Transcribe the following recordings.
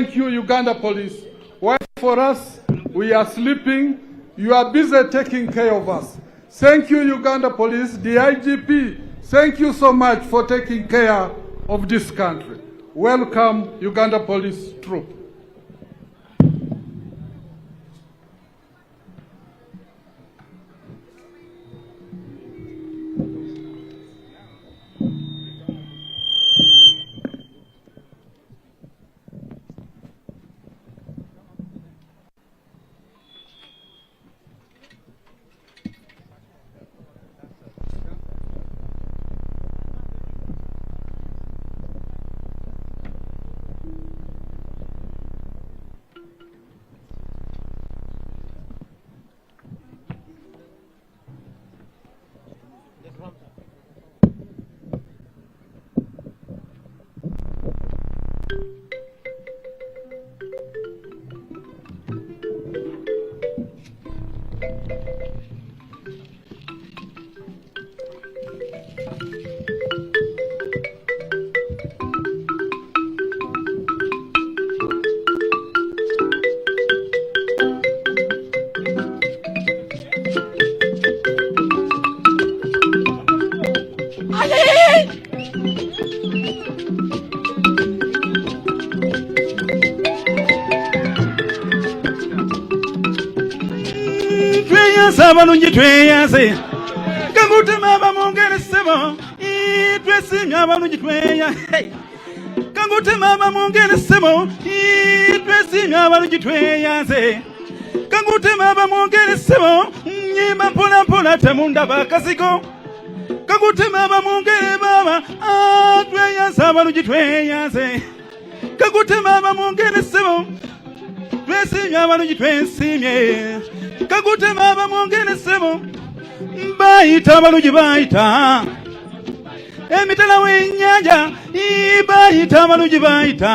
Thank you, Uganda Police. While for us, we are sleeping, you are busy taking care of us. Thank you, Uganda Police, the IGP. Thank you so much for taking care of this country. Welcome, Uganda Police Troop. Abalungi tweyaze kangutema bamongeresebo itwesimya abalungi tweya kangutema bamongeresebo itwesimya abalungi tweyaze kangutema bamongeresebo nyima mpola mpola temunda bakasiko kangutema bamongere baba tweyaze abalungi tweyaze kangutema bamongeresebo twesimya abalungi twesimye kagutema bamongeresebo bayita abalungi bayita emitala w'ennyanja bayita abalungi bayita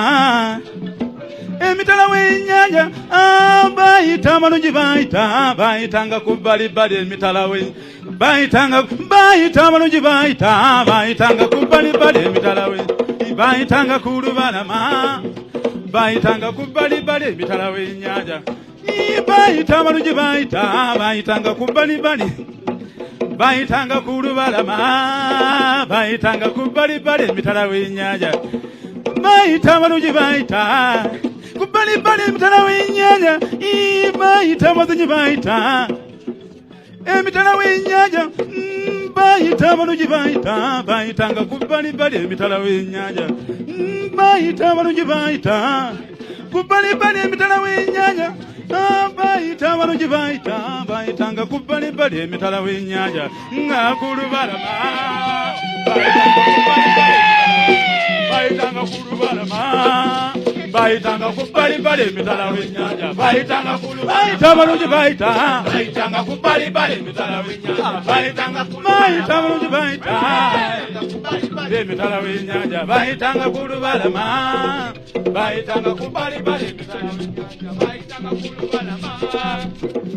emitala w'ennyanja bayita abalungi bayita bayitanga ku bbalibbali emitala we bayita abalungi bayita bayitanga ku bbalibbali emitala we bayitanga ku lubalama bayitanga ku bbalibbali emitala w'ennyanja bayita abalungi bayita bayitanga ku bbalibbali bayitanga ku lubalama bayitanga ku bbalibbali emitala w'ennyanja bayita abalungi bayita ku bbalibbali emitala w'ennyanja bayita abazinyi bayita emitala w'ennyanja bayita abalungi bayita bayitanga ku bbalibbali emitala w'ennyanja bayita abalungi bayita ku bbalibbali emitala w'ennyanja bayita abalungi bayita bayitanga ku bbalibbali emitala w'ennyanja nga ku lubalama bayitanga ku lubalama bayitanga ku bbalibbali emitala w'ennyanja bayitanga ku bayita abalungi bayita bayitanga ku bbalibbali emitala w'ennyanja bayitanga ku bayita abalungi bayita emitala w'ennyanja bayitanga ku lubalama bayitanga ku bbalibbali emitala w'ennyanja bayitanga ku lubalama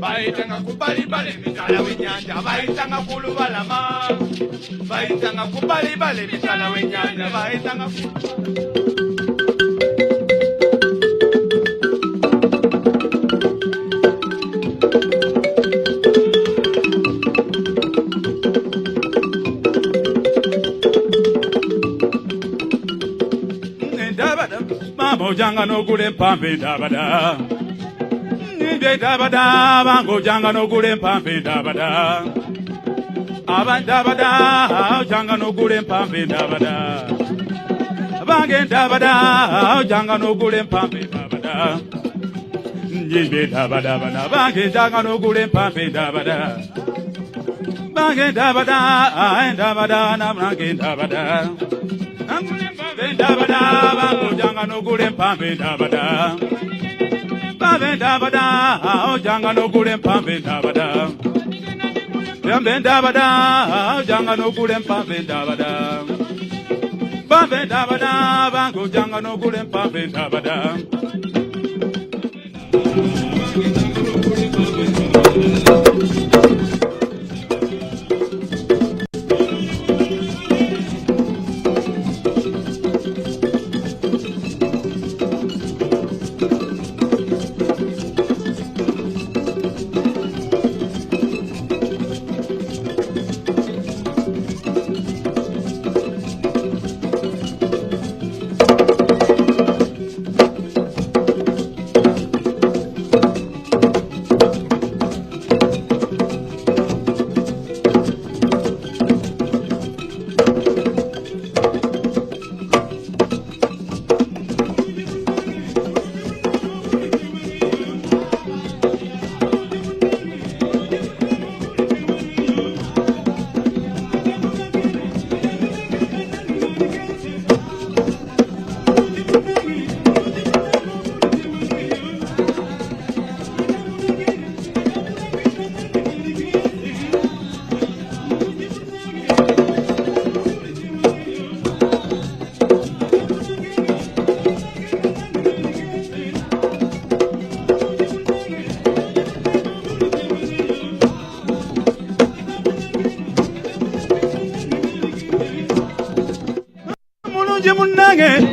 bayitanga ku bbalibbali emitala w'ennyanja bayitanga ku lubalama bayitanga ku bbalibbali emitala w'ennyanja bayitanga ku Ojanga no gule mpampe dabada nde dabada bango janga no gule mpampe dabada abandabada ojanga no gule mpampe dabada bange dabada ojanga no gule mpampe dabada njibe dabada bana bange janga no gule mpampe dabada bange dabada dabada na bange dabada dabada bango janga no gule mpampe dabada babe dabada janga no gule mpampe dabada yambe dabada janga no gule mpampe dabada babe dabada bango janga no gule mpampe dabada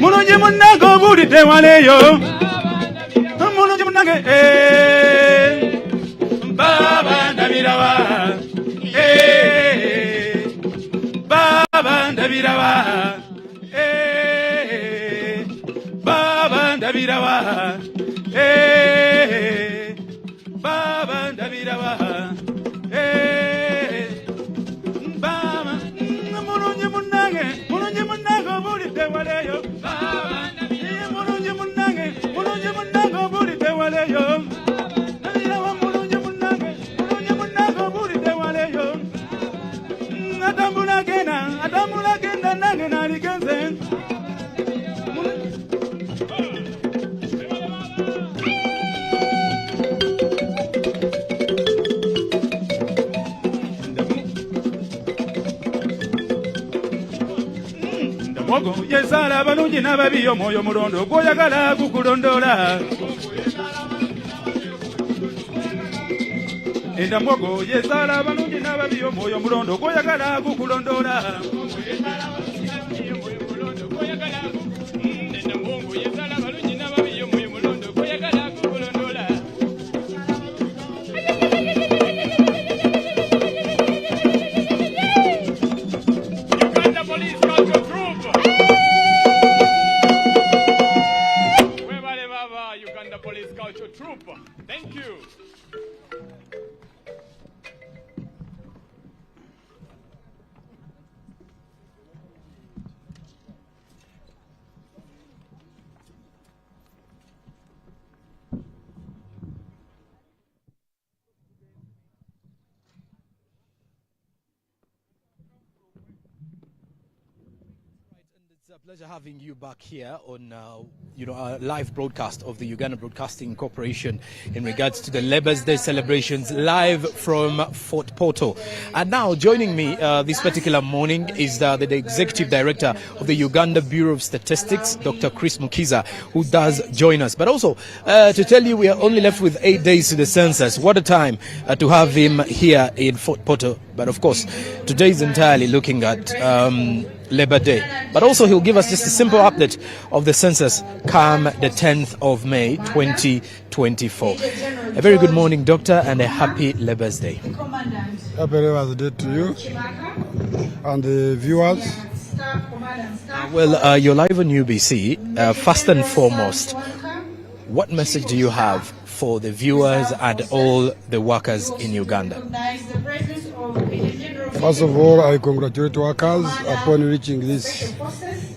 mulungi munnange obulidde waleeyo mulungi munnange baba ndabirawa baba ndabirawa baba ndabirawa baba ndabirawa baba mulungi munnange obulidde waleeyo mulungi munnange obulidde waleeyo ndabirawa mulungi munnange obulidde waleeyo atambula genda nange naligenze Mwogo yezaala abalungi n'ababi omwoyo mulondo gw'oyagala gukulondola enda mwogo yezaala abalungi n'ababi omwoyo mulondo gw'oyagala gukulondola Thank you. It's a pleasure having you back here on our live broadcast of the Uganda Broadcasting Corporation in regards to the Labour's Day celebrations live from Fort Portal. And now joining me this particular morning is the Executive Director of the Uganda Bureau of Statistics, Dr. Chris Mukiza, who does join us. But also to tell you we are only left with 8 days to the census. What a time to have him here in Fort Portal. But of course, today is entirely looking at Labour Day. But also he'll give us just a simple update of the census come the 10th of May 2024. A very good morning, Doctor, and a happy Labour's Day. Happy Labour's Day to you and the viewers. Well, you're live on UBC. First and foremost, what message do you have for the viewers and all the workers in Uganda? First of all, I congratulate workers upon reaching this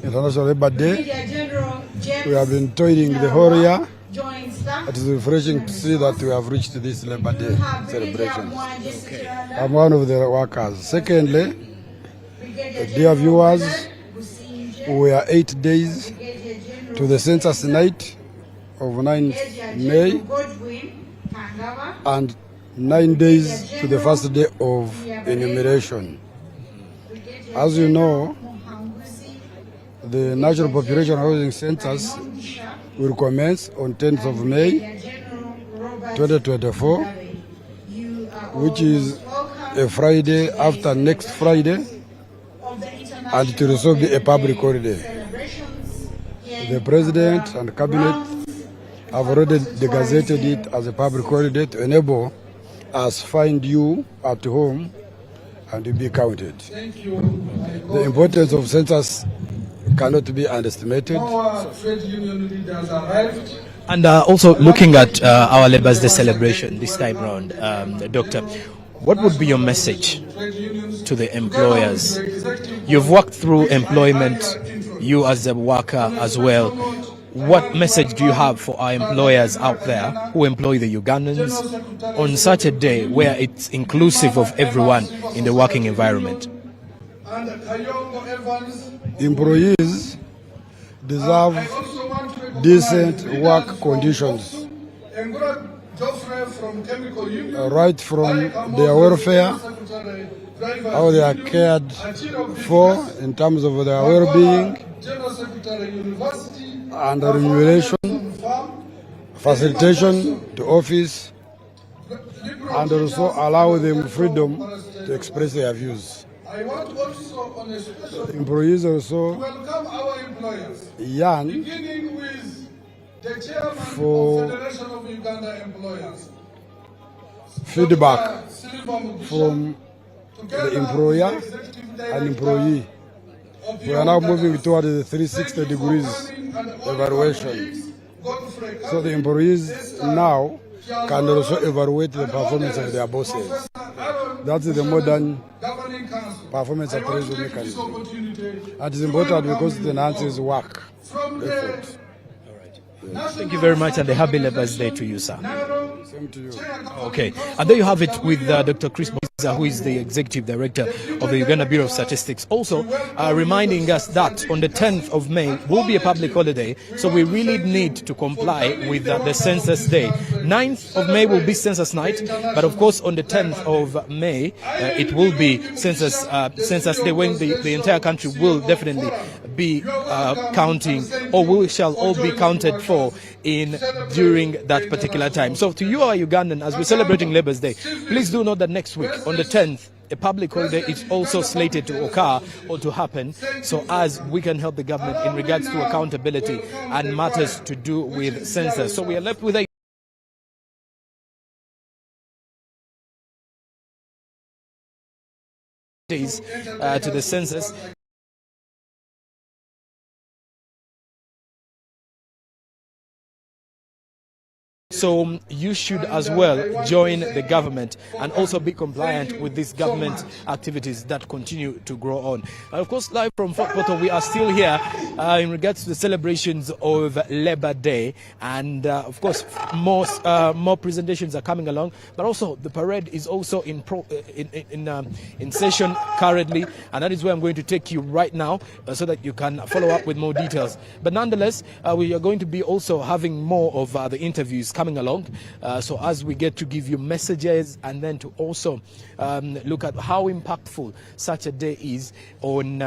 International Labour Day. We have been toiling the whole year. It is refreshing to see that we have reached this Labour Day celebration. I'm one of the workers. Secondly, dear viewers, we are 8 days to the census night of 9th May and 9 days to the first day of enumeration. As you know, the National Population Housing Census will commence on 10th of May 2024, which is a Friday after next Friday, and it will also be a public holiday. The President and Cabinet have already degazetted it as a public holiday to enable us find you at home and to be counted. The importance of census cannot be underestimated. And also looking at our Labour's Day celebration this time round, Doctor, what would be your message to the employers? You've worked through employment, you as a worker as well. What message do you have for our employers out there who employ the Ugandans on such a day where it's inclusive of everyone in the working environment? Employees deserve decent work conditions, right from their welfare, how they are cared for in terms of their well-being, and remuneration, facilitation to office, and also allow them freedom to express their views. Employees also employers, yarn beginning with the chairman for of Federation of Uganda Employers, feedback Dr. Silver Mugisha, from together the employer with the executive and director employee. of We are now Uganda. moving toward the 360 Thank you for degrees coming, and all evaluation. colleagues, Godfrey So the Kabi, employees Esther now can also Kialoro, evaluate the and performance others. of their bosses. Professor Aaron That's the Mushabe, modern Governing Council. performance I want appraisal to take this mechanism. opportunity And it's to important welcome because it you enhances all. work. From the Thank you very much, and a happy Labour's Day to you, sir. Same to you. Okay, and there you have it with Dr. Chris Boza, who is the Executive Director of the Uganda Bureau of Statistics. Also reminding us that on the 10th of May will be a public holiday, so we really need to comply with the Census Day. 9th of May will be Census Night, but of course on the 10th of May it will be Census Day, when the entire country will definitely be counting, or we shall all be counted for during that particular time. So to you, our Ugandan, as we're celebrating Labour's Day, please do note that next week on the 10th, a public holiday is also slated to occur or to happen, so as we can help the government in regards to accountability and matters to do with census. So we are left with a days to the census. So you should as well join the government and also be compliant with these government activities that continue to grow on. And of course, live from Fort Portal, we are still here in regards to the celebrations of Labour Day, and of course more presentations are coming along. But also the parade is also in session currently, and that is where I'm going to take you right now so that you can follow up with more details. But nonetheless, we are going to be also having more of the interviews coming along, so as we get to give you messages and then to also look at how impactful such a day is on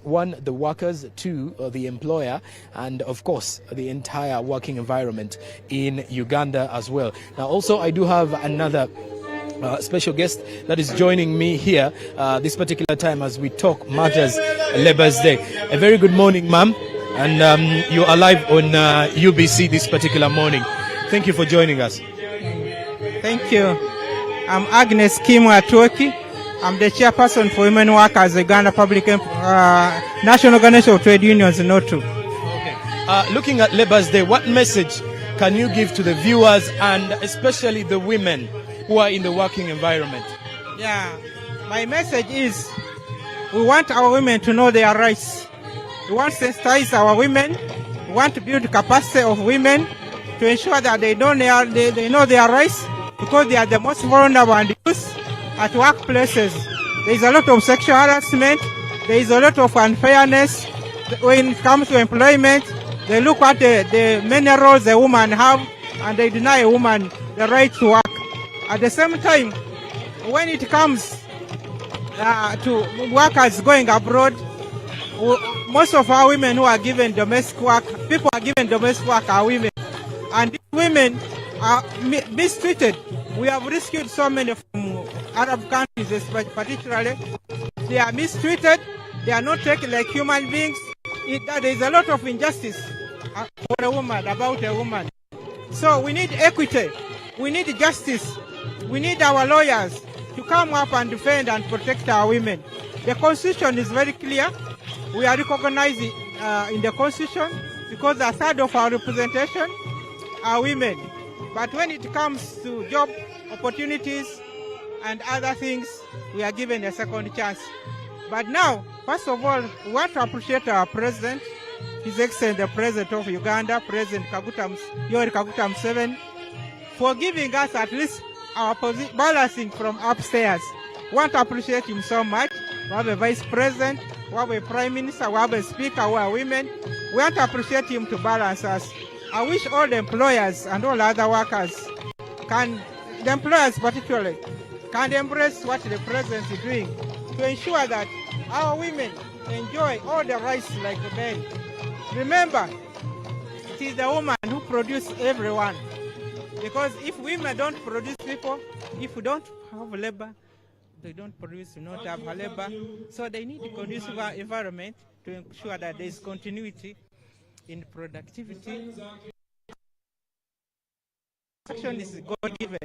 one, the workers, two, the employer, and of course the entire working environment in Uganda as well. Now also I do have another special guest that is joining me here this particular time as we talk matters Labour's Day. A very good morning, ma'am, and you are live on UBC this particular morning. Thank you for joining us. Thank you. I'm Agnes Kimu Atuoki. I'm the chairperson for Women Workers, Uganda National Organization of Trade Unions, NOTU. Okay. Looking at Labour's Day, what message can you give to the viewers and especially the women who are in the working environment? Yeah, my message is we want our women to know their rights. We want to sensitize our women. We want to build capacity of women to ensure that they know their rights, because they are the most vulnerable and used at workplaces. There is a lot of sexual harassment. There is a lot of unfairness when it comes to employment. They look at the many roles a woman have, and they deny a woman the right to work. At the same time, when it comes to workers going abroad, most of our women who are given domestic work, people are given domestic work are women. And these women are mistreated. We have rescued so many from Arab countries, particularly. They are mistreated. They are not taken like human beings. There is a lot of injustice for a woman, about a woman. So we need equity. We need justice. We need our lawyers to come up and defend and protect our women. The Constitution is very clear. We are recognized in the Constitution because a third of our representation are women. But when it comes to job opportunities and other things, we are given a second chance. But now, first of all, we want to appreciate our President, His Excellency the President of Uganda, President Yoweri Kaguta Museveni, for giving us at least our balancing from upstairs. We want to appreciate him so much. We have a Vice President, we have a Prime Minister, we have a Speaker, we are women. We want to appreciate him to balance us. I wish all the employers and all other workers the employers particularly, can embrace what the President is doing to ensure that our women enjoy all the rights like the men. Remember, it is the woman who produces everyone. Because if women don't produce people, if we don't have labor, they don't produce, we not have labor. So they need a conducive environment to ensure that there is continuity in productivity. Action is God-given.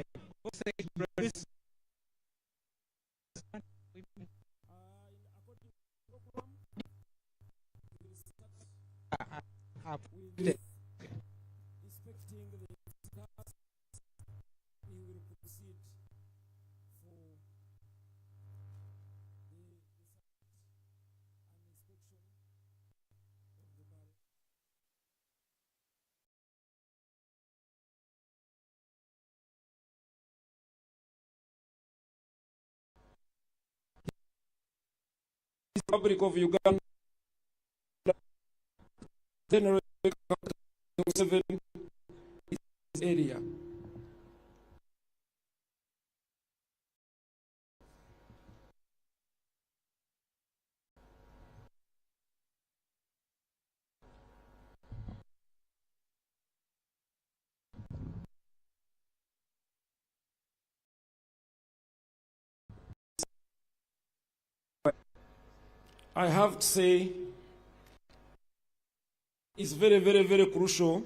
Republic of Uganda, General 7 area. I have to say, it's very, very, very crucial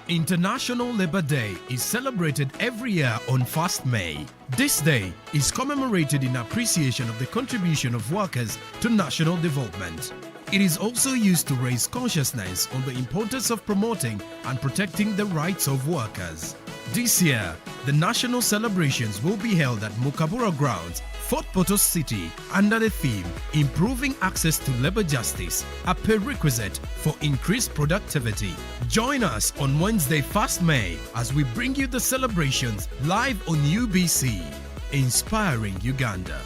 International Labour Day is celebrated every year on 1st May. This day is commemorated in appreciation of the contribution of workers to national development. It is also used to raise consciousness on the importance of promoting and protecting the rights of workers. This year, the national celebrations will be held at Mukabura Grounds, Fort Portal City, under the theme Improving Access to Labour Justice, a prerequisite for increased productivity. Join us on Wednesday, 1st May, as we bring you the celebrations live on UBC, inspiring Uganda.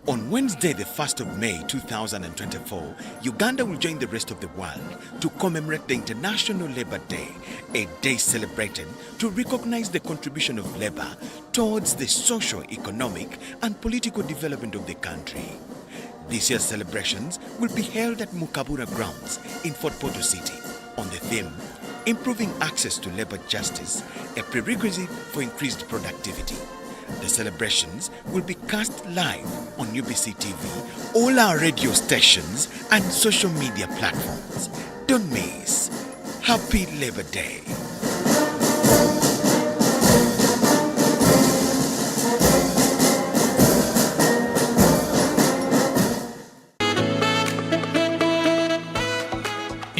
On Wednesday, the 1st of May 2024, Uganda will join the rest of the world to commemorate the International Labour Day, a day celebrated to recognize the contribution of labour towards the social, economic and political development of the country. This year's celebrations will be held at Mukabura Grounds in Fort Portal City on the theme Improving Access to Labour Justice, a prerequisite for increased productivity. The celebrations will be cast live on UBC TV, all our radio stations and social media platforms. Don't miss. Happy Labour Day.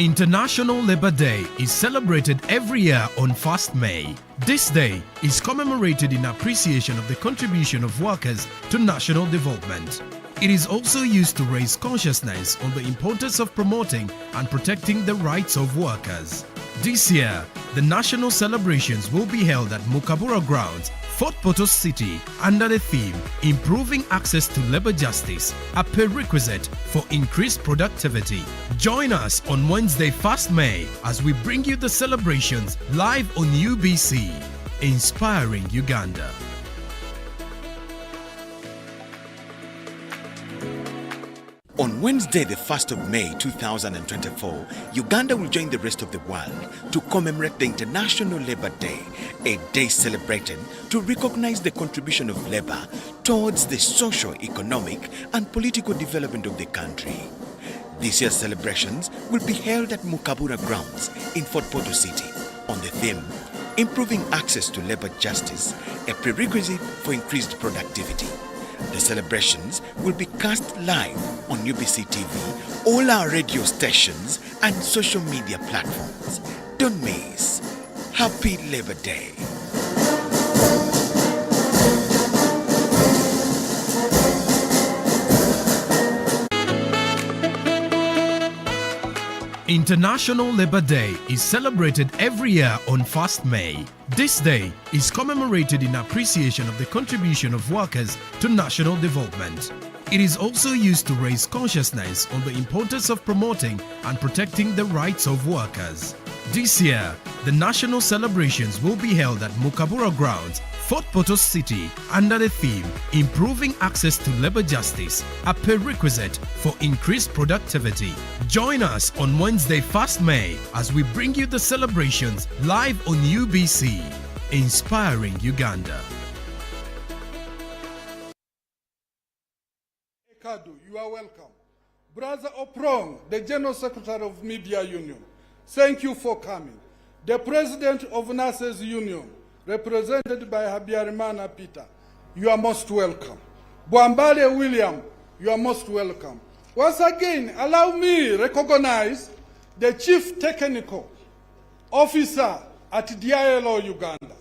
International Labour Day is celebrated every year on 1st May. This day is commemorated in appreciation of the contribution of workers to national development. It is also used to raise consciousness on the importance of promoting and protecting the rights of workers. This year, the national celebrations will be held at Mukabura Grounds, Fort Portal City, under the theme Improving Access to Labour Justice, a prerequisite for increased productivity. Join us on Wednesday, 1st May, as we bring you the celebrations live on UBC, inspiring Uganda. On Wednesday, the 1st of May 2024, Uganda will join the rest of the world to commemorate the International Labour Day, a day celebrated to recognize the contribution of labour towards the social, economic and political development of the country. This year's celebrations will be held at Mukabura Grounds in Fort Portal City on the theme Improving Access to Labour Justice, a prerequisite for increased productivity. The celebrations will be cast live on UBC TV, all our radio stations and social media platforms. Don't miss. Happy Labour Day. International Labour Day is celebrated every year on 1st May. This day is commemorated in appreciation of the contribution of workers to national development. It is also used to raise consciousness on the importance of promoting and protecting the rights of workers. This year, the national celebrations will be held at Mukabura Grounds, Fort Portal City, under the theme Improving Access to Labour Justice, a prerequisite for increased productivity. Join us on Wednesday, 1st May, as we bring you the celebrations live on UBC, inspiring Uganda. Kadu, you are welcome. Brother Oprong, the General Secretary of Media Union, thank you for coming. The President of Nurses Union, represented by Habyarimana Peter, you are most welcome. Bwambale William, you are most welcome. Once again, allow me recognize the Chief Technical Officer at DILO Uganda,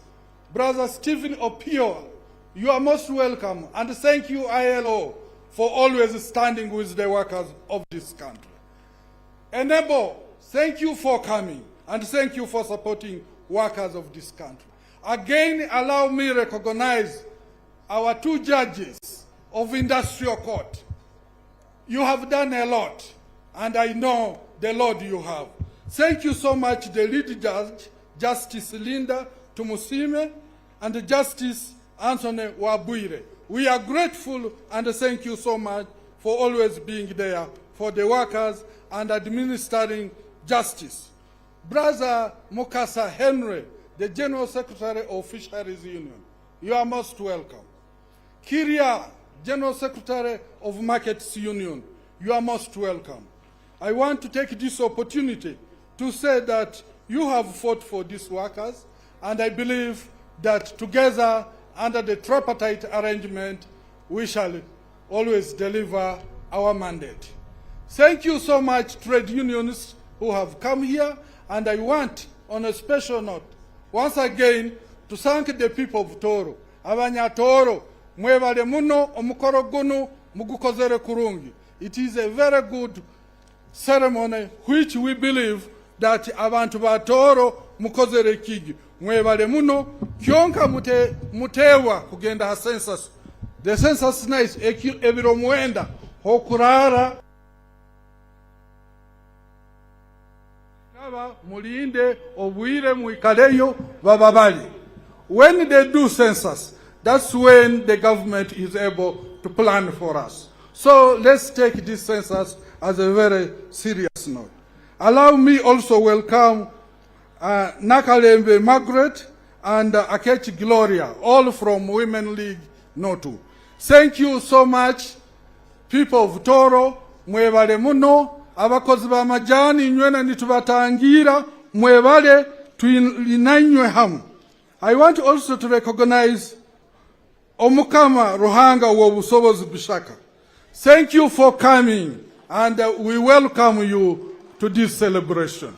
Brother Stephen Opio. You are most welcome, and thank you, ILO, for always standing with the workers of this country. Enebo, thank you for coming, and thank you for supporting workers of this country. Again, allow me recognize our two judges of Industrial Court. You have done a lot, and I know the Lord you have. Thank you so much, the lead judge, Justice Linda Tumusime, and Justice Anthony Wabuire. We are grateful and thank you so much for always being there for the workers and administering justice. Brother Mukasa Henry, the General Secretary of Fisheries Union, you are most welcome. Kiria, General Secretary of Markets Union, you are most welcome. I want to take this opportunity to say that you have fought for these workers, and I believe that together, under the tripartite arrangement, we shall always deliver our mandate. Thank you so much, trade unionists who have come here, and I want, on a special note, once again, to thank the people of Toro. Abanya Toro, mwebale muno omukoro guno mugukozere kurungi. It is a very good ceremony which we believe that abantu ba Toro mukozere kigi. Mwebale muno kyonka mutewa kugenda ha census. The census nice ebiro mwenda hokurara kaba mulinde obwire mwikaleyo bababali. When they do census, that's when the government is able to plan for us. So let's take this census as a very serious note. Allow me also welcome Nakalembe Margaret and Akechi Gloria, all from Women League Notu. Thank you so much, people of Toro. Mwebale muno, abakozi ba majani nywena nitubatangira, mwebale tuinanywe hamu. I want also to recognize Omukama Ruhanga Wobusobozi Bishaka. Thank you for coming, and we welcome you to this celebration.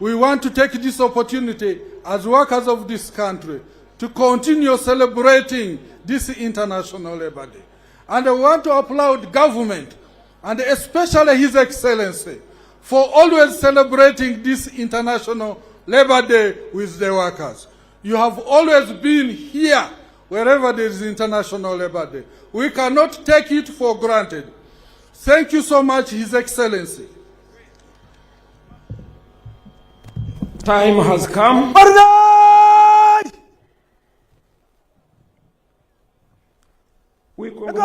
We want to take this opportunity as workers of this country to continue celebrating this International Labour Day. And I want to applaud government, and especially His Excellency, for always celebrating this International Labour Day with the workers. You have always been here wherever there is International Labour Day. We cannot take it for granted. Thank you so much, His Excellency. Time has come. We congratulate.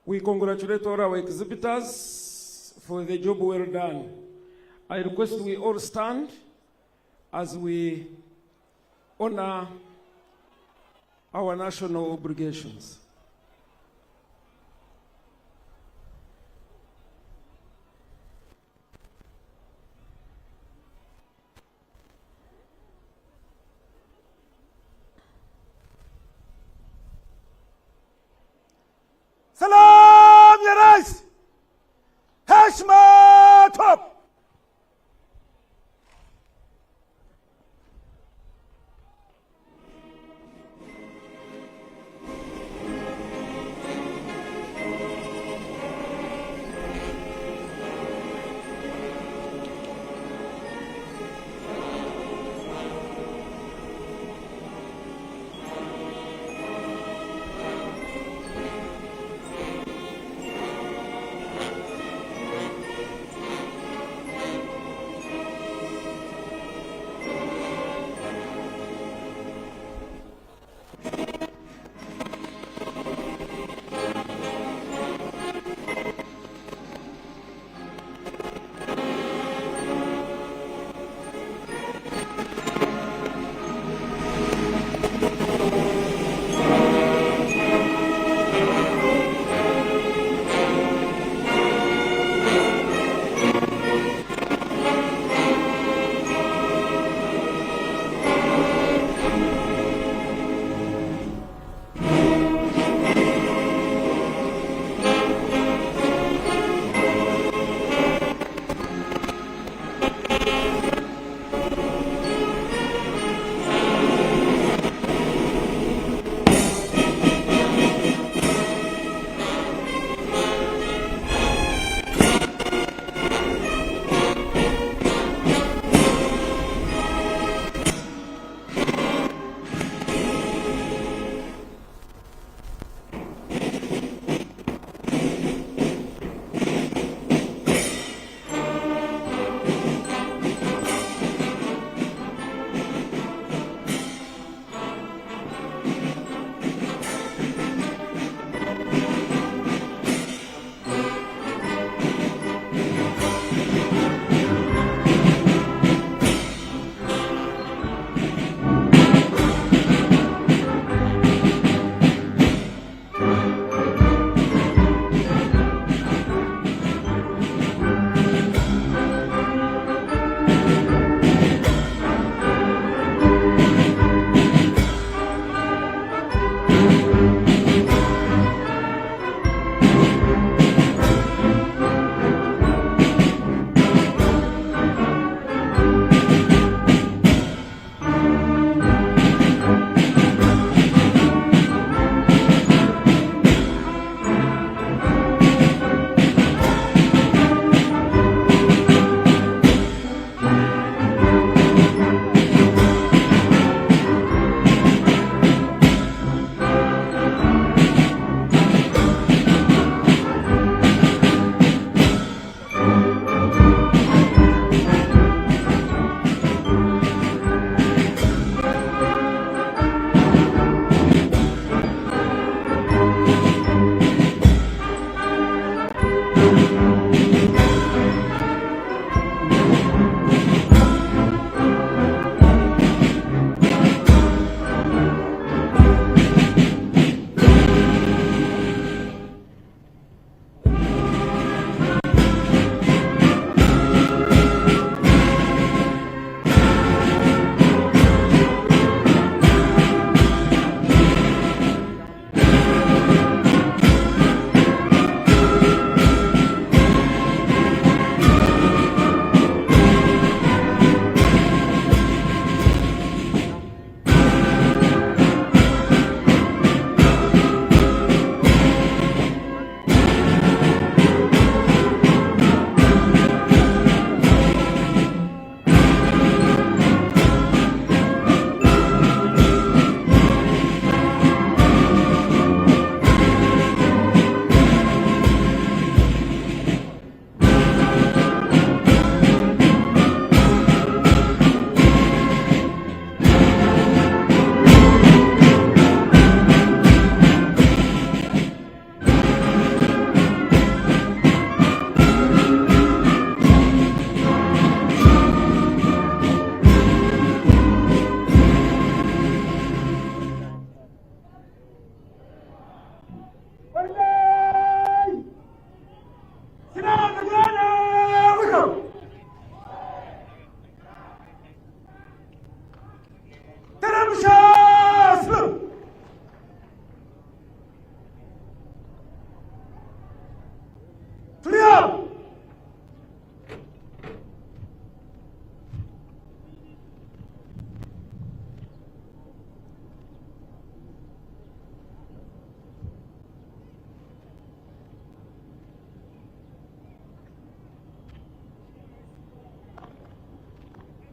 We congratulate all our exhibitors for the job well done. I request we all stand as we honor our national obligations. Salam ya Rais. Heshima top.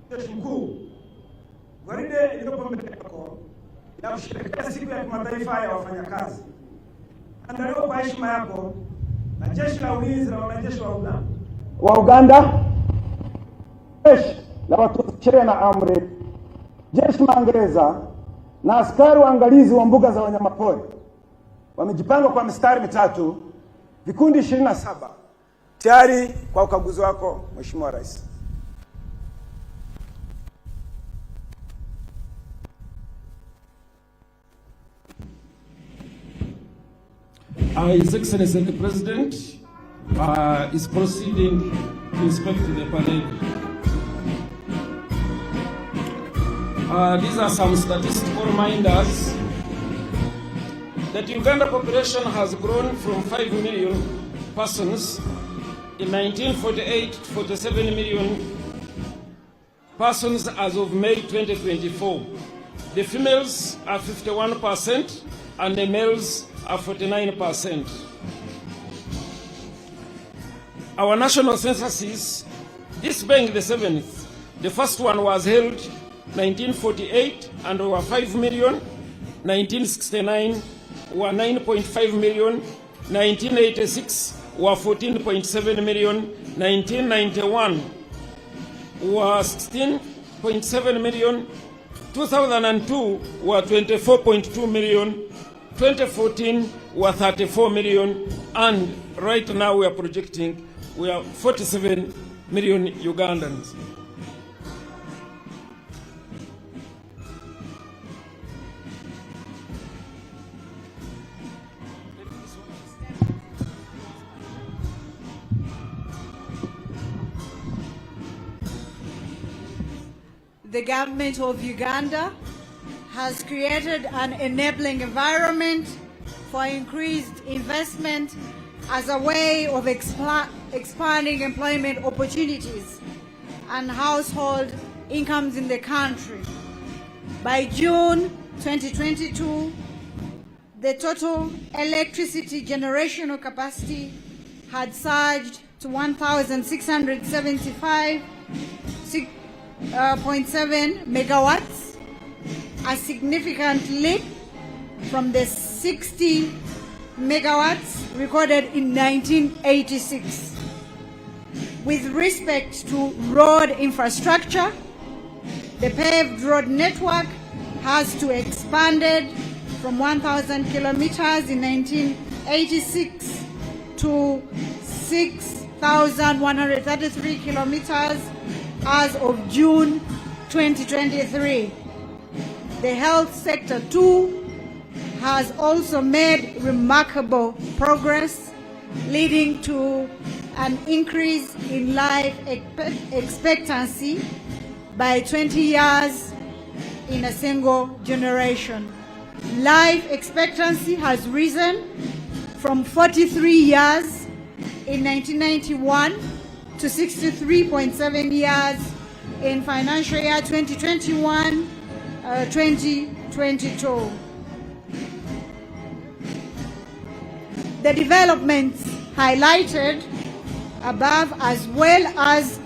Jeshi Mkuu, gwaride iliyopo mbele yako ya kusherehekea siku ya kimataifa ya wafanyakazi andaliwa kwa heshima yako na Jeshi la Ulinzi la Wanajeshi wa Uganda, Jeshi la Watunza Sheria na Amri, Jeshi Magereza na askari waangalizi wa mbuga za wanyamapori wamejipanga kwa mistari mitatu, vikundi 27 tayari kwa ukaguzi wako, Mheshimiwa Rais. His Excellency the President is proceeding to inspect the parade. These are some statistical reminders that the Uganda population has grown from 5 million persons in 1948 to 47 million persons as of May 2024. The females are 51% and the males are 49%. Our national censuses, this being the 7th, the first one was held 1948 and over 5 million, 1969 were 9.5 million, 1986 were 14.7 million, 1991 were 16.7 million, 2002 were 24.2 million, 2014 were 34 million, and right now we are projecting we are 47 million Ugandans. The government of Uganda has created an enabling environment for increased investment as a way of expanding employment opportunities and household incomes in the country. By June 2022, the total electricity generational capacity had surged to 1,675.7 megawatts, a significant leap from the 60 megawatts recorded in 1986. With respect to road infrastructure, the paved road network has to expanded from 1,000 kilometers in 1986 to 6,133 kilometers as of June 2023. The health sector too has also made remarkable progress, leading to an increase in life expectancy by 20 years in a single generation. Life expectancy has risen from 43 years in 1991 to 63.7 years in financial year 2021-2022. The developments highlighted above, as well as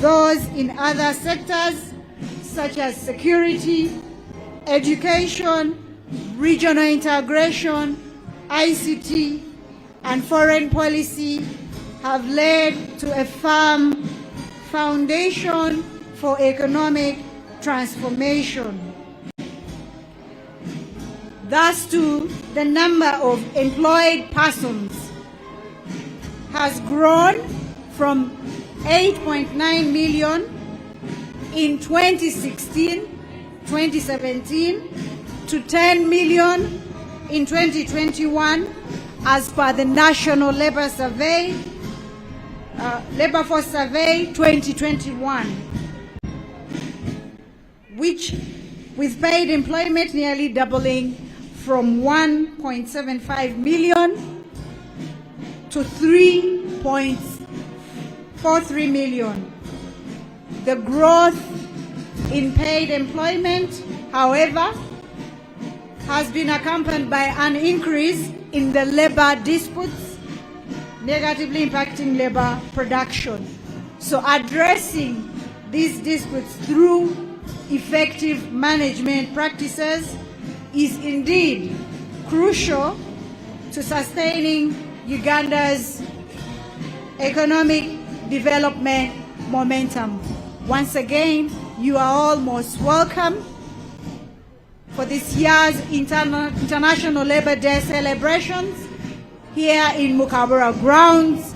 those in other sectors such as security, education, regional integration, ICT, and foreign policy, have led to a firm foundation for economic transformation. Thus too, the number of employed persons has grown from 8.9 million in 2016-2017 to 10 million in 2021 as per the National Labor Survey, Labor Force Survey 2021, which with paid employment nearly doubling from 1.75 million to 3.43 million. The growth in paid employment, however, has been accompanied by an increase in the labor disputes, negatively impacting labor production. So addressing these disputes through effective management practices is indeed crucial to sustaining Uganda's economic development momentum. Once again, you are all most welcome for this year's International Labour Day celebrations here in Mukabura grounds,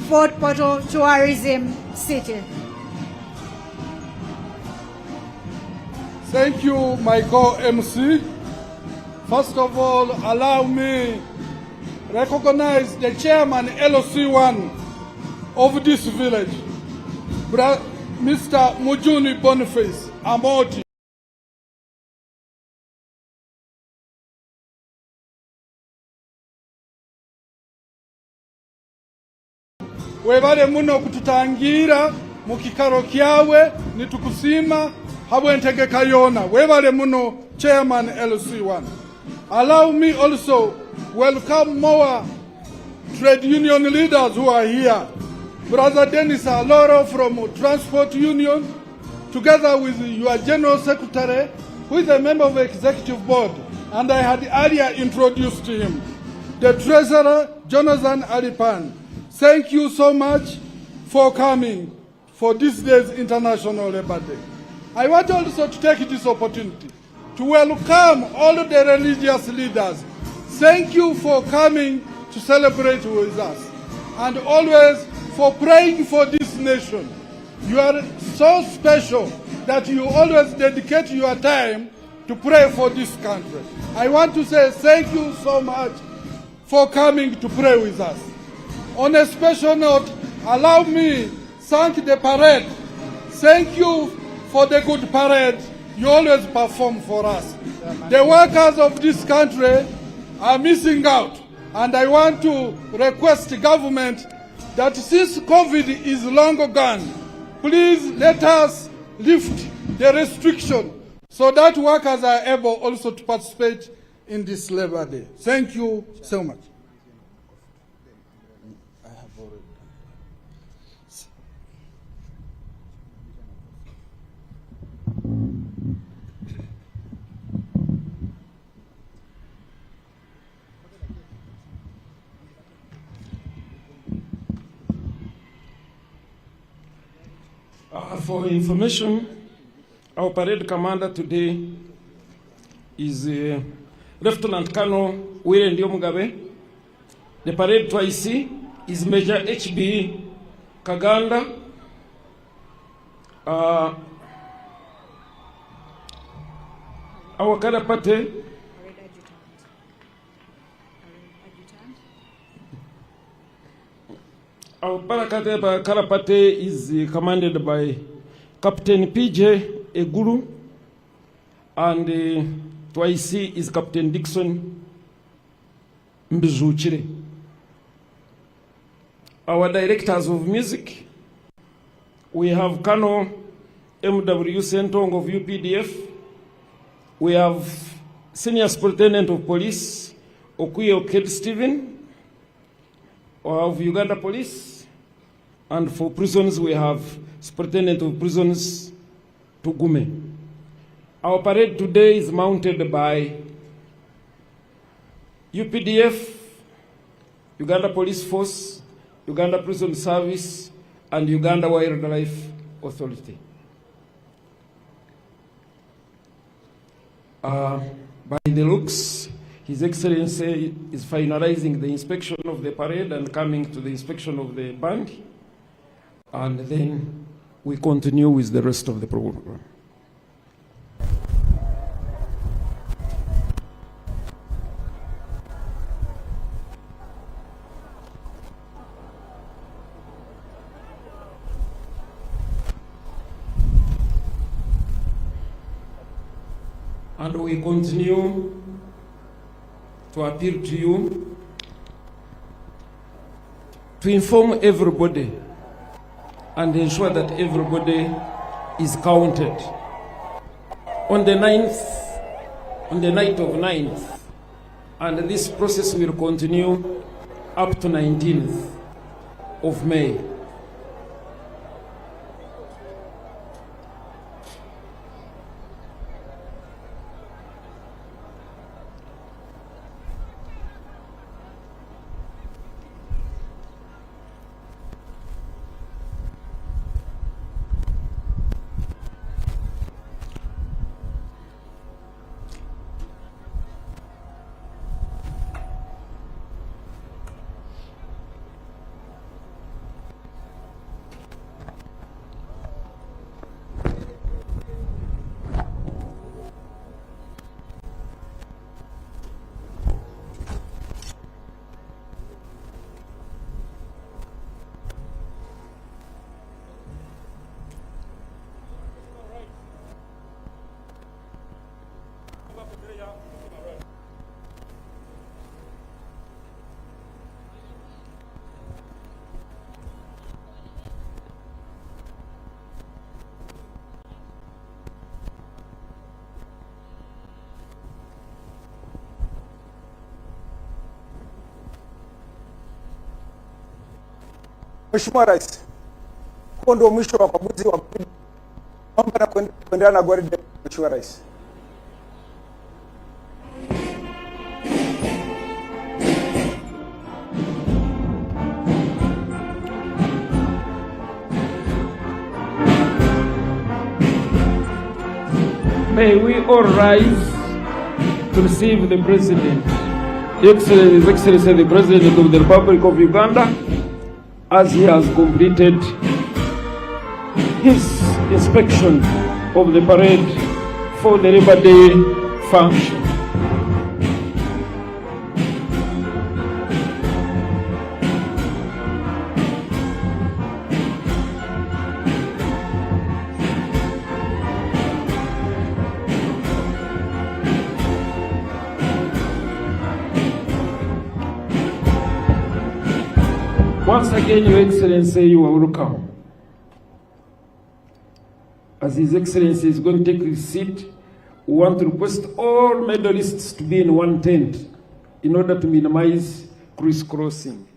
Fort Portal Tourism City. Thank you, my co-MC. First of all, allow me recognize the chairman LOC1 of this village, Mr. Mujuni Boniface Amoti. Webale muno kututangira mukikaro kyawe nitukusima habwentegeka yona. Webale muno chairman LC1. Allow me also welcome more trade union leaders who are here. Brother Dennis Aloro from Transport Union, together with your General Secretary, who is a member of the Executive Board, and I had earlier introduced him, the Treasurer, Jonathan Alipan. Thank you so much for coming for this day's International Labour Day. I want also to take this opportunity to welcome all the religious leaders. Thank you for coming to celebrate with us, and always for praying for this nation. You are so special that you always dedicate your time to pray for this country. I want to say thank you so much for coming to pray with us. On a special note, allow me thank the parade. Thank you for the good parade you always perform for us. The workers of this country are missing out, and I want to request the government that since COVID is long gone, please let us lift the restriction so that workers are able also to participate in this Labour Day. Thank you so much. For information, our parade commander today is Lieutenant Colonel William Mugabe. The parade twice is Major HB Kaganda. Our Karapate Our Karapate is commanded by Captain PJ Eguru, and twice is Captain Dixon Mbizuchire. Our directors of music, we have Colonel M.W. Sentong of UPDF, we have Senior Superintendent of Police Okuyo Ked Stephen of Uganda Police, and for prisons we have Superintendent of Prisons Tugume. Our parade today is mounted by UPDF, Uganda Police Force, Uganda Prison Service, and Uganda Wildlife Authority. By the looks, His Excellency is finalizing the inspection of the parade and coming to the inspection of the band, and then we continue with the rest of the program. And we continue to appeal to you to inform everybody and ensure that everybody is counted. On the 9th, on the night of 9th, and this process will continue up to 19th of May. Mheshimiwa Rais, huo ndio mwisho wa ukaguzi wa mambo na kuendelea na gwaride. Mheshimiwa Rais. May we all rise to receive the President. His Excellency the President of the Republic of Uganda, as he has completed his inspection of the parade for the Labor Day function. Once again, Your Excellency, you are welcome. As His Excellency is going to take his seat, we want to request all medalists to be in one tent in order to minimize crisscrossing.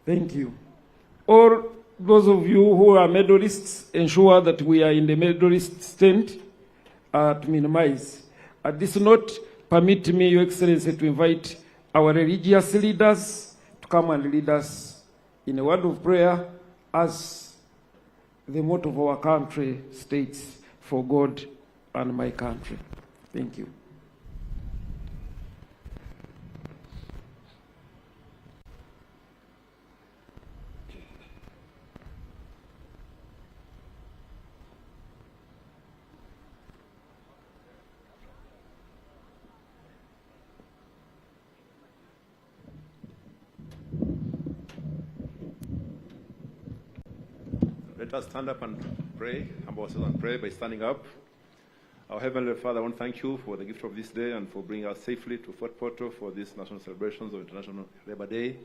Thank you. All those of you who are medalists, ensure that we are in the medalist tent to minimize. At this note, permit me, Your Excellency, to invite our religious leaders to come and lead us in a word of prayer as the motto of our country states, for God and my country. Thank you. Let us stand up and pray, humble ourselves and pray by standing up. Our Heavenly Father, I want to thank you for the gift of this day and for bringing us safely to Fort Portal for these national celebrations of International Labor Day.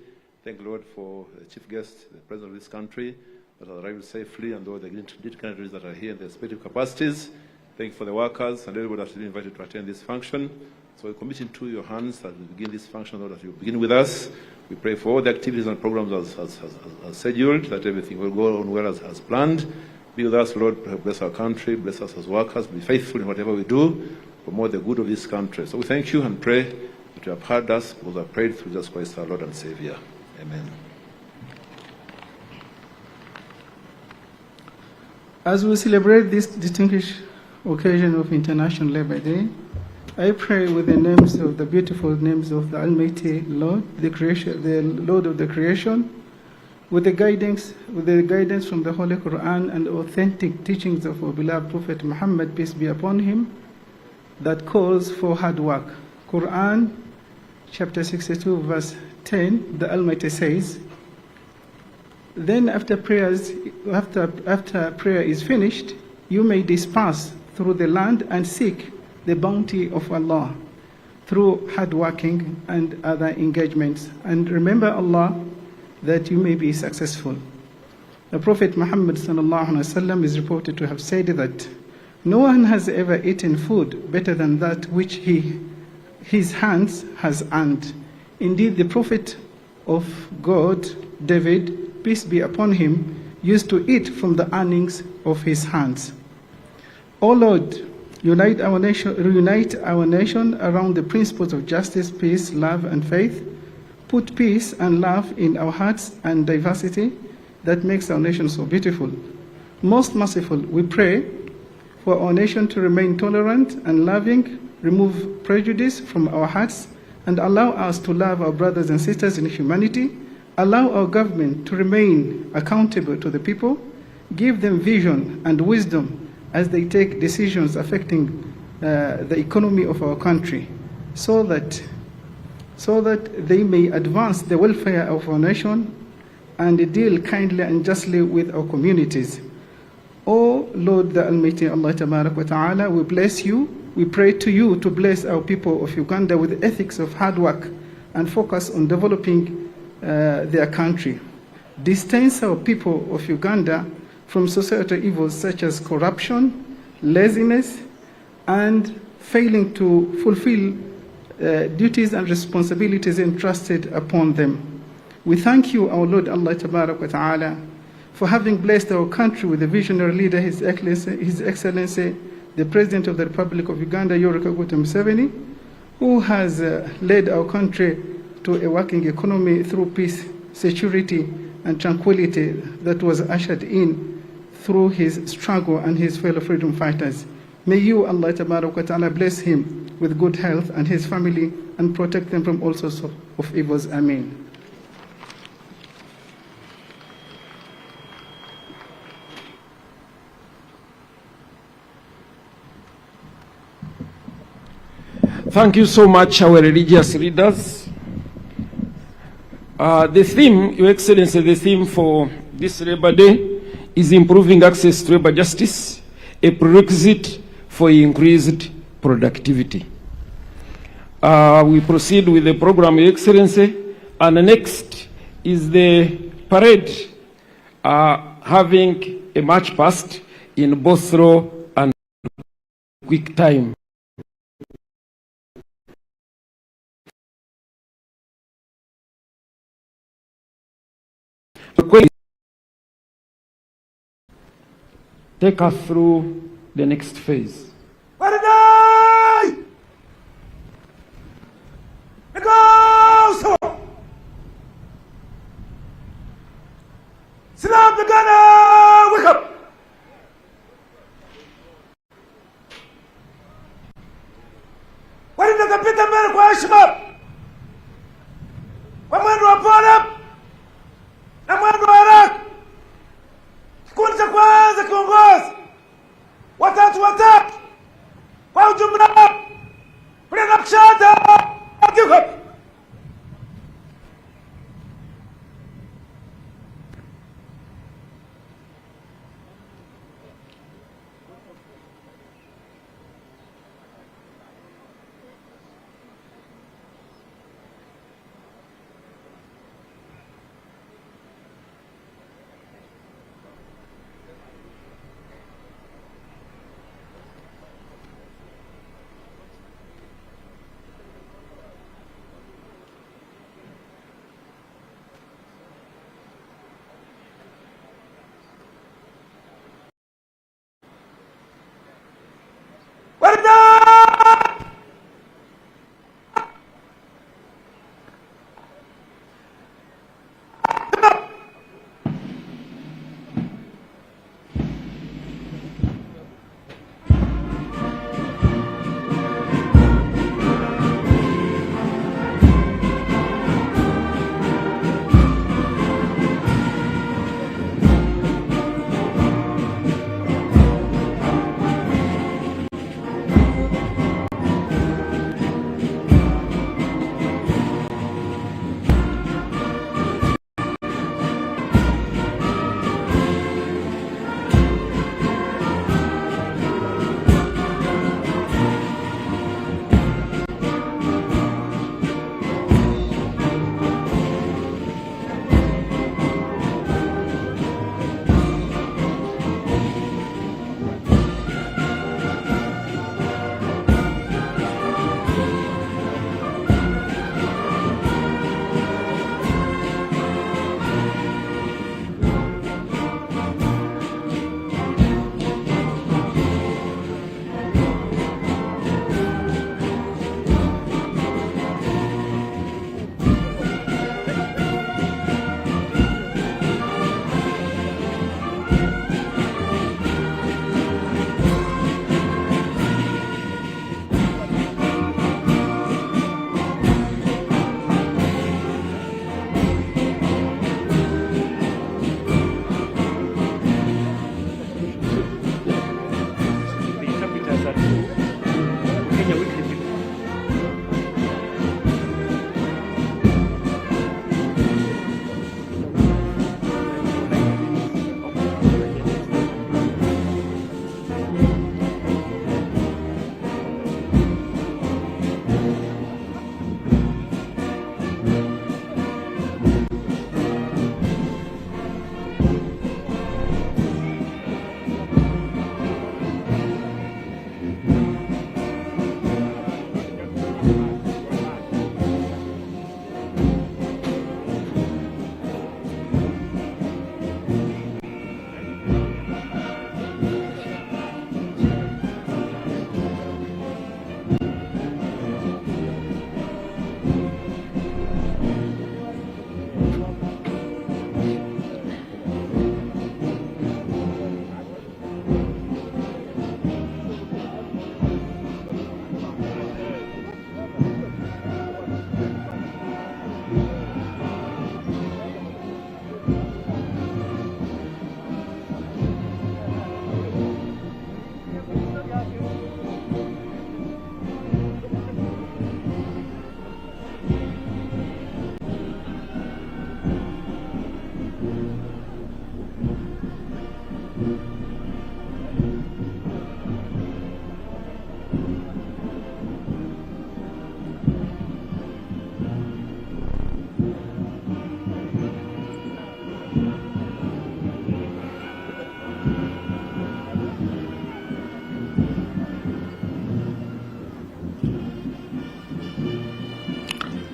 Thank you, Lord, for the chief guest, the president of this country, that has arrived safely, and all the dignitaries that are here in their respective capacities. Thank you for the workers and everybody that has been invited to attend this function. So we commit into your hands as we begin this function, Lord, that you begin with us. We pray for all the activities and programs as scheduled, that everything will go on well as planned. Be with us, Lord. Bless our country. Bless us as workers. Be faithful in whatever we do, promote the good of this country. So we thank you and pray that you have heard us, because we have prayed through Jesus Christ, our Lord and Savior. Amen. As we celebrate this distinguished occasion of International Labor Day, I pray with the names of the beautiful names of the Almighty Lord, the Lord of the creation, with the guidance from the Holy Quran and authentic teachings of our beloved Prophet Muhammad, peace be upon him, that calls for hard work. Quran chapter 62 verse 10, the Almighty says, then after prayer is finished, you may disperse through the land and seek the bounty of Allah through hard working and other engagements, and remember Allah that you may be successful. The Prophet Muhammad ﷺ is reported to have said that no one has ever eaten food better than that which his hands has earned. Indeed, the Prophet of God, David, peace be upon him, used to eat from the earnings of his hands. O Lord, unite our nation around the principles of justice, peace, love, and faith. Put peace and love in our hearts and diversity that makes our nation so beautiful. Most merciful, we pray for our nation to remain tolerant and loving, remove prejudice from our hearts, and allow us to love our brothers and sisters in humanity. Allow our government to remain accountable to the people. Give them vision and wisdom as they take decisions affecting the economy of our country, so that they may advance the welfare of our nation and deal kindly and justly with our communities. O Lord, the Almighty Allah Tabarak wa Ta'ala, we bless you. We pray to you to bless our people of Uganda with the ethics of hard work and focus on developing their country. Distance our people of Uganda from societal evils such as corruption, laziness, and failing to fulfill duties and responsibilities entrusted upon them. We thank you, our Lord Allah Tabarak wa Ta'ala, for having blessed our country with a visionary leader, His Excellency, the President of the Republic of Uganda, Yoweri Kaguta Museveni, who has led our country to a working economy through peace, security, and tranquility that was ushered in through his struggle and his fellow freedom fighters. May you, Allah Tabarak wa Ta'ala, bless him with good health and his family and protect them from all sorts of evils. Ameen. Thank you so much, our religious leaders. The theme, Your Excellency, the theme for this Labour Day is improving access to labour justice, a prerequisite for increased productivity. We proceed with the program, Your Excellency, and next is the parade having a march past in both slow and quick time. Take us through the next phase. Islam Uganda, wake up! Walinda kapita mbele kwa heshima, kwa mwendo wa pole na mwendo wa haraka. Kikundi cha kwanza, kiongozi watatu kwa ujumla, kule nakshata akiwa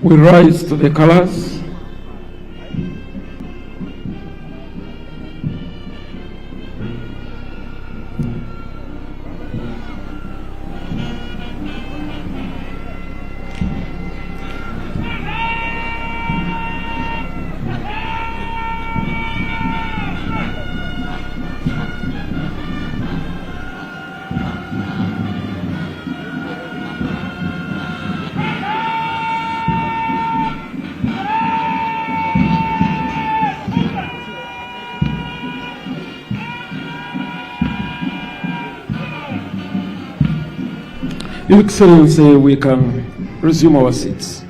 we rise to the colors. Your Excellency, we can resume our seats.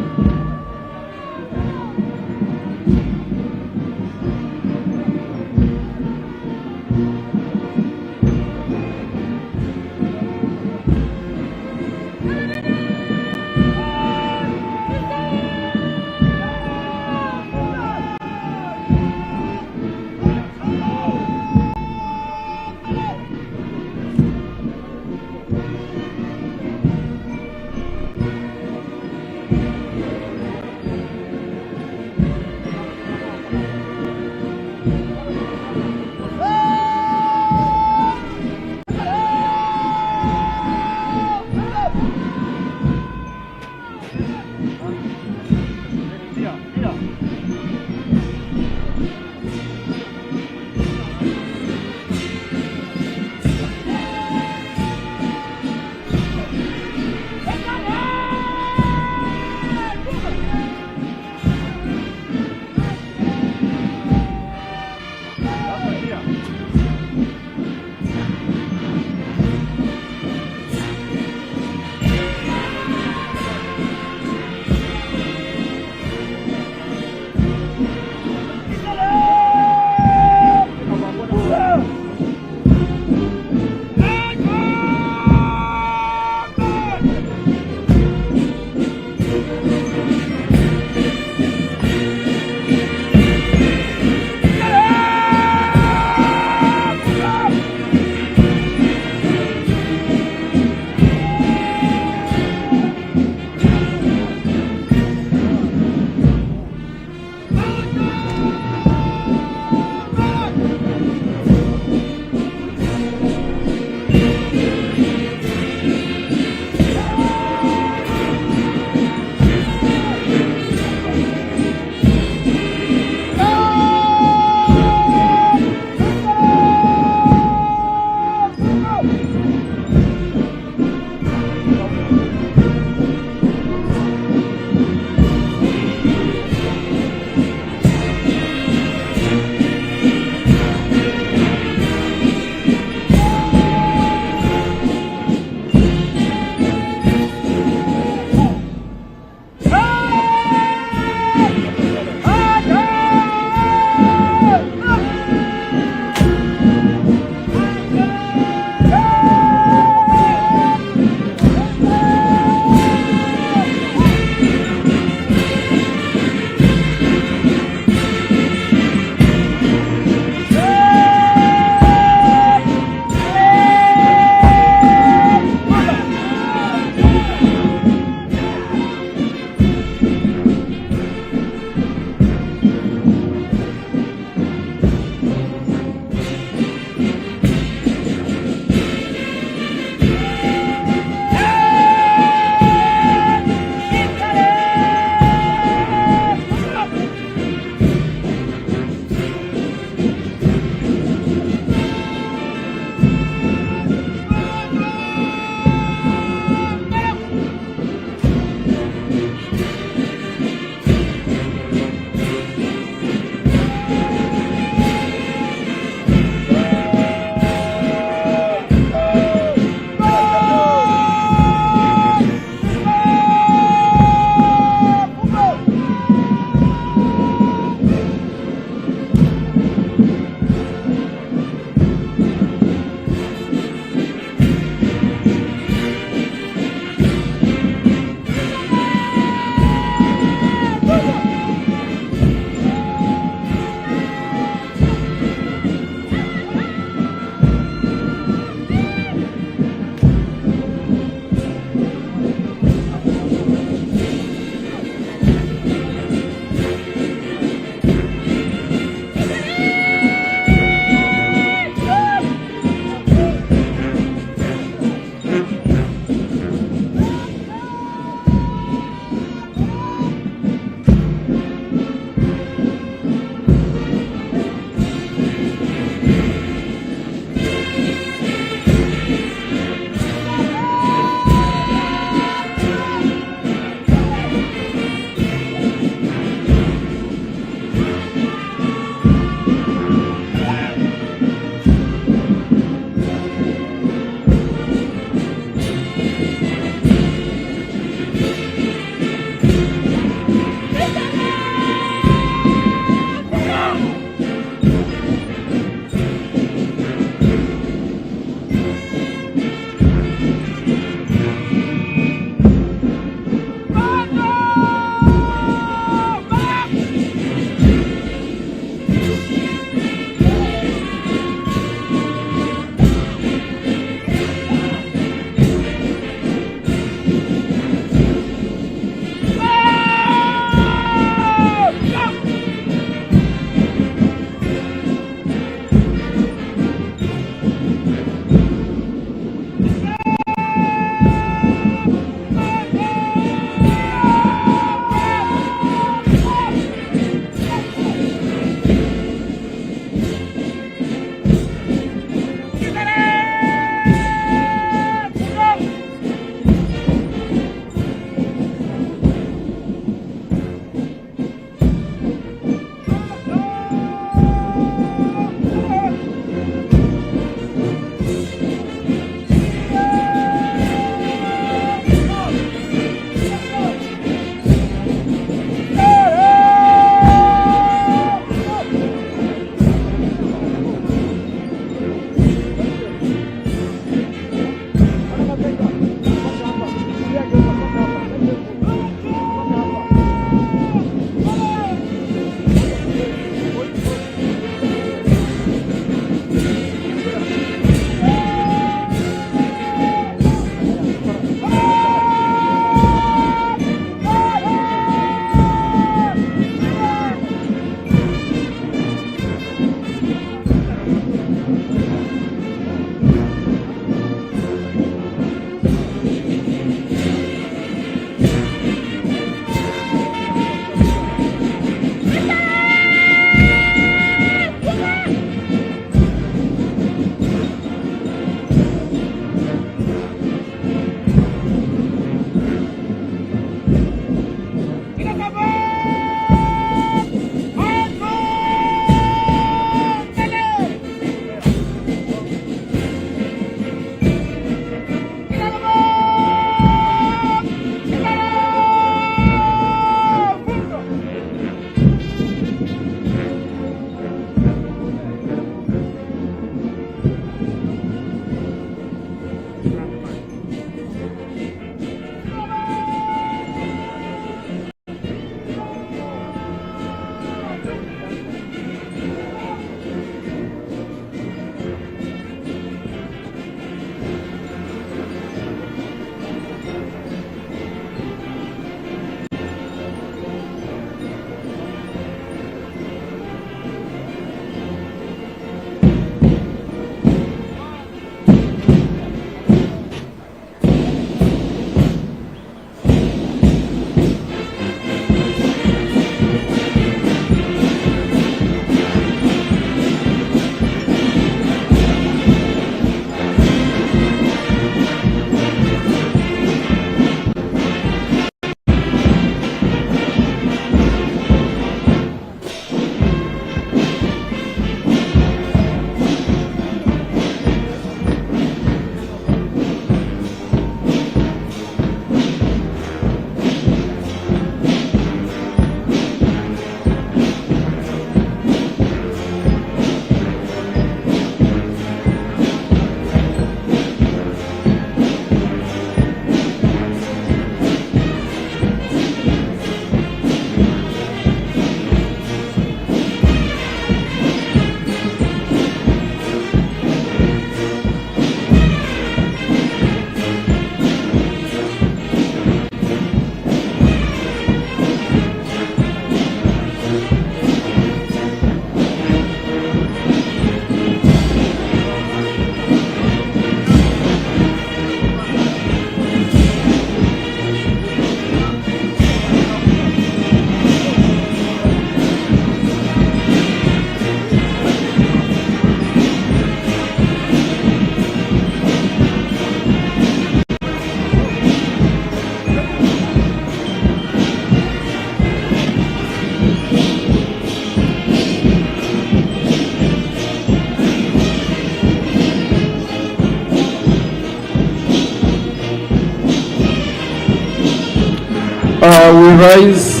we rise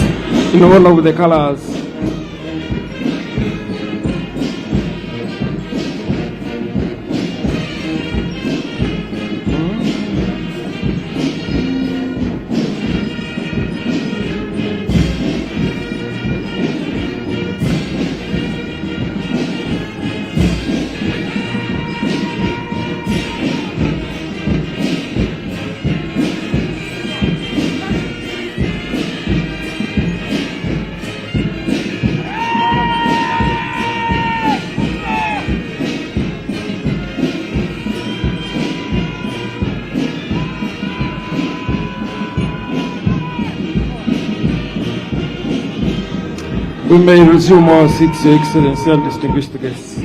in honor of the colors. We may resume our seats, Your Excellency and distinguished guests.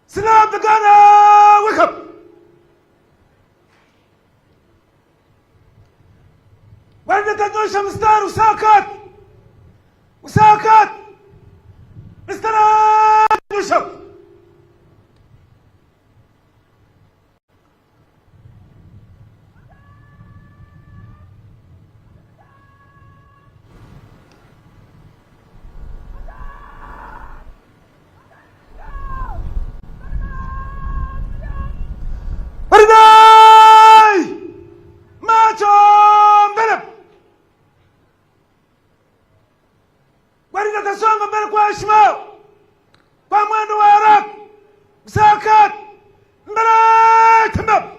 Slap the gunner! Wake up! Wanda tanyosha mstari usakat! Usakat! Mstari nyosha! Songa mbele kwa heshima, kwa mwendo wa haraka, msakat, mbele, tembea.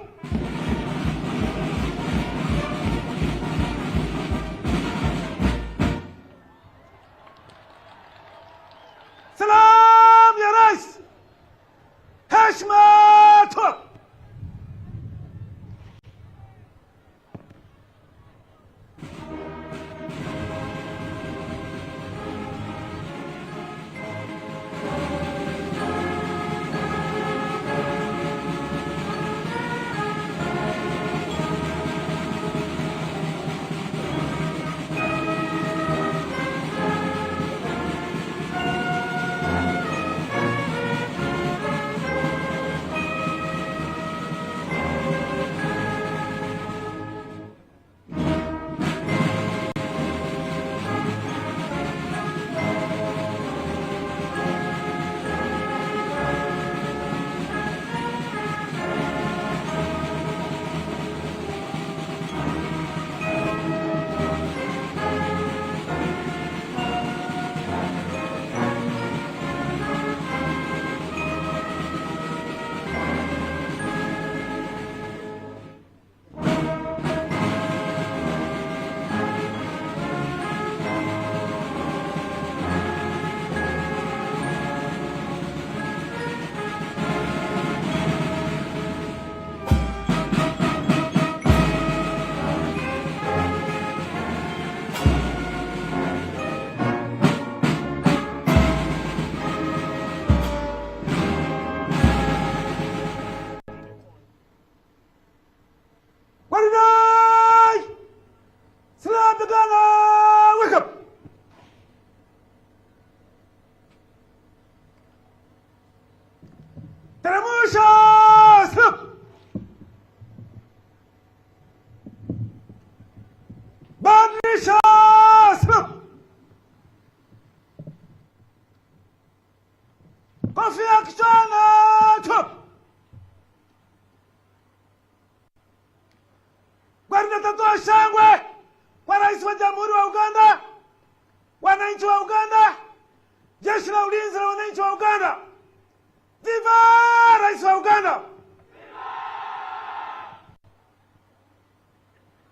Salam ya Rais, heshima tu. Kofia kichwani tu. Gwaride tatoa shangwe kwa Rais wa Jamhuri wa Uganda, wananchi wa Uganda, Jeshi la Ulinzi la Wananchi wa Uganda. Viva Rais wa Uganda!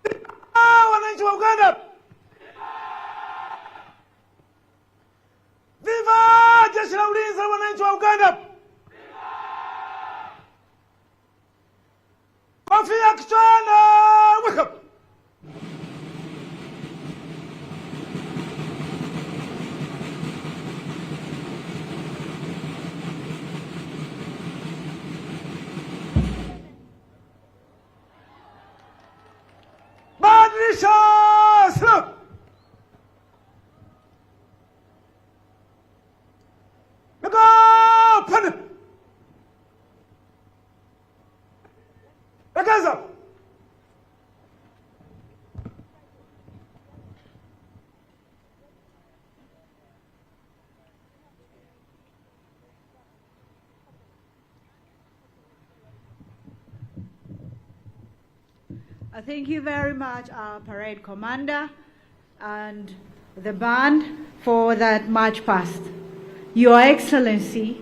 Viva wananchi wa Uganda! Viva Jeshi la Ulinzi la Wananchi wa Uganda! Kofia kichwani, wake up! Badilisha slip! Go! Put it! Agaza! Thank you very much, our parade commander and the band for that march past. Your Excellency,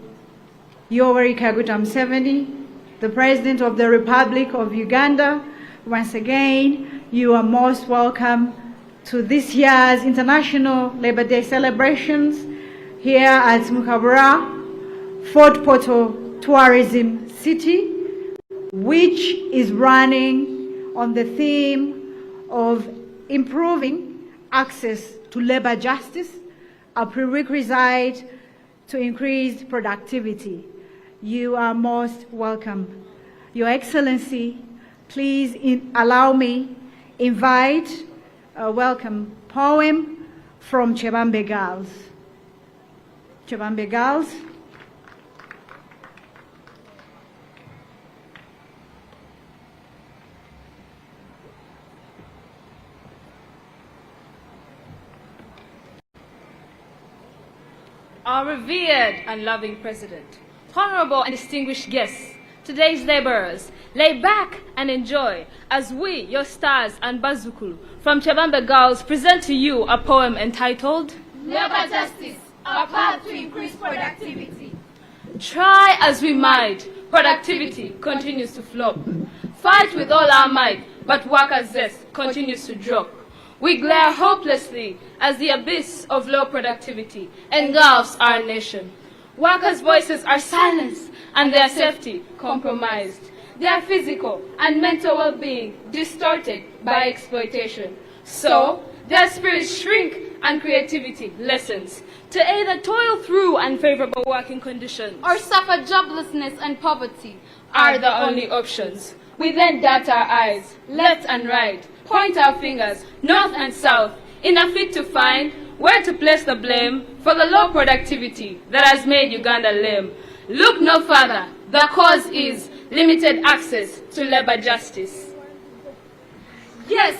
Yoweri Kaguta Museveni, the President of the Republic of Uganda, once again, you are most welcome to this year's International Labour Day celebrations here at Mukabura Fort Portal Tourism City, which is running on the theme of improving access to labor justice, a prerequisite to increase productivity. You are most welcome. Your Excellency, please allow me invite a welcome poem from Chebambe Girls. Chebambe Girls. Our revered and loving President, honorable and distinguished guests, today's laborers, lay back and enjoy as we, your stars and Bazukulu from Chebambe Girls present to you a poem entitled Labor Justice, a path to increase productivity. Try as we might, productivity continues to flop. Fight with all our might, but workers' zest continues to drop. We glare hopelessly as the abyss of low productivity engulfs our nation. Workers' voices are silenced and their safety compromised. Their physical and mental well-being distorted by exploitation. So, their spirits shrink and creativity lessens to either toil through unfavorable working conditions or suffer joblessness and poverty are the only options. We then dart our eyes, left and right, point our fingers, north and south, in a fit to find where to place the blame for the low productivity that has made Uganda lame. Look no further. The cause is limited access to labor justice. Yes,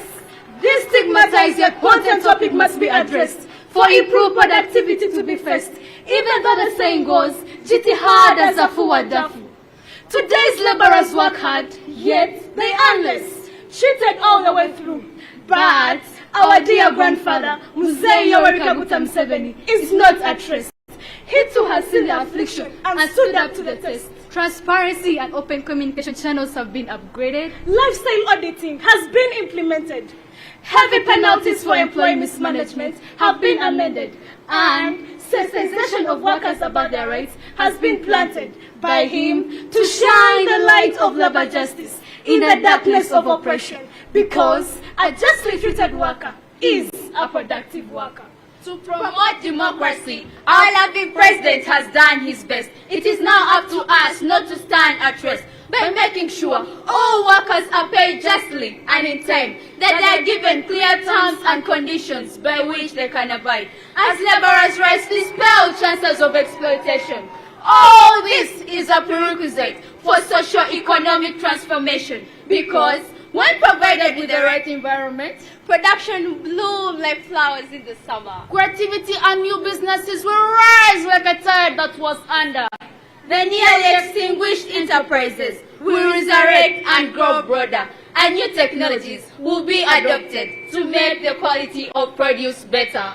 this stigmatized yet potent topic must be addressed for improved productivity to be faced. Even though the saying goes, jitihada zafuwa dafu. Today's laborers work hard, yet they earn less, cheated all the way through. But our dear grandfather, Mzee Yoweri Kaguta Museveni, is not at rest. He too has seen the affliction and stood up to the test. Transparency and open communication channels have been upgraded. Lifestyle auditing has been implemented. Heavy penalties for employee mismanagement have been amended. And sensitization of workers about their rights has been planted by him to shine the light of labor justice in the darkness of oppression. Because a justly treated worker is a productive worker. To promote democracy, our loving president has done his best. It is now up to us not to stand at rest by making sure all workers are paid justly and in time, that they are given clear terms and conditions by which they can abide. As laborers' rights dispel chances of exploitation. All this is a prerequisite for socio-economic transformation because when provided with the right environment, production bloom like flowers in the summer. Creativity and new businesses will rise like a tide that was under. The nearly extinguished enterprises will resurrect and grow broader, and new technologies will be adopted to make the quality of produce better.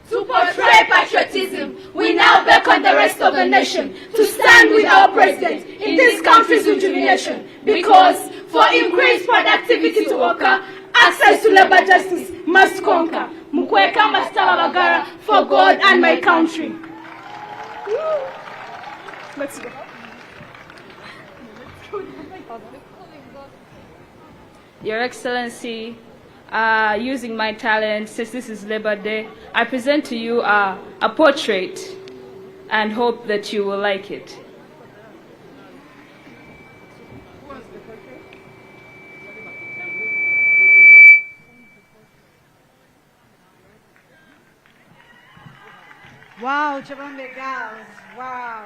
To portray patriotism, we now beckon the rest of the nation to stand with our president in this country's rejuvenation. Because for increased productivity to occur, access to labor justice must conquer. Mukweka Mastawa Bagara for God and my country. Let's go. Your Excellency, using my talent, since this is Labor Day, I present to you a portrait and hope that you will like it. Wow, Chebambe Girls, wow.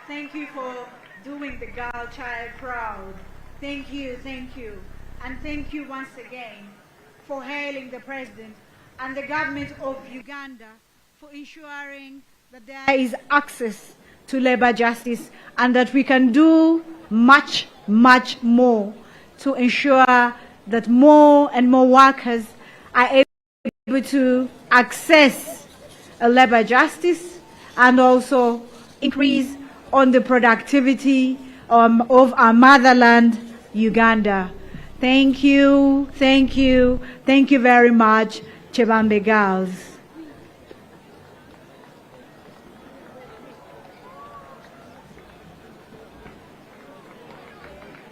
Thank you for doing the girl child proud. Thank you, thank you. And thank you once again for hailing the President and the government of Uganda for ensuring that there is access to labor justice and that we can do much, much more to ensure that more and more workers are able to access a labor justice and also increase on the productivity of our motherland, Uganda. Thank you, thank you, thank you very much, Chebambe Girls.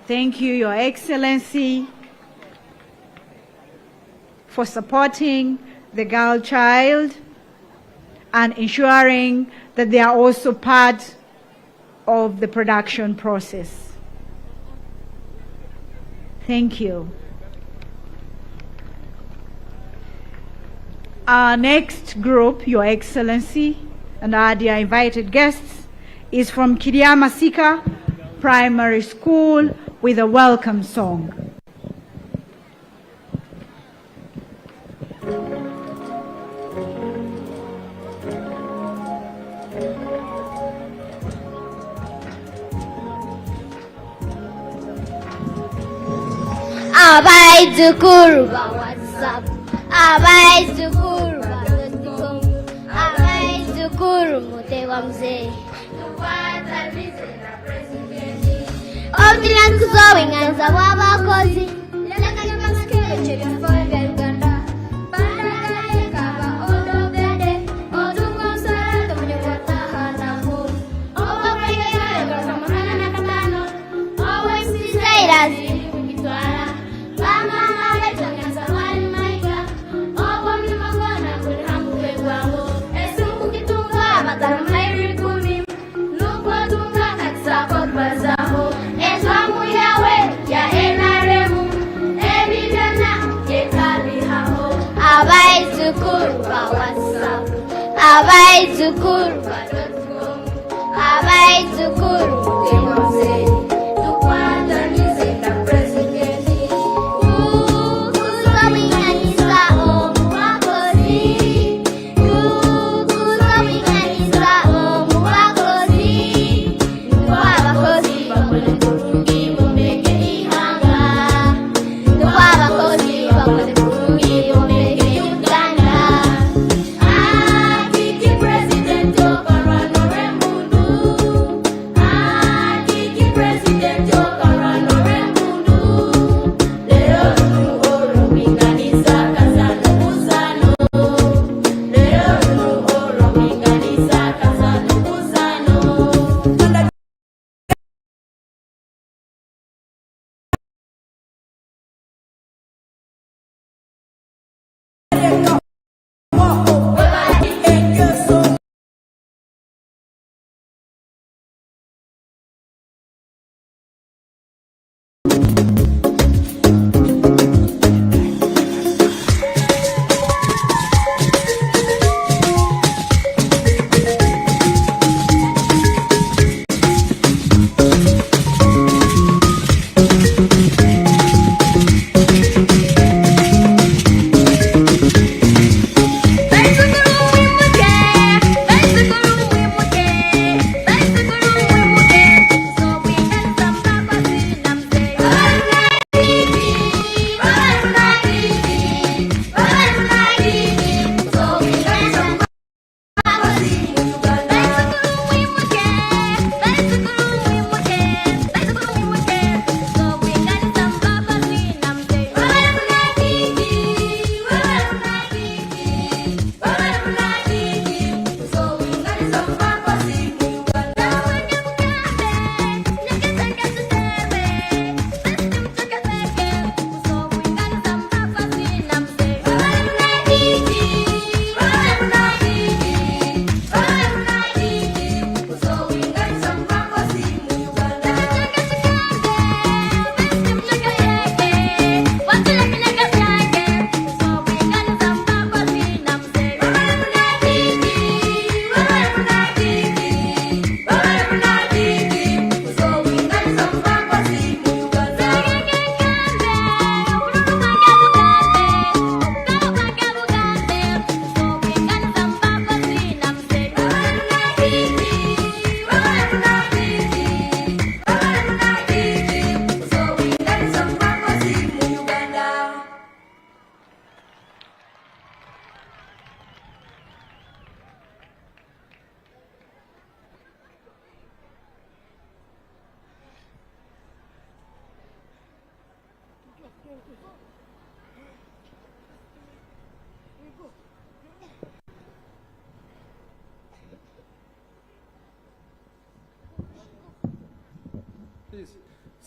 Thank you, Your Excellency, for supporting the girl child and ensuring that they are also part of the production process. Thank you. Our next group, Your Excellency, and our dear invited guests, is from Kiriamasika Primary School with a welcome song. Abai Zukurba WhatsApp, Abai Zukurba .com, Abai Zukuru Mutewa Mzee. Obdilan kuzowing anza wabakozi, lelaka maskele chedi foga Uganda. Bandagala kaba odo bede, odo konsara to mnyota hanamu. Oba kwaya kama mahana na katano, always desires. Abai Zukurba WhatsApp, Abai Zukurba.com, Abai Zukurba.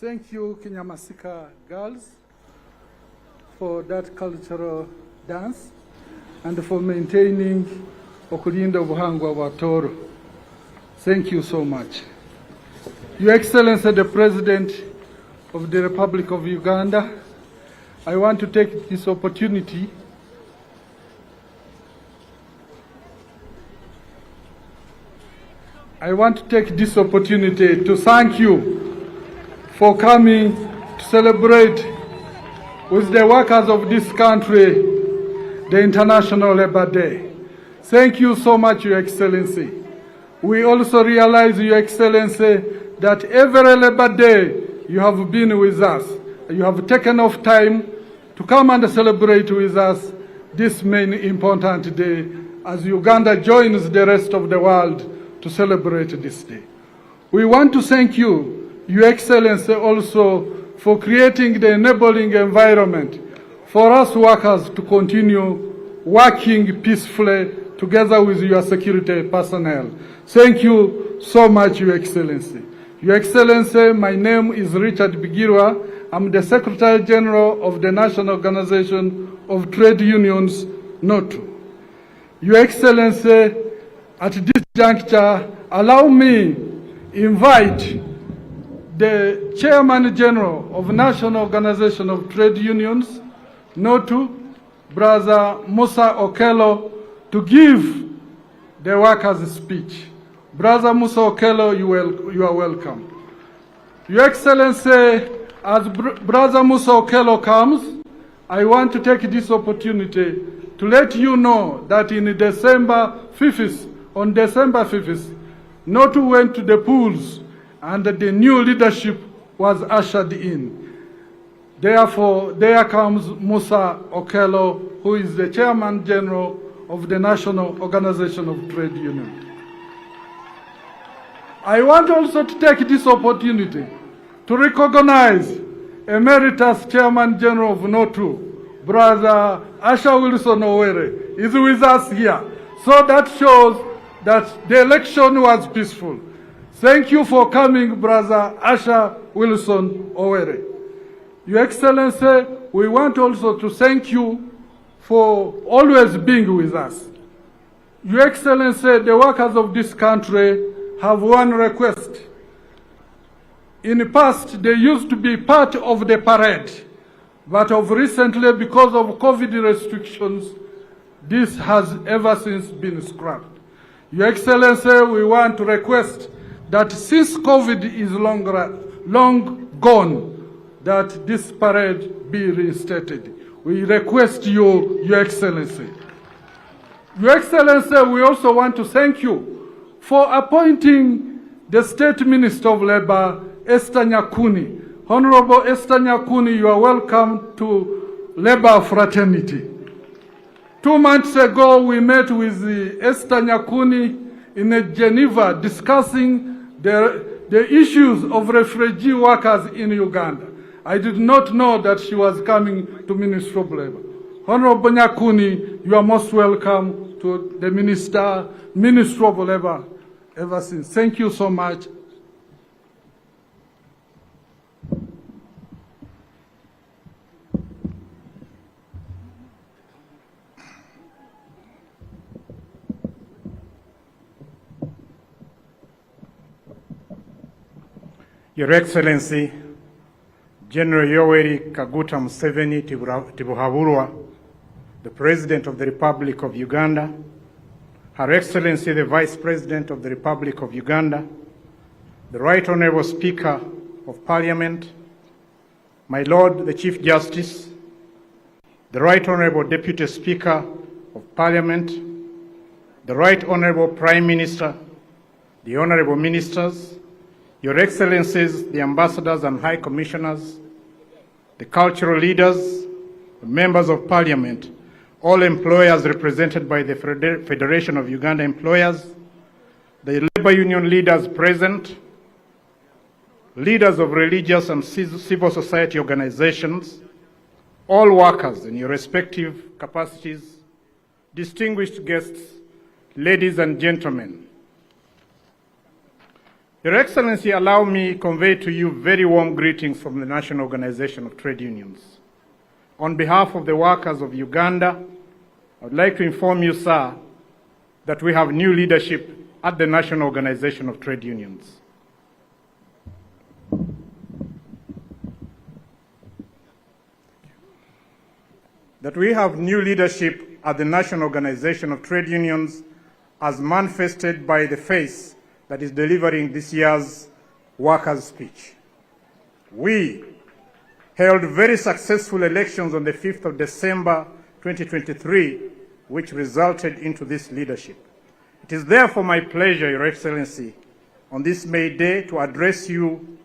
Thank you, Kinyamasika girls, for that cultural dance and for maintaining Okulinda Buhangwa Watoro. Thank you so much. Your Excellency, the President of the Republic of Uganda, I want to take this opportunity to thank you for coming to celebrate with the workers of this country the International Labour Day. Thank you so much, Your Excellency. We also realize, Your Excellency, that every Labour Day you have been with us. You have taken off time to come and celebrate with us this main important day as Uganda joins the rest of the world to celebrate this day. We want to thank you, Your Excellency, also for creating the enabling environment for us workers to continue working peacefully together with your security personnel. Thank you so much, Your Excellency. Your Excellency, my name is Richard Bigirwa. I'm the Secretary General of the National Organization of Trade Unions, NOTU. Your Excellency, at this juncture, allow me invite the Chairman General of National Organization of Trade Unions, NOTU, Brother Musa Okello, to give the workers' speech. Brother Musa Okello, you are welcome. Your Excellency, as Brother Musa Okello comes, I want to take this opportunity to let you know that on December 5th, NOTU went to the polls and the new leadership was ushered in. Therefore, there comes Musa Okello, who is the Chairman General of the National Organization of Trade Unions. I want also to take this opportunity to recognize Emeritus Chairman General of NOTU, Brother Asha Wilson Owere, is with us here. So that shows that the election was peaceful. Thank you for coming, Brother Asha Wilson Owere. Your Excellency, we want also to thank you for always being with us. Your Excellency, the workers of this country have one request. In the past, they used to be part of the parade, but of recently, because of COVID restrictions, this has ever since been scrapped. Your Excellency, we want to request that since COVID is long gone, that this parade be reinstated. We request you, Your Excellency. Your Excellency, we also want to thank you for appointing the State Minister of Labor, Esther Nyakuni. Honorable Esther Nyakuni, you are welcome to Labor Fraternity. 2 months ago, we met with Esther Nyakuni in Geneva discussing the issues of refugee workers in Uganda. I did not know that she was coming to Ministry of Labor. Honorable Nyakuni, you are most welcome to the Ministry of Labor ever since. Thank you so much. Your Excellency, General Yoweri Kaguta Museveni Tibuhaburwa, the President of the Republic of Uganda, Her Excellency the Vice President of the Republic of Uganda, the Right Honorable Speaker of Parliament, my Lord the Chief Justice, the Right Honorable Deputy Speaker of Parliament, the Right Honorable Prime Minister, the Honorable Ministers, Your Excellencies, the Ambassadors and High Commissioners, the cultural leaders, the members of Parliament, all employers represented by the Federation of Uganda Employers, the labor union leaders present, leaders of religious and civil society organizations, all workers in your respective capacities, distinguished guests, ladies and gentlemen. Your Excellency, allow me convey to you very warm greetings from the National Organization of Trade Unions. On behalf of the workers of Uganda, I would like to inform you, sir, that we have new leadership at the National Organization of Trade Unions. That we have new leadership at the National Organization of Trade Unions as manifested by the face that is delivering this year's workers' speech. We held very successful elections on the 5th of December 2023, which resulted into this leadership. It is therefore my pleasure, Your Excellency, on this May Day to address you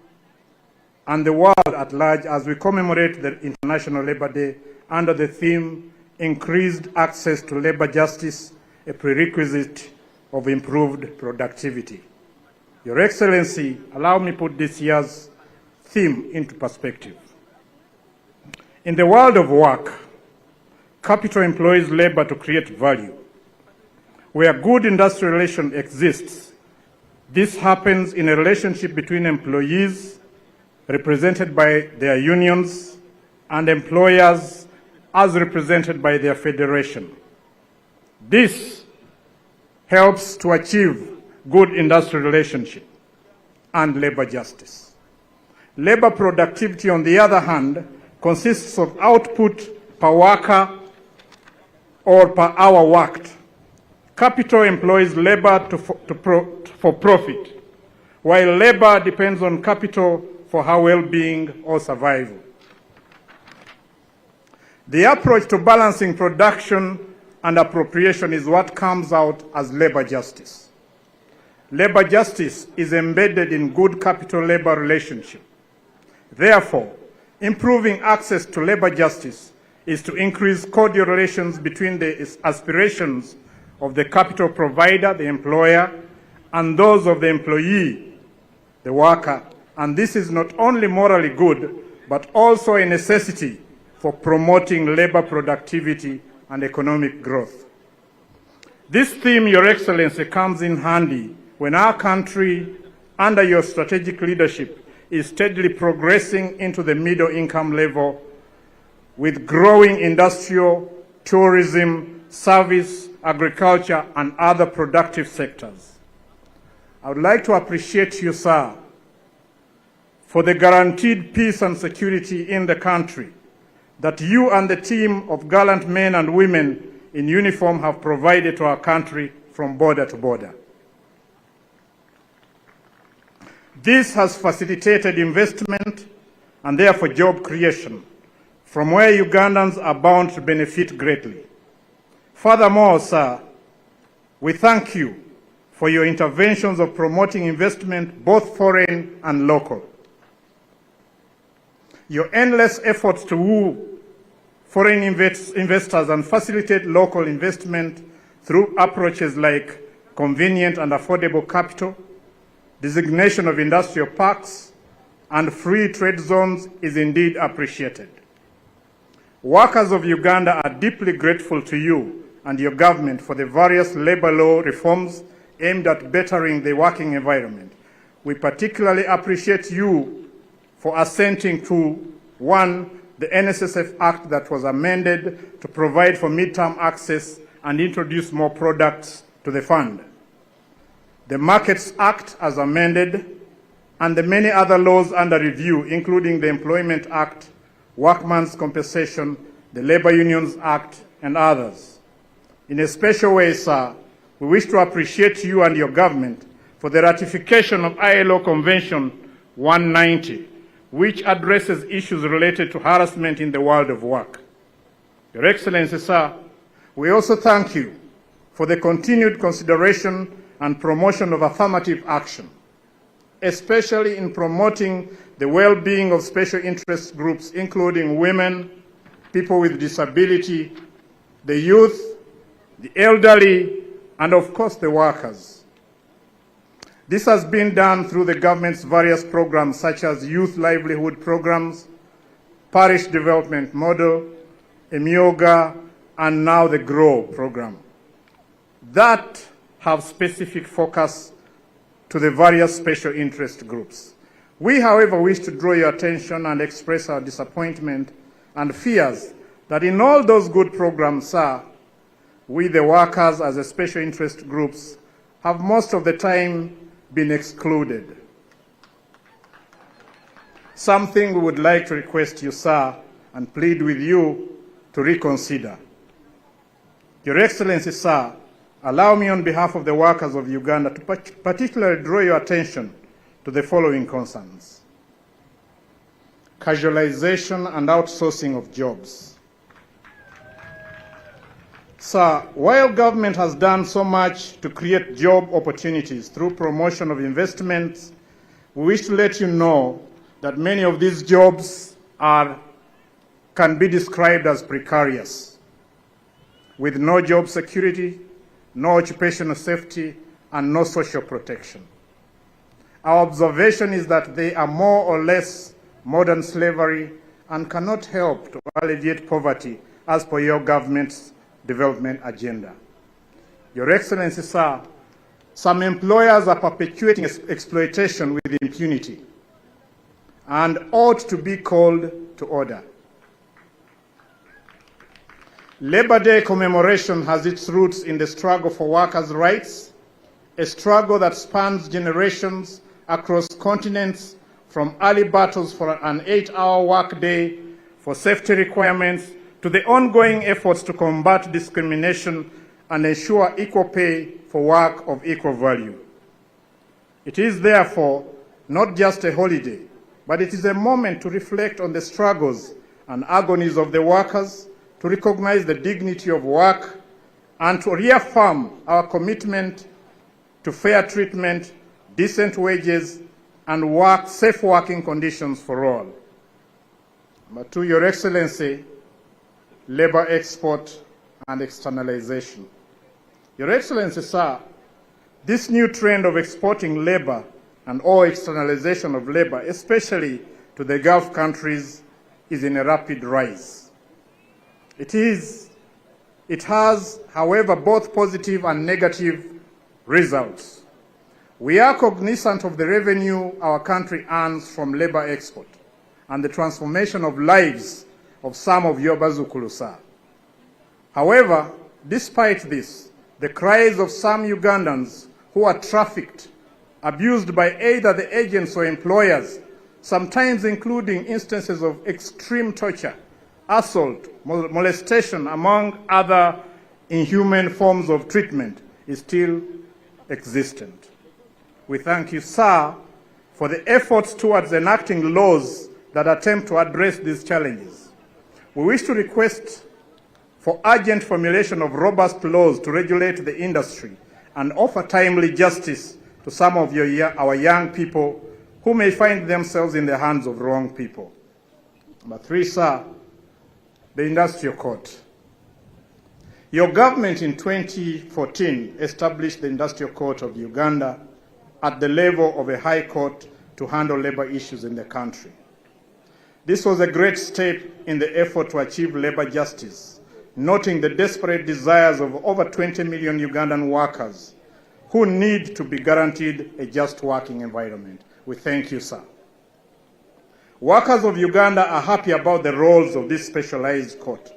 and the world at large as we commemorate the International Labour Day under the theme, Increased Access to Labour Justice, a Prerequisite of Improved Productivity. Your Excellency, allow me to put this year's theme into perspective. In the world of work, capital employs labor to create value. Where good industrial relation exists, this happens in a relationship between employees, represented by their unions, and employers, as represented by their federation. This helps to achieve good industrial relationship and labor justice. Labor productivity, on the other hand, consists of output per worker or per hour worked. Capital employs labor for profit, while labor depends on capital for her well-being or survival. The approach to balancing production and appropriation is what comes out as labor justice. Labor justice is embedded in good capital-labor relationship. Therefore, improving access to labor justice is to increase cordial relations between the aspirations of the capital provider, the employer, and those of the employee, the worker. And this is not only morally good, but also a necessity for promoting labor productivity and economic growth. This theme, Your Excellency, comes in handy when our country, under your strategic leadership, is steadily progressing into the middle income level with growing industrial, tourism, service, agriculture, and other productive sectors. I would like to appreciate you, sir, for the guaranteed peace and security in the country that you and the team of gallant men and women in uniform have provided to our country from border to border. This has facilitated investment and therefore job creation, from where Ugandans are bound to benefit greatly. Furthermore, sir, we thank you for your interventions of promoting investment, both foreign and local. Your endless efforts to woo foreign investors and facilitate local investment through approaches like convenient and affordable capital, designation of industrial parks, and free trade zones is indeed appreciated. Workers of Uganda are deeply grateful to you and your government for the various labor law reforms aimed at bettering the working environment. We particularly appreciate you for assenting to, 1, the NSSF Act that was amended to provide for midterm access and introduce more products to the fund, the Markets Act as amended, and the many other laws under review, including the Employment Act, Workman's Compensation, the Labor Unions Act, and others. In a special way, sir, we wish to appreciate you and your government for the ratification of ILO Convention 190, which addresses issues related to harassment in the world of work. Your Excellency, sir, we also thank you for the continued consideration and promotion of affirmative action, especially in promoting the well-being of special interest groups, including women, people with disability, the youth, the elderly, and of course the workers. This has been done through the government's various programs such as youth livelihood programs, parish development model, EMIOGA, and now the GROW program that have specific focus to the various special interest groups. We, however, wish to draw your attention and express our disappointment and fears that in all those good programs, sir, we, the workers as a special interest groups, have most of the time been excluded. Something we would like to request you, sir, and plead with you to reconsider. Your Excellency, sir, allow me on behalf of the workers of Uganda to particularly draw your attention to the following concerns: casualization and outsourcing of jobs. Sir, while government has done so much to create job opportunities through promotion of investments, we wish to let you know that many of these jobs can be described as precarious, with no job security, no occupational safety, and no social protection. Our observation is that they are more or less modern slavery and cannot help to alleviate poverty as per your government's development agenda. Your Excellency, sir, some employers are perpetuating exploitation with impunity and ought to be called to order. Labor Day commemoration has its roots in the struggle for workers' rights, a struggle that spans generations across continents, from early battles for an 8-hour workday, for safety requirements, to the ongoing efforts to combat discrimination and ensure equal pay for work of equal value. It is therefore not just a holiday, but it is a moment to reflect on the struggles and agonies of the workers, to recognize the dignity of work, and to reaffirm our commitment to fair treatment, decent wages, and safe working conditions for all. But to Your Excellency, labor export and externalization. Your Excellency, sir, this new trend of exporting labor and or externalization of labor, especially to the Gulf countries, is in a rapid rise. It has, however, both positive and negative results. We are cognizant of the revenue our country earns from labor export and the transformation of lives of some of your Bazukulu, sir. However, despite this, the cries of some Ugandans who are trafficked, abused by either the agents or employers, sometimes including instances of extreme torture, assault, molestation, among other inhuman forms of treatment, is still existent. We thank you, sir, for the efforts towards enacting laws that attempt to address these challenges. We wish to request for urgent formulation of robust laws to regulate the industry and offer timely justice to some of our young people who may find themselves in the hands of wrong people. Number 3, sir, the Industrial Court. Your government in 2014 established the Industrial Court of Uganda at the level of a high court to handle labor issues in the country. This was a great step in the effort to achieve labor justice, noting the desperate desires of over 20 million Ugandan workers who need to be guaranteed a just working environment. We thank you, sir. Workers of Uganda are happy about the roles of this specialized court.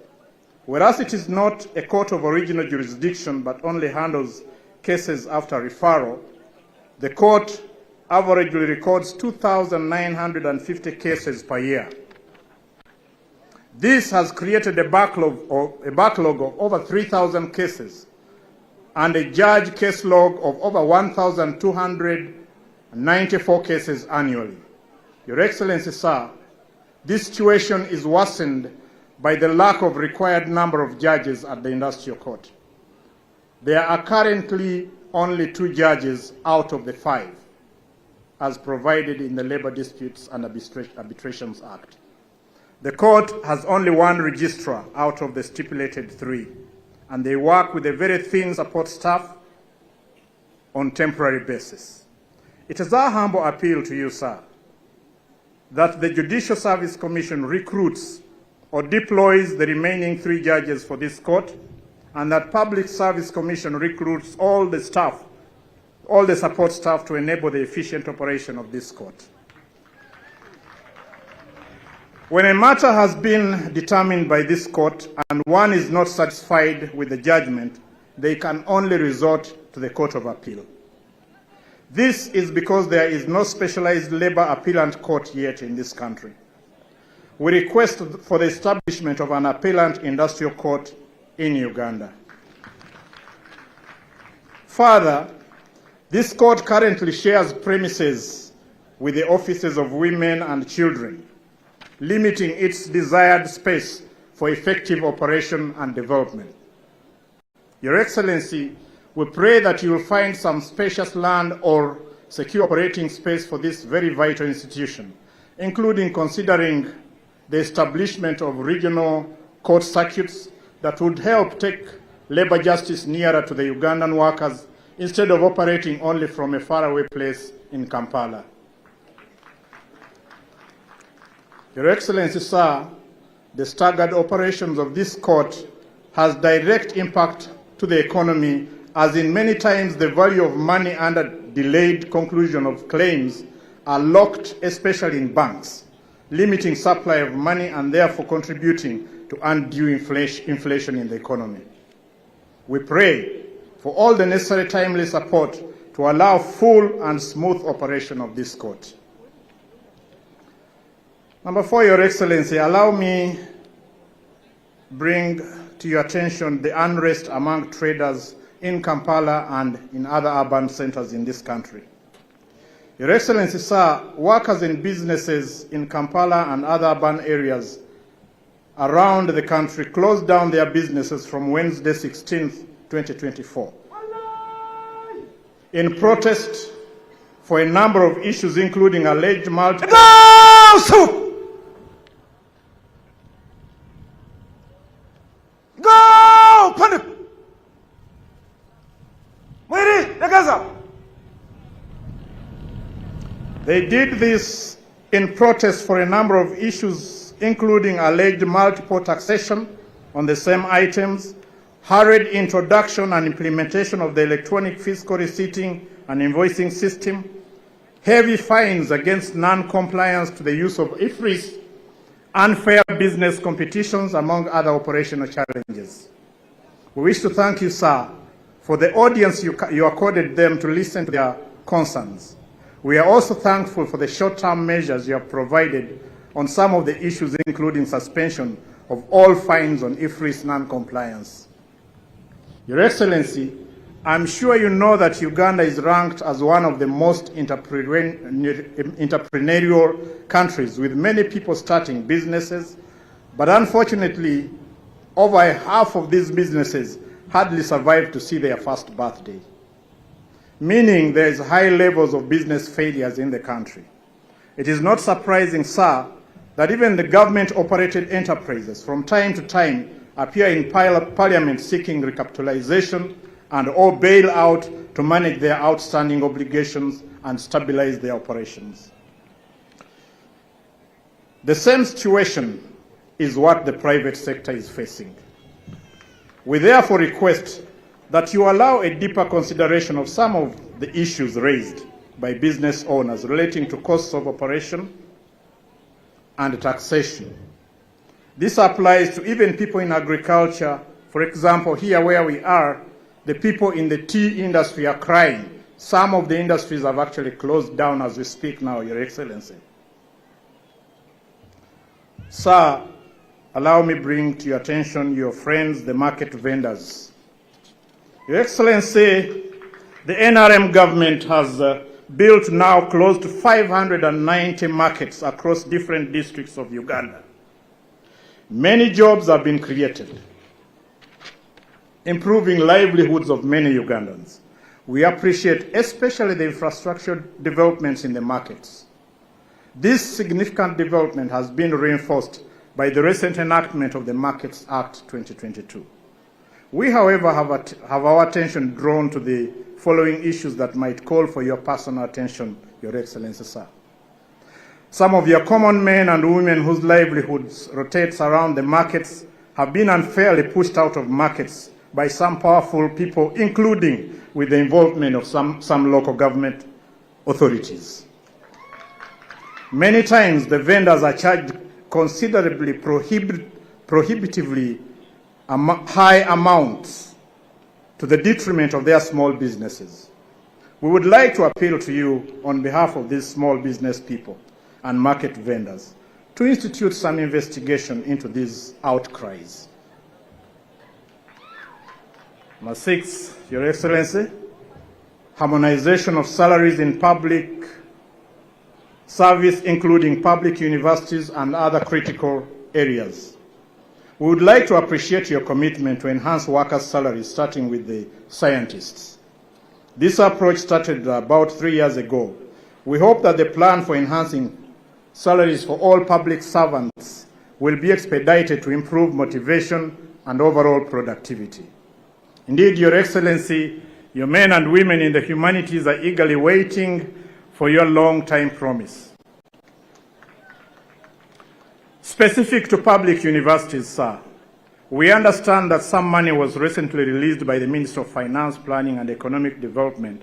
Whereas it is not a court of original jurisdiction but only handles cases after referral, the court averagely records 2,950 cases per year. This has created a backlog of over 3,000 cases and a judge case log of over 1,294 cases annually. Your Excellency, sir, this situation is worsened by the lack of required number of judges at the Industrial Court. There are currently only 2 judges out of the 5, as provided in the Labor Disputes and Arbitrations Act. The court has only 1 registrar out of the stipulated 3, and they work with a very thin support staff on temporary basis. It is our humble appeal to you, sir, that the Judicial Service Commission recruits or deploys the remaining 3 judges for this court, and that Public Service Commission recruits all the staff all the support staff to enable the efficient operation of this court. When a matter has been determined by this court and one is not satisfied with the judgment, they can only resort to the Court of Appeal. This is because there is no specialized labor appellant court yet in this country. We request for the establishment of an appellant industrial court in Uganda. Further, this court currently shares premises with the offices of women and children, limiting its desired space for effective operation and development. Your Excellency, we pray that you will find some spacious land or secure operating space for this very vital institution, including considering the establishment of regional court circuits that would help take labor justice nearer to the Ugandan workers instead of operating only from a faraway place in Kampala. Your Excellency, sir, the staggered operations of this court has direct impact to the economy, as in many times the value of money under delayed conclusion of claims are locked, especially in banks, limiting supply of money and therefore contributing to undue inflation in the economy. We pray for all the necessary timely support to allow full and smooth operation of this court. Number 4, Your Excellency, allow me bring to your attention the unrest among traders in Kampala and in other urban centers in this country. Your Excellency, sir, workers in businesses in Kampala and other urban areas around the country closed down their businesses from Wednesday 16th, 2024. In protest for a number of issues, including alleged They did this in protest for a number of issues, including alleged multiple taxation on the same items, hurried introduction and implementation of the electronic fiscal receipting and invoicing system, heavy fines against non-compliance to the use of IFRIS, unfair business competitions, among other operational challenges. We wish to thank you, sir, for the audience you accorded them to listen to their concerns. We are also thankful for the short-term measures you have provided on some of the issues, including suspension of all fines on IFRIS non-compliance. Your Excellency, I'm sure you know that Uganda is ranked as one of the most entrepreneurial countries, with many people starting businesses, but unfortunately, over half of these businesses hardly survive to see their first birthday, meaning there is high levels of business failures in the country. It is not surprising, sir, that even the government-operated enterprises from time to time appear in Parliament seeking recapitalization and or bailout to manage their outstanding obligations and stabilize their operations. The same situation is what the private sector is facing. We therefore request that you allow a deeper consideration of some of the issues raised by business owners relating to costs of operation and taxation. This applies to even people in agriculture. For example, here where we are, the people in the tea industry are crying. Some of the industries have actually closed down as we speak now, Your Excellency. Sir, allow me bring to your attention your friends, the market vendors. Your Excellency, the NRM government has built now close to 590 markets across different districts of Uganda. Many jobs have been created, improving livelihoods of many Ugandans. We appreciate especially the infrastructure developments in the markets. This significant development has been reinforced by the recent enactment of the Markets Act 2022. We, however, have our attention drawn to the following issues that might call for your personal attention, Your Excellency, sir. Some of your common men and women whose livelihoods rotates around the markets have been unfairly pushed out of markets by some powerful people, including with the involvement of some local government authorities. Many times the vendors are charged considerably prohibitively high amounts to the detriment of their small businesses. We would like to appeal to you on behalf of these small business people and market vendors to institute some investigation into these outcries. Number 6, Your Excellency, harmonization of salaries in public service, including public universities and other critical areas. We would like to appreciate your commitment to enhance workers' salaries, starting with the scientists. This approach started about 3 years ago. We hope that the plan for enhancing salaries for all public servants will be expedited to improve motivation and overall productivity. Indeed, Your Excellency, your men and women in the humanities are eagerly waiting for your long-time promise. Specific to public universities, sir, we understand that some money was recently released by the Minister of Finance, Planning and Economic Development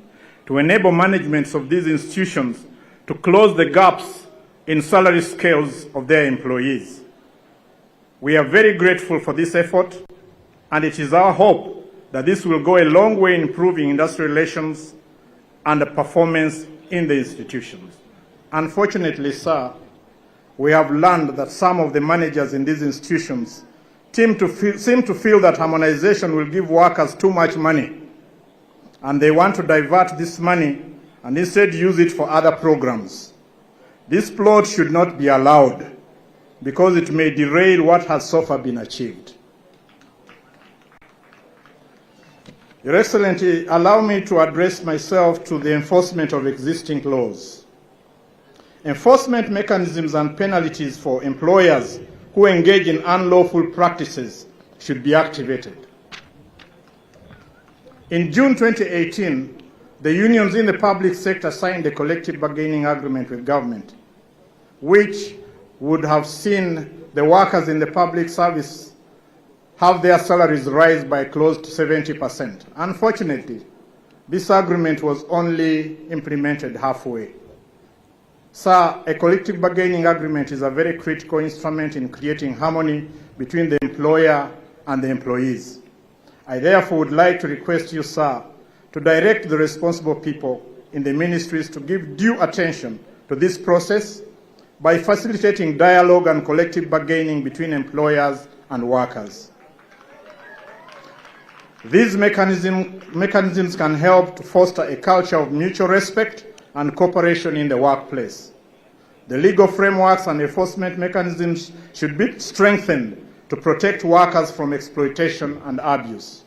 to enable managements of these institutions to close the gaps in salary scales of their employees. We are very grateful for this effort, and it is our hope that this will go a long way in improving industrial relations and the performance in the institutions. Unfortunately, sir, we have learned that some of the managers in these institutions seem to feel that harmonization will give workers too much money, and they want to divert this money and instead use it for other programs. This plot should not be allowed because it may derail what has so far been achieved. Your Excellency, allow me to address myself to the enforcement of existing laws. Enforcement mechanisms and penalties for employers who engage in unlawful practices should be activated. In June 2018, the unions in the public sector signed a collective bargaining agreement with government, which would have seen the workers in the public service have their salaries rise by close to 70%. Unfortunately, this agreement was only implemented halfway. Sir, a collective bargaining agreement is a very critical instrument in creating harmony between the employer and the employees. I therefore would like to request you, sir, to direct the responsible people in the ministries to give due attention to this process by facilitating dialogue and collective bargaining between employers and workers. These mechanisms can help to foster a culture of mutual respect and cooperation in the workplace. The legal frameworks and enforcement mechanisms should be strengthened to protect workers from exploitation and abuse.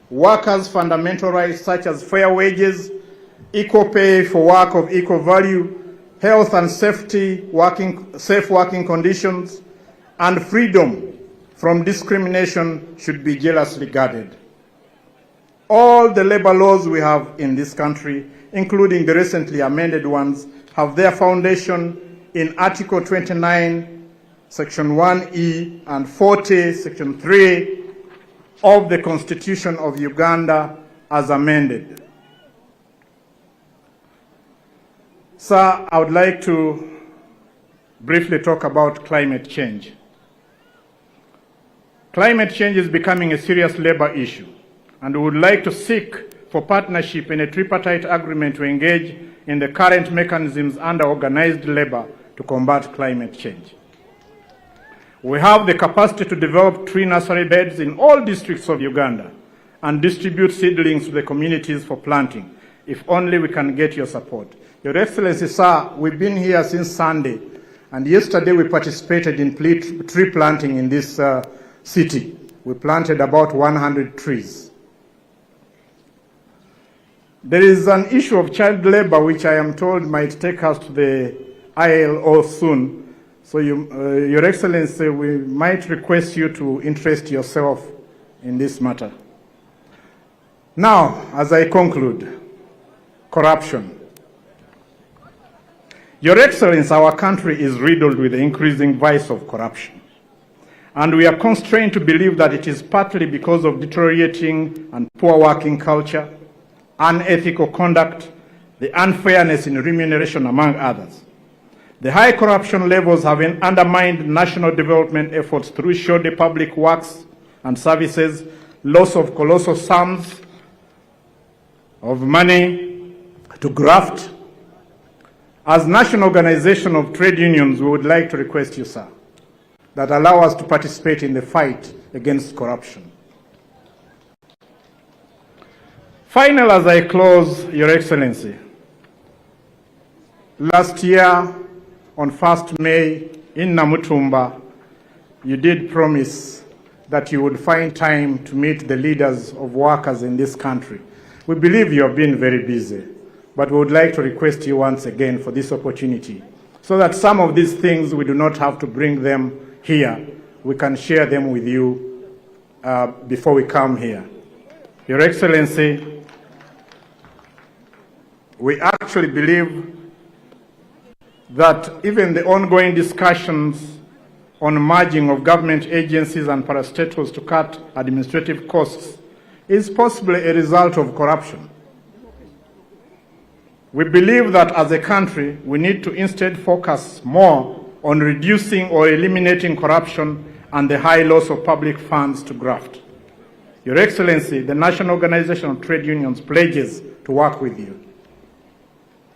Workers' fundamental rights such as fair wages, equal pay for work of equal value, health and safety, safe working conditions, and freedom from discrimination should be jealously guarded. All the labor laws we have in this country, including the recently amended ones, have their foundation in Article 29, Section 1E, and 40, Section 3 of the Constitution of Uganda as amended. Sir, I would like to briefly talk about climate change. Climate change is becoming a serious labor issue, and we would like to seek for partnership in a tripartite agreement to engage in the current mechanisms under organized labor to combat climate change. We have the capacity to develop tree nursery beds in all districts of Uganda and distribute seedlings to the communities for planting, if only we can get your support. Your Excellency, sir, we've been here since Sunday, and yesterday we participated in tree planting in this city. We planted about 100 trees. There is an issue of child labor which I am told might take us to the ILO soon. So Your Excellency, we might request you to interest yourself in this matter. Now, as I conclude, corruption. Your Excellency, our country is riddled with the increasing vice of corruption. And we are constrained to believe that it is partly because of deteriorating and poor working culture, unethical conduct, the unfairness in remuneration, among others. The high corruption levels have undermined national development efforts through shoddy public works and services, loss of colossal sums of money to graft. As National Organization of Trade Unions, we would like to request you, sir, that allow us to participate in the fight against corruption. Final, as I close, Your Excellency, last year on 1st May in Namutumba, you did promise that you would find time to meet the leaders of workers in this country. We believe you have been very busy, but we would like to request you once again for this opportunity so that some of these things we do not have to bring them here. We can share them with you before we come here. Your Excellency, we actually believe that even the ongoing discussions on merging of government agencies and parastatals to cut administrative costs is possibly a result of corruption. We believe that as a country, we need to instead focus more on reducing or eliminating corruption and the high loss of public funds to graft. Your Excellency, the National Organization of Trade Unions pledges to work with you.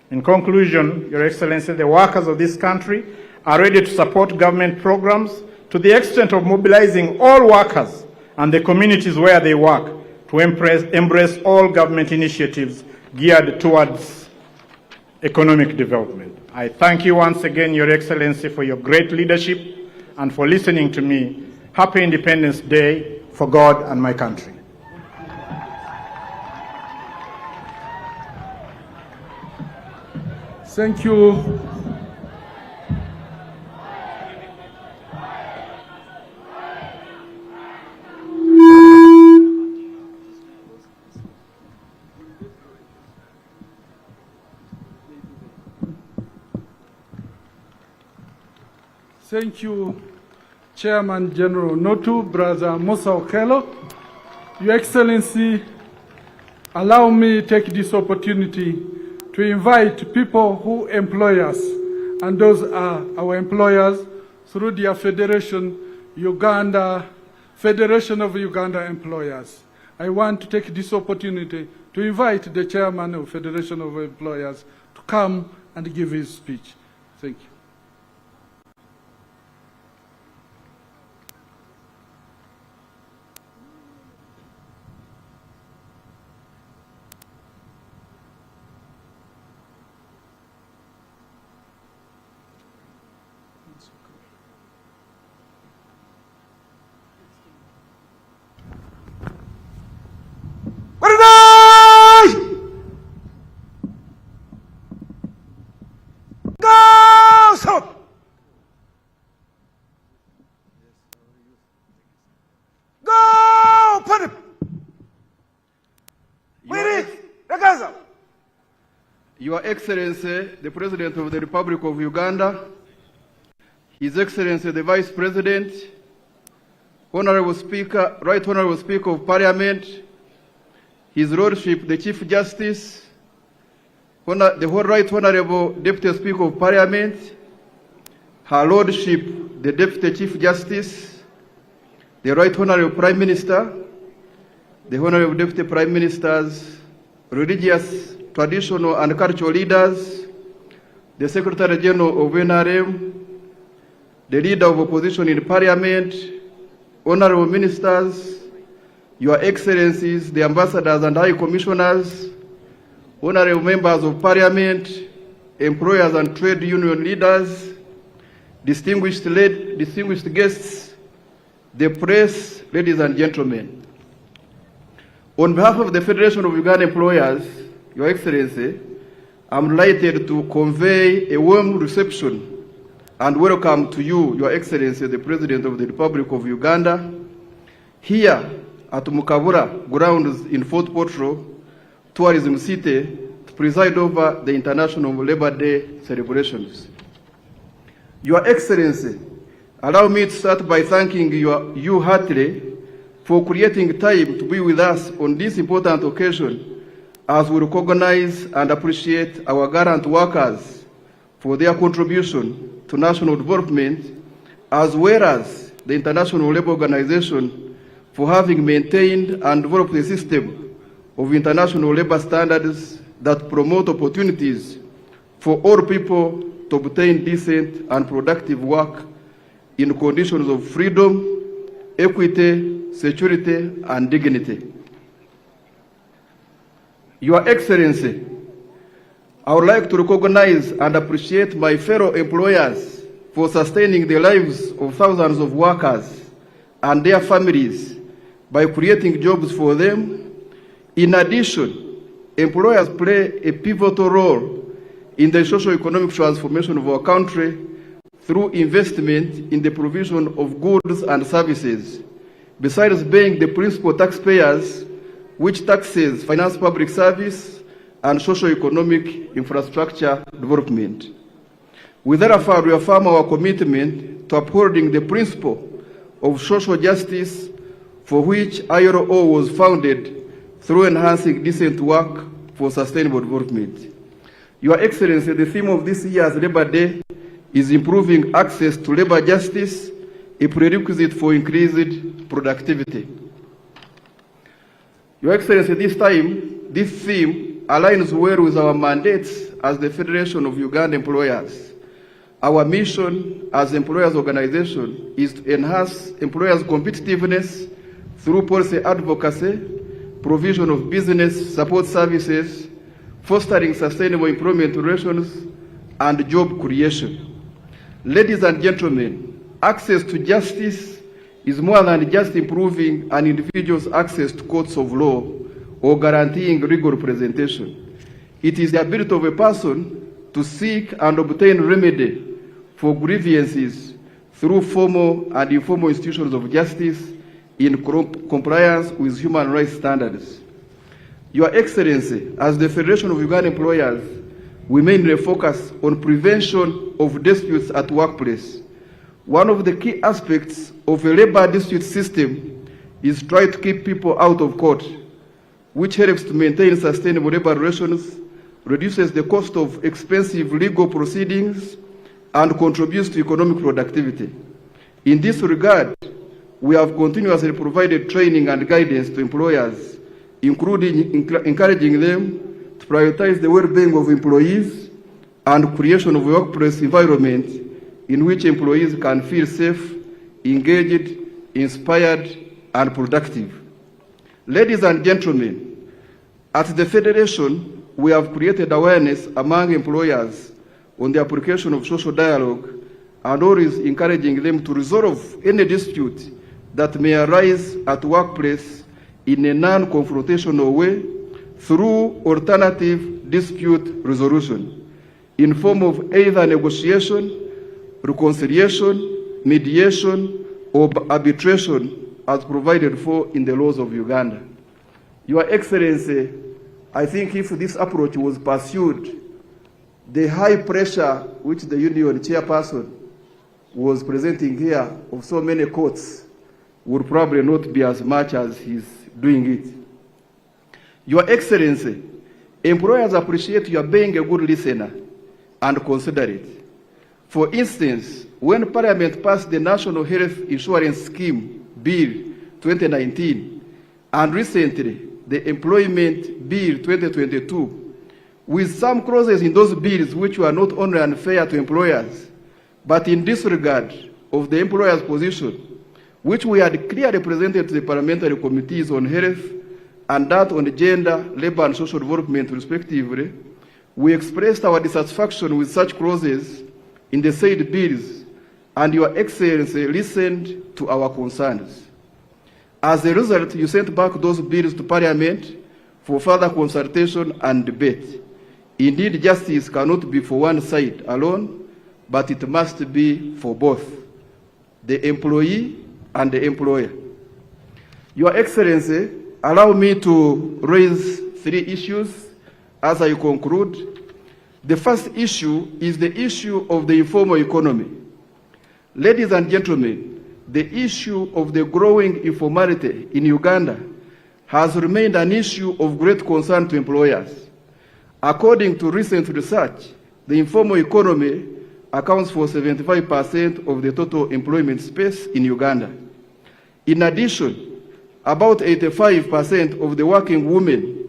In conclusion, Your Excellency, the workers of this country are ready to support government programs to the extent of mobilizing all workers and the communities where they work to embrace all government initiatives geared towards economic development. I thank you once again, Your Excellency, for your great leadership and for listening to me. Happy Independence Day for God and my country. Thank you. Thank you, Chairman General Notu, Brother Musa Okello. Your Excellency, allow me to take this opportunity to invite people who employ us, and those are our employers through their federation, Federation of Uganda Employers. I want to take this opportunity to invite the chairman of Federation of Employers to come and give his speech. Thank you. Your Excellency, the President of the Republic of Uganda, His Excellency, the Vice President, Honorable Speaker, Right Honorable Speaker of Parliament, His Lordship, the Chief Justice, the Right Honorable Deputy Speaker of Parliament, Her Lordship, the Deputy Chief Justice, the Right Honorable Prime Minister, the Honorable Deputy Prime Ministers, religious, traditional and cultural leaders, the Secretary General of NRM, the Leader of Opposition in Parliament, Honorable Ministers, Your Excellencies, the Ambassadors and High Commissioners, Honorable Members of Parliament, employers and trade union leaders, distinguished guests, the press, ladies and gentlemen. On behalf of the Federation of Uganda Employers, Your Excellency, I'm delighted to convey a warm reception and welcome to you, Your Excellency, the President of the Republic of Uganda, here at Mukabura grounds in Fort Portal, Tourism City, to preside over the International Labour Day celebrations. Your Excellency, Allow me to start by thanking you heartily for creating time to be with us on this important occasion as we recognize and appreciate our gallant workers for their contribution to national development, as well as the International Labour Organization for having maintained and developed a system of international labor standards that promote opportunities for all people to obtain decent and productive work in conditions of freedom, equity, security, and dignity. Your Excellency, I would like to recognize and appreciate my fellow employers for sustaining the lives of thousands of workers and their families by creating jobs for them. In addition, employers play a pivotal role in the socio-economic transformation of our country through investment in the provision of goods and services, besides being the principal taxpayers, which taxes finance public service and socio-economic infrastructure development. We therefore reaffirm our commitment to upholding the principle of social justice for which ILO was founded through enhancing decent work for sustainable development. Your Excellency, the theme of this year's Labor Day is improving access to labor justice, a prerequisite for increased productivity. Your Excellency, this theme aligns well with our mandates as the Federation of Uganda Employers. Our mission as employers organization is to enhance employers' competitiveness through policy advocacy, provision of business support services, fostering sustainable employment relations, and job creation. Ladies and gentlemen, access to justice is more than just improving an individual's access to courts of law or guaranteeing legal representation. It is the ability of a person to seek and obtain remedy for grievances through formal and informal institutions of justice in compliance with human rights standards. Your Excellency, as the Federation of Uganda Employers, we mainly focus on prevention of disputes at workplace. One of the key aspects of a labor dispute system is try to keep people out of court, which helps to maintain sustainable labor relations, reduces the cost of expensive legal proceedings, and contributes to economic productivity. In this regard, we have continuously provided training and guidance to employers, including encouraging them to prioritize the well-being of employees and creation of a workplace environment in which employees can feel safe, engaged, inspired, and productive. Ladies and gentlemen, at the Federation, we have created awareness among employers on the application of social dialogue and always encouraging them to resolve any dispute that may arise at workplace in a non-confrontational way through alternative dispute resolution in form of either negotiation, reconciliation, mediation, or arbitration as provided for in the laws of Uganda. Your Excellency, I think if this approach was pursued, the high pressure which the union chairperson was presenting here of so many courts would probably not be as much as he's doing it. Your Excellency, employers appreciate your being a good listener and considerate. For instance, when Parliament passed the National Health Insurance Scheme Bill 2019 and recently the Employment Bill 2022, with some clauses in those bills which were not only unfair to employers, but in disregard of the employer's position, which we had clearly presented to the parliamentary committees on health and that on gender, labor, and social development respectively, we expressed our dissatisfaction with such clauses in the said bills, and Your Excellency listened to our concerns. As a result, you sent back those bills to Parliament for further consultation and debate. Indeed, justice cannot be for one side alone, but it must be for both, the employee and the employer. Your Excellency, allow me to raise 3 issues as I conclude. The first issue is the issue of the informal economy. Ladies and gentlemen, the issue of the growing informality in Uganda has remained an issue of great concern to employers. According to recent research, the informal economy accounts for 75% of the total employment space in Uganda. In addition, about 85% of the working women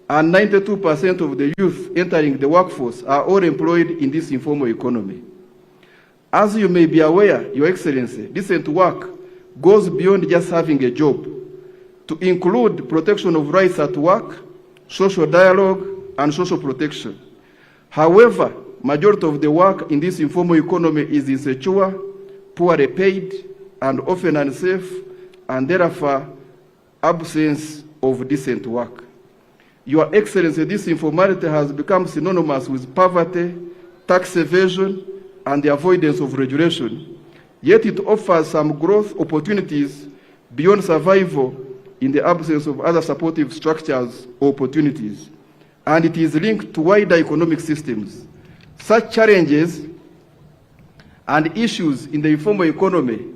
and 92% of the youth entering the workforce are all employed in this informal economy. As you may be aware, Your Excellency, decent work goes beyond just having a job, to include protection of rights at work, social dialogue, and social protection. However, majority of the work in this informal economy is insecure, poorly paid, and often unsafe, and therefore absence of decent work. Your Excellency, this informality has become synonymous with poverty, tax evasion, and the avoidance of regulation. Yet it offers some growth opportunities beyond survival in the absence of other supportive structures or opportunities. And it is linked to wider economic systems. Such challenges and issues in the informal economy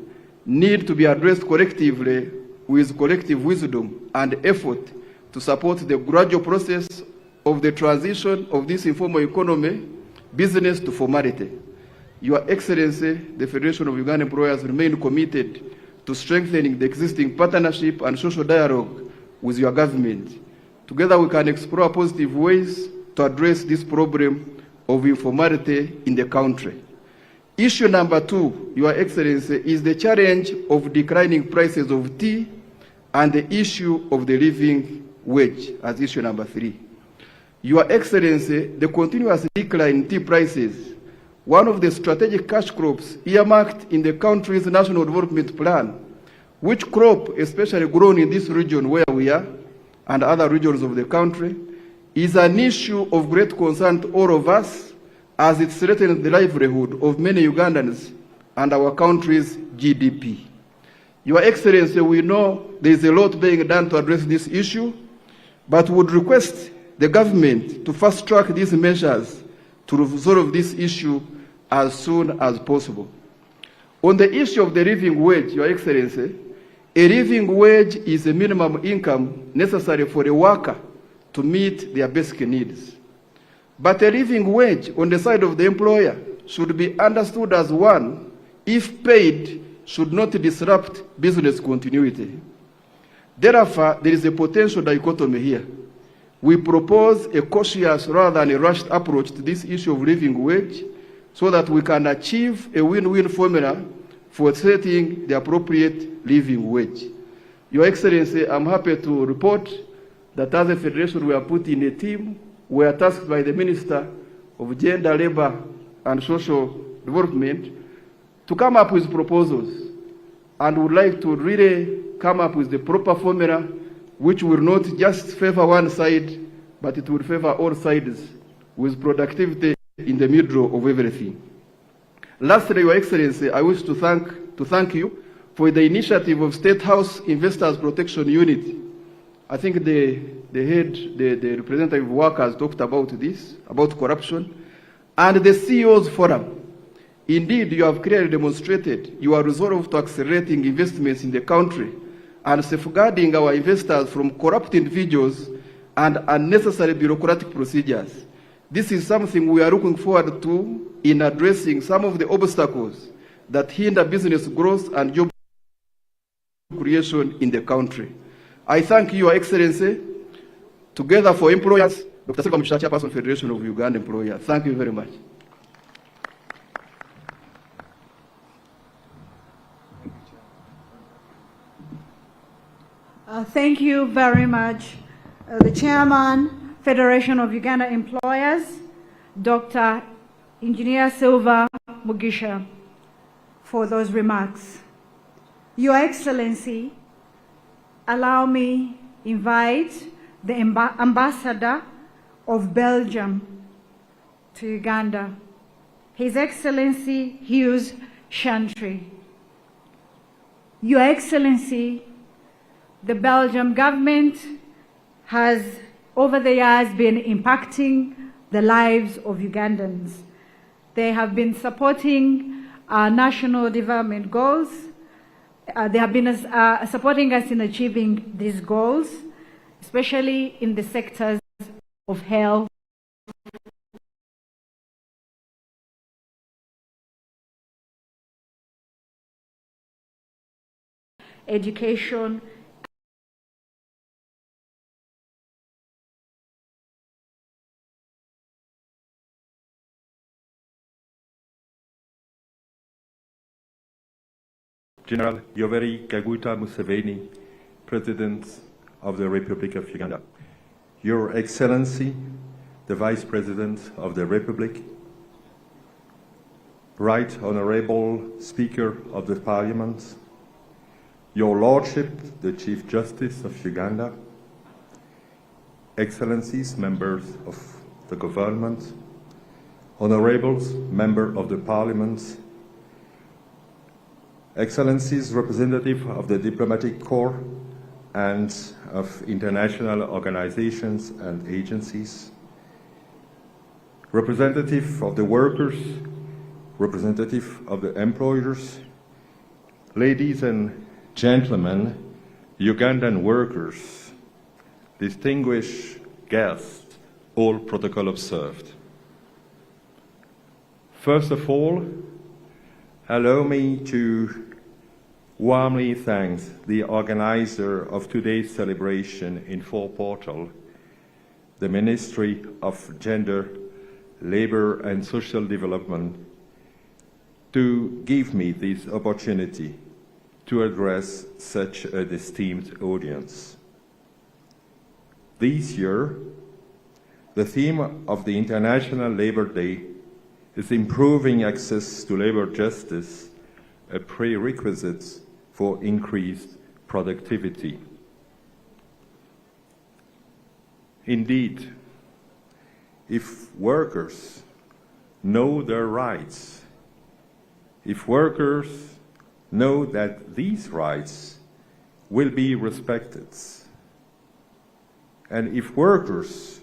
need to be addressed collectively with collective wisdom and effort to support the gradual process of the transition of this informal economy, business to formality. Your Excellency, the Federation of Ugandan Employers remain committed to strengthening the existing partnership and social dialogue with your government. Together we can explore positive ways to address this problem of informality in the country. Issue number 2, Your Excellency, is the challenge of declining prices of tea and the issue of the living wage as issue number 3. Your Excellency, the continuous decline in tea prices, one of the strategic cash crops earmarked in the country's national development plan, which crop especially grown in this region where we are and other regions of the country, is an issue of great concern to all of us as it threatens the livelihood of many Ugandans and our country's GDP. Your Excellency, we know there is a lot being done to address this issue, but would request the government to fast-track these measures to resolve this issue as soon as possible. On the issue of the living wage, Your Excellency, a living wage is a minimum income necessary for a worker to meet their basic needs. But a living wage on the side of the employer should be understood as one, if paid, should not disrupt business continuity. Therefore, there is a potential dichotomy here. We propose a cautious rather than a rushed approach to this issue of living wage so that we can achieve a win-win formula for setting the appropriate living wage. Your Excellency, I'm happy to report that as a federation we are put in a team. We are tasked by the Minister of Gender, Labour and Social Development to come up with proposals, and would like to really come up with the proper formula which will not just favor one side, but it will favor all sides with productivity in the middle of everything. Lastly, Your Excellency, I wish to thank you for the initiative of State House Investors Protection Unit. I think the representative workers talked about this, about corruption, and the CEO's Forum. Indeed, you have clearly demonstrated your resolve to accelerating investments in the country and safeguarding our investors from corrupt individuals and unnecessary bureaucratic procedures. This is something we are looking forward to in addressing some of the obstacles that hinder business growth and job creation in the country. I thank you, Your Excellency, Together for Employers, Dr. Silva Mugisha, Chairperson, Federation of Uganda Employers. Thank you very much. Thank you very much, the Chairman, Federation of Uganda Employers, Dr. Engineer Silva Mugisha, for those remarks. Your Excellency, allow me invite the Ambassador of Belgium to Uganda, His Excellency Hughes Chantry. Your Excellency, the Belgian government has over the years been impacting the lives of Ugandans. They have been supporting our national development goals. They have been supporting us in achieving these goals, especially in the sectors of health, education, General Yoweri Kaguta Museveni, President of the Republic of Uganda. Your Excellency, the Vice President of the Republic, Right Honorable Speaker of the Parliament, Your Lordship, the Chief Justice of Uganda, Excellencies, members of the government, Honorables, Member of the Parliament, Excellencies, representative of the diplomatic corps and of international organizations and agencies, representative of the workers, representative of the employers, ladies and gentlemen, Ugandan workers, distinguished guests, all protocol observed. First of all, allow me to warmly thank the organizer of today's celebration in Fort Portal, the Ministry of Gender, Labor and Social Development, to give me this opportunity to address such an esteemed audience. This year, the theme of the International Labour Day is improving access to labour justice, a prerequisite for increased productivity. Indeed, if workers know their rights, if workers know that these rights will be respected, and if workers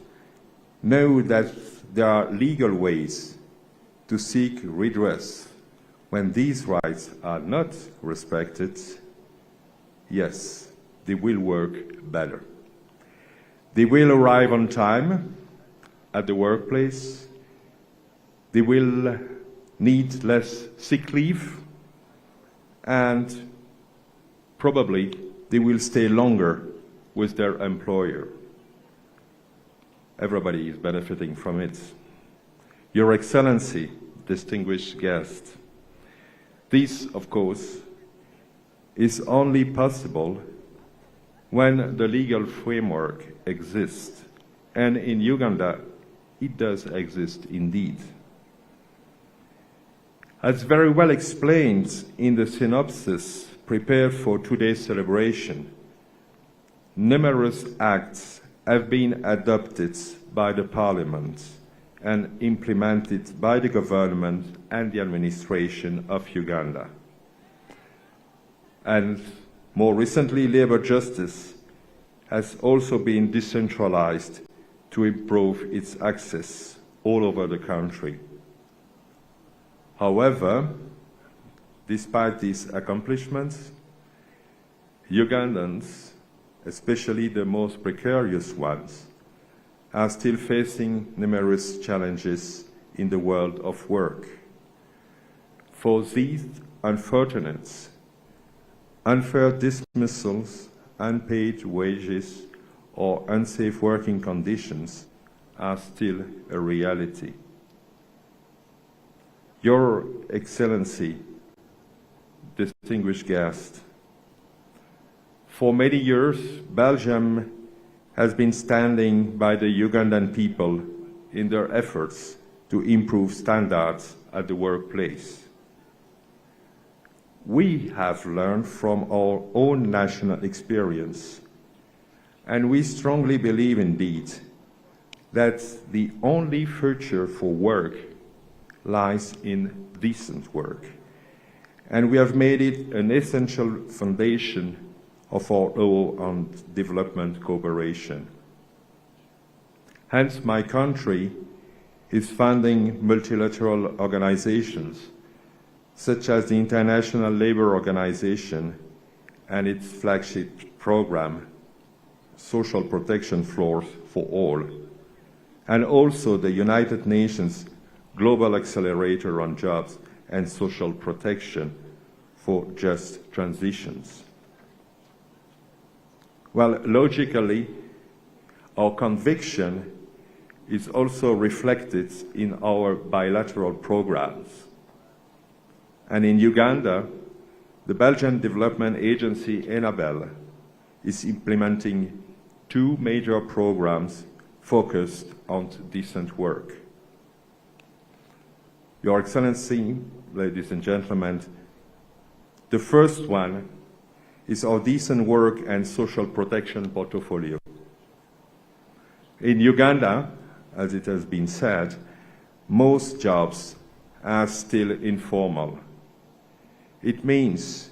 know that there are legal ways to seek redress when these rights are not respected, yes, they will work better. They will arrive on time at the workplace. They will need less sick leave, and probably they will stay longer with their employer. Everybody is benefiting from it. Your Excellency, distinguished guest, this, of course, is only possible when the legal framework exists, and in Uganda, it does exist indeed. As very well explained in the synopsis prepared for today's celebration, numerous acts have been adopted by the Parliament and implemented by the government and the administration of Uganda. And more recently, labour justice has also been decentralized to improve its access all over the country. However, despite these accomplishments, Ugandans, especially the most precarious ones, are still facing numerous challenges in the world of work. For these unfortunates, unfair dismissals, unpaid wages, or unsafe working conditions are still a reality. Your Excellency, distinguished guest, for many years, Belgium has been standing by the Ugandan people in their efforts to improve standards at the workplace. We have learned from our own national experience, and we strongly believe indeed that the only future for work lies in decent work, and we have made it an essential foundation of our law on development cooperation. Hence, my country is funding multilateral organizations such as the International Labour Organization and its flagship program, Social Protection Floors for All, and also the United Nations Global Accelerator on Jobs and Social Protection for Just Transitions. Well, logically, our conviction is also reflected in our bilateral programs. And in Uganda, the Belgian Development Agency, ENABEL, is implementing 2 major programs focused on decent work. Your Excellency, ladies and gentlemen, the first one is our decent work and social protection portfolio. In Uganda, as it has been said, most jobs are still informal. It means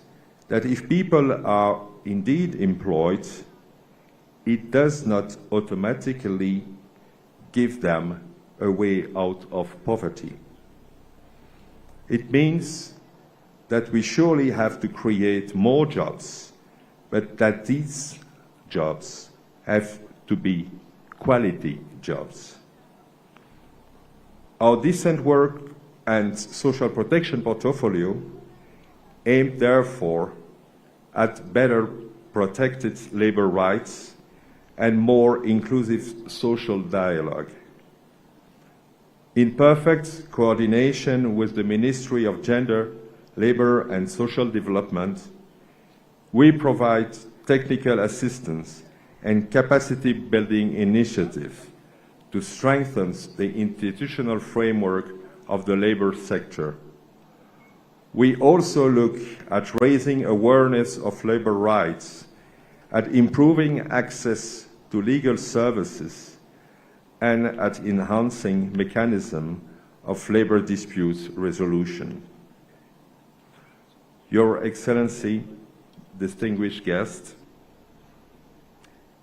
that if people are indeed employed, it does not automatically give them a way out of poverty. It means that we surely have to create more jobs, but that these jobs have to be quality jobs. Our decent work and social protection portfolio aim, therefore, at better protected labor rights and more inclusive social dialogue. In perfect coordination with the Ministry of Gender, Labour and Social Development, we provide technical assistance and capacity building initiatives to strengthen the institutional framework of the labour sector. We also look at raising awareness of labour rights, at improving access to legal services, and at enhancing mechanisms of labour dispute resolution. Your Excellency, distinguished guests,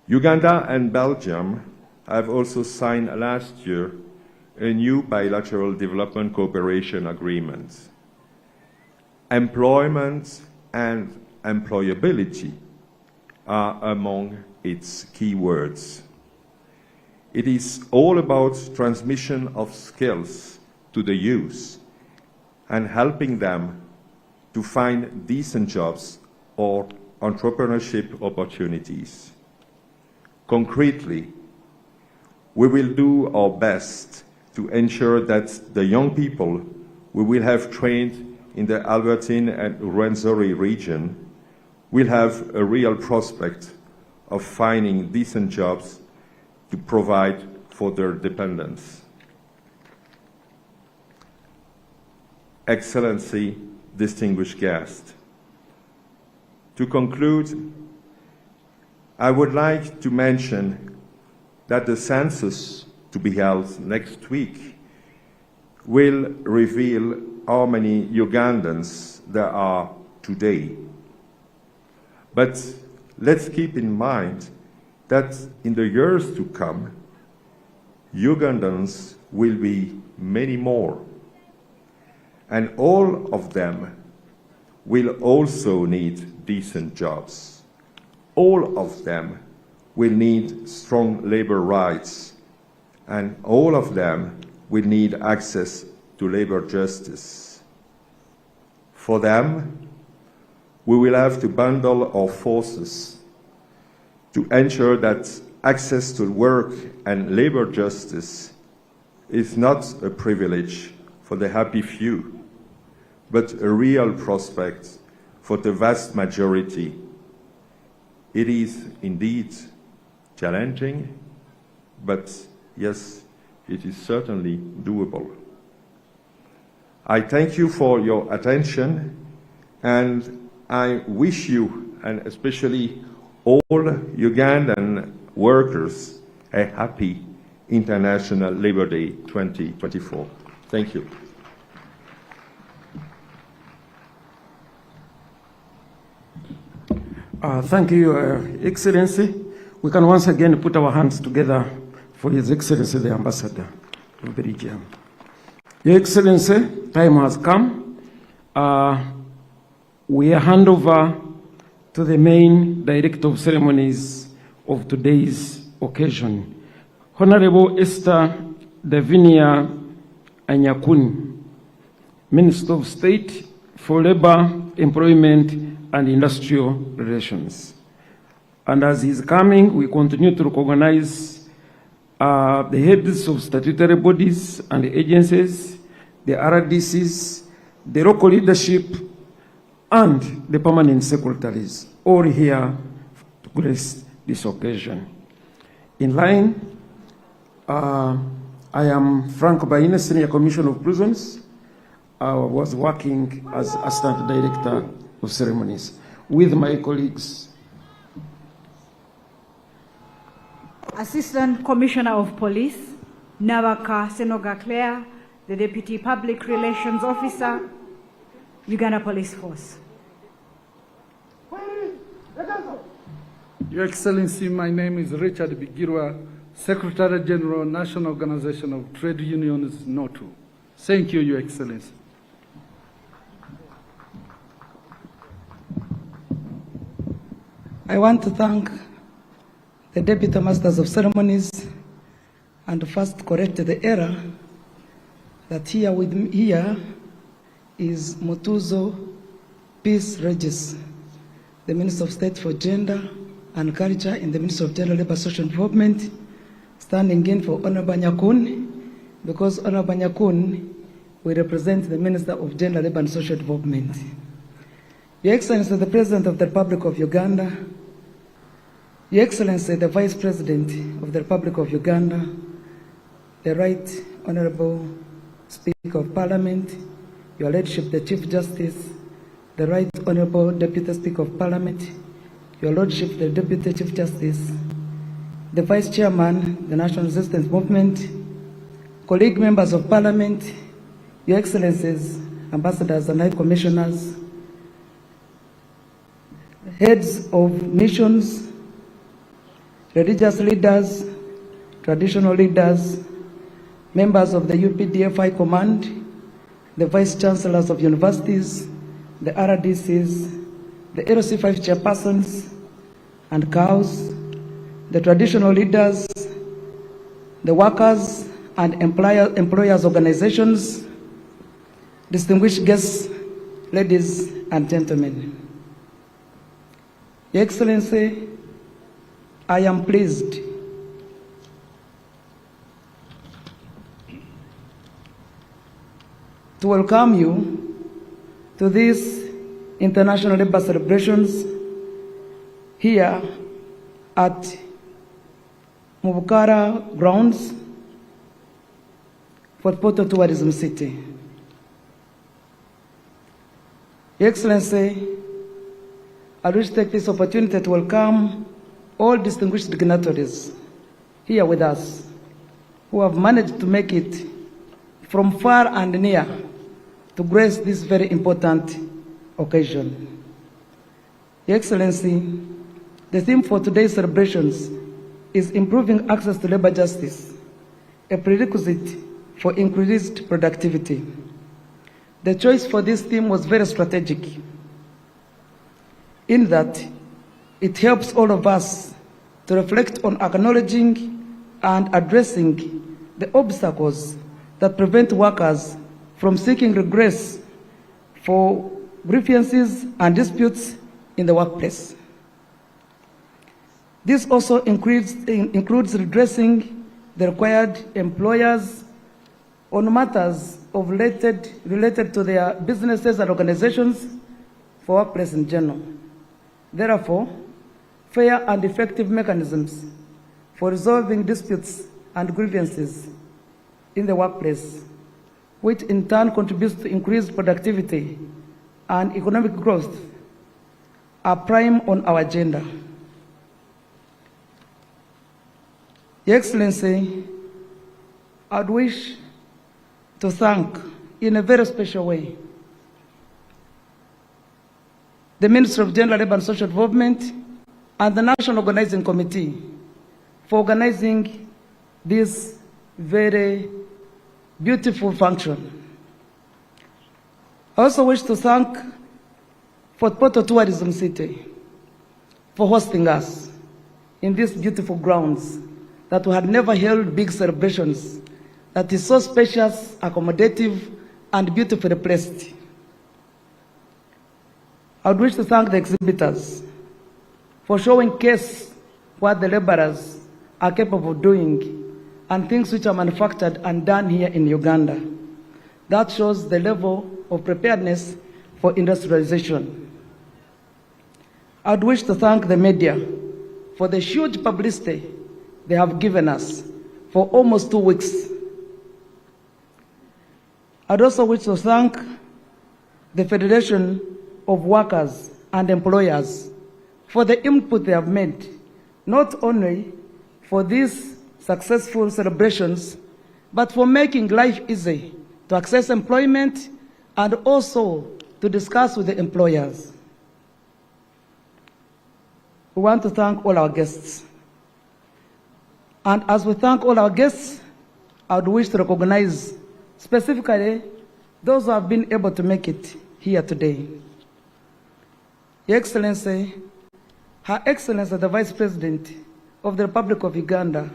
Uganda and Belgium have also signed last year a new bilateral development cooperation agreement. Employment and employability are among its key words. It is all about transmission of skills to the youth and helping them to find decent jobs or entrepreneurship opportunities. Concretely, we will do our best to ensure that the young people we will have trained in the Albertine and Rwenzori region will have a real prospect of finding decent jobs to provide for their dependents. Excellency, distinguished guests, to conclude, I would like to mention that the census to be held next week will reveal how many Ugandans there are today. But let's keep in mind that in the years to come, Ugandans will be many more. And all of them will also need decent jobs. All of them will need strong labor rights, and all of them will need access to labor justice. For them, we will have to bundle our forces to ensure that access to work and labor justice is not a privilege for the happy few, but a real prospect for the vast majority. It is indeed challenging, but yes, it is certainly doable. I thank you for your attention, and I wish you, and especially all Ugandan workers, a happy International Labour Day 2024. Thank you. Thank you, Excellency. We can once again put our hands together for His Excellency, the Ambassador of Belgium. Your Excellency, time has come. we hand over to the main director of ceremonies of today's occasion, Honorable Esther Davinia Anyakuni, Minister of State for Labor, Employment and Industrial Relations. And as he's coming, we continue to recognize the heads of statutory bodies and agencies, the RDCs, the local leadership, and the permanent secretaries, all here to grace this occasion. In line, I am Frank Baina, Senior Commissioner of Prisons. I was working as Assistant Director of Ceremonies with my colleagues. Assistant Commissioner of Police, Navaka Senoga Claire, the Deputy Public Relations Officer, Uganda Police Force. Your Excellency, my name is Richard Bigirwa, Secretary General, National Organization of Trade Unions, NOTU. Thank you, Your Excellency. I want to thank the Deputy Masters of Ceremonies and first correct the error that here with me here is Motuzo Peace Regis, the Minister of State for Gender and Culture in the Ministry of Gender, Labor, Social Development, standing in for Honorable Nyakun, because Honorable Nyakun will represent the Minister of Gender, Labor and Social Development. Your Excellency, the President of the Republic of Uganda, Your Excellency, the Vice President of the Republic of Uganda, the Right Honorable Speaker of Parliament, Your Lordship, the Chief Justice, the Right Honorable Deputy Speaker of Parliament, Your Lordship, the Deputy Chief Justice, the Vice Chairman, the National Resistance Movement, colleague members of Parliament, Your Excellencies, Ambassadors and High Commissioners, heads of missions, religious leaders, traditional leaders, members of the UPDF High Command, the Vice Chancellors of universities, the RDCs, the LC5 chairpersons and cows, the traditional leaders, the workers and employers organizations, distinguished guests, ladies and gentlemen. Your Excellency, I am pleased to welcome you to these International Labour celebrations here at Mubukara grounds, Fort Portal Tourism City. Your Excellency, I wish to take this opportunity to welcome all distinguished dignitaries here with us who have managed to make it from far and near to grace this very important occasion. Your Excellency, the theme for today's celebrations is improving access to labor justice, a prerequisite for increased productivity. The choice for this theme was very strategic, in that it helps all of us to reflect on acknowledging and addressing the obstacles that prevent workers from seeking redress for grievances and disputes in the workplace. This also includes redressing the required employers on matters of related to their businesses and organizations for workplace in general. Therefore, fair and effective mechanisms for resolving disputes and grievances in the workplace, which in turn contributes to increased productivity and economic growth, are prime on our agenda. Your Excellency, I'd wish to thank in a very special way the Ministry of Gender, Labour and Social Development and the National Organizing Committee for organizing this very beautiful function. I also wish to thank Fort Portal Tourism City for hosting us in these beautiful grounds that we had never held big celebrations, that is so spacious, accommodative, and beautifully placed. I would wish to thank the exhibitors for showing case what the laborers are capable of doing and things which are manufactured and done here in Uganda. That shows the level of preparedness for industrialization. I would wish to thank the media for the huge publicity they have given us for almost 2 weeks. I'd also wish to thank the Federation of Workers and Employers for the input they have made, not only for these successful celebrations, but for making life easy to access employment and also to discuss with the employers. We want to thank all our guests. And as we thank all our guests, I would wish to recognize specifically those who have been able to make it here today. Your Excellency, Her Excellency the Vice President of the Republic of Uganda,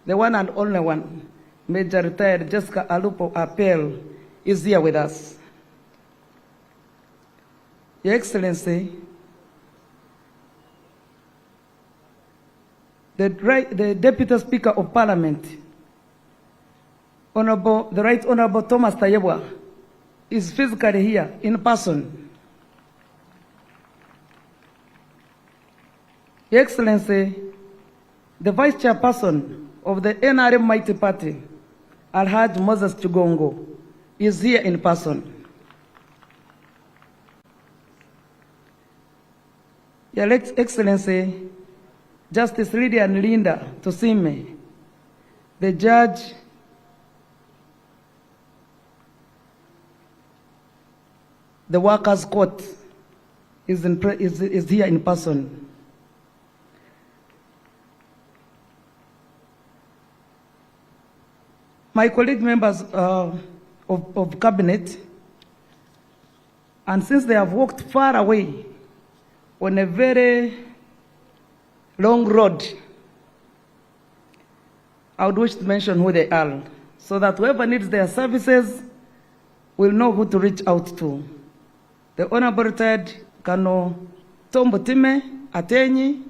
the one and only one, Major Retired Jessica Alupo Apel, is here with us. Your Excellency, the Deputy Speaker of Parliament, the Right Honorable Thomas Tayebwa, is physically here in person. Your Excellency, the Vice Chairperson of the NRM Mighty Party, Alhaj Moses Chugongo, is here in person. Your Excellency, Justice Lydia and Linda Tosime, the judge the Workers' Court, is here in person. My colleague members of cabinet, and since they have walked far away on a very long road, I would wish to mention who they are, so that whoever needs their services will know who to reach out to. The Honorable Retired Kano Tombo Time Atenyi,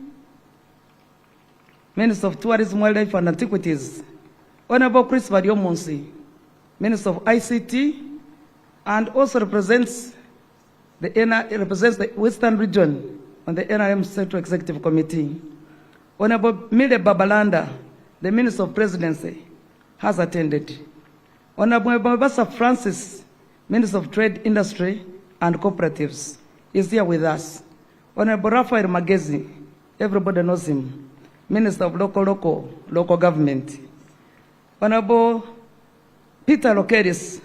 Minister of Tourism, Wildlife and Antiquities, Honorable Chris Vadiomonsi, Minister of ICT, and also represents the Western Region on the NRM Central Executive Committee. Honorable Mile Babalanda, the Minister of Presidency, has attended. Honorable Mabasa Francis, Minister of Trade, Industry and Cooperatives, is here with us. Honorable Raphael Magezi, everybody knows him, Minister of Local Government. Honorable Peter Lokeris,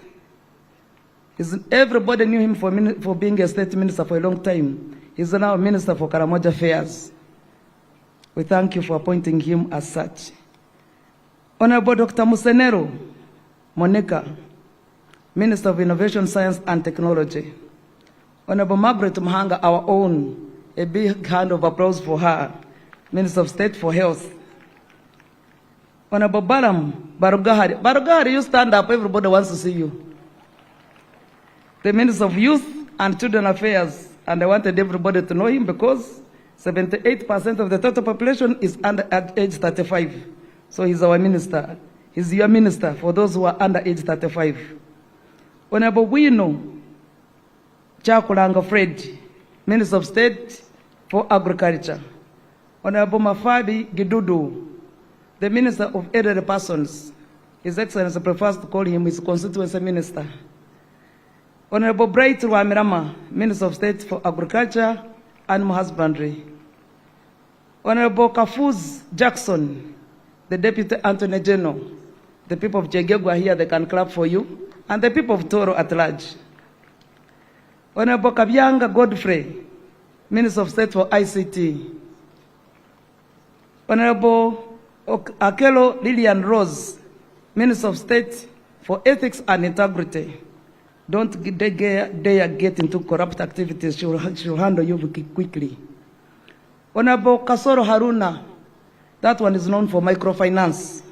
everybody knew him for being a state minister for a long time. He's now a minister for Karamoja Affairs. We thank you for appointing him as such. Honorable Dr. Musenero Monica, Minister of Innovation, Science and Technology. Honorable Margaret Mahanga, our own, a big hand of applause for her, Minister of State for Health. Honorable Baram Barugahari. Barugahari, you stand up, everybody wants to see you. The Minister of Youth and Children Affairs, and I wanted everybody to know him because 78% of the total population is under age 35. So he's our minister. He's your minister for those who are under age 35. Honorable Wino Chakulanga Fred, Minister of State for Agriculture. Honorable Mafabi Gidudu, the Minister of Elderly Persons. His Excellency prefers to call him his constituency minister. Honorable Bright Rwamirama, Minister of State for Agriculture and Husbandry. Honorable Kafuz Jackson, the Deputy Attorney General. The people of Jegegu are here, they can clap for you. And the people of Toro at large. Honorable Kabyanga Godfrey, Minister of State for ICT. Honorable Akelo Lillian Rose, Minister of State for Ethics and Integrity. Don't dare get into corrupt activities. She'll handle you quickly. Honorable Kasoro Haruna, that one is known for microfinance.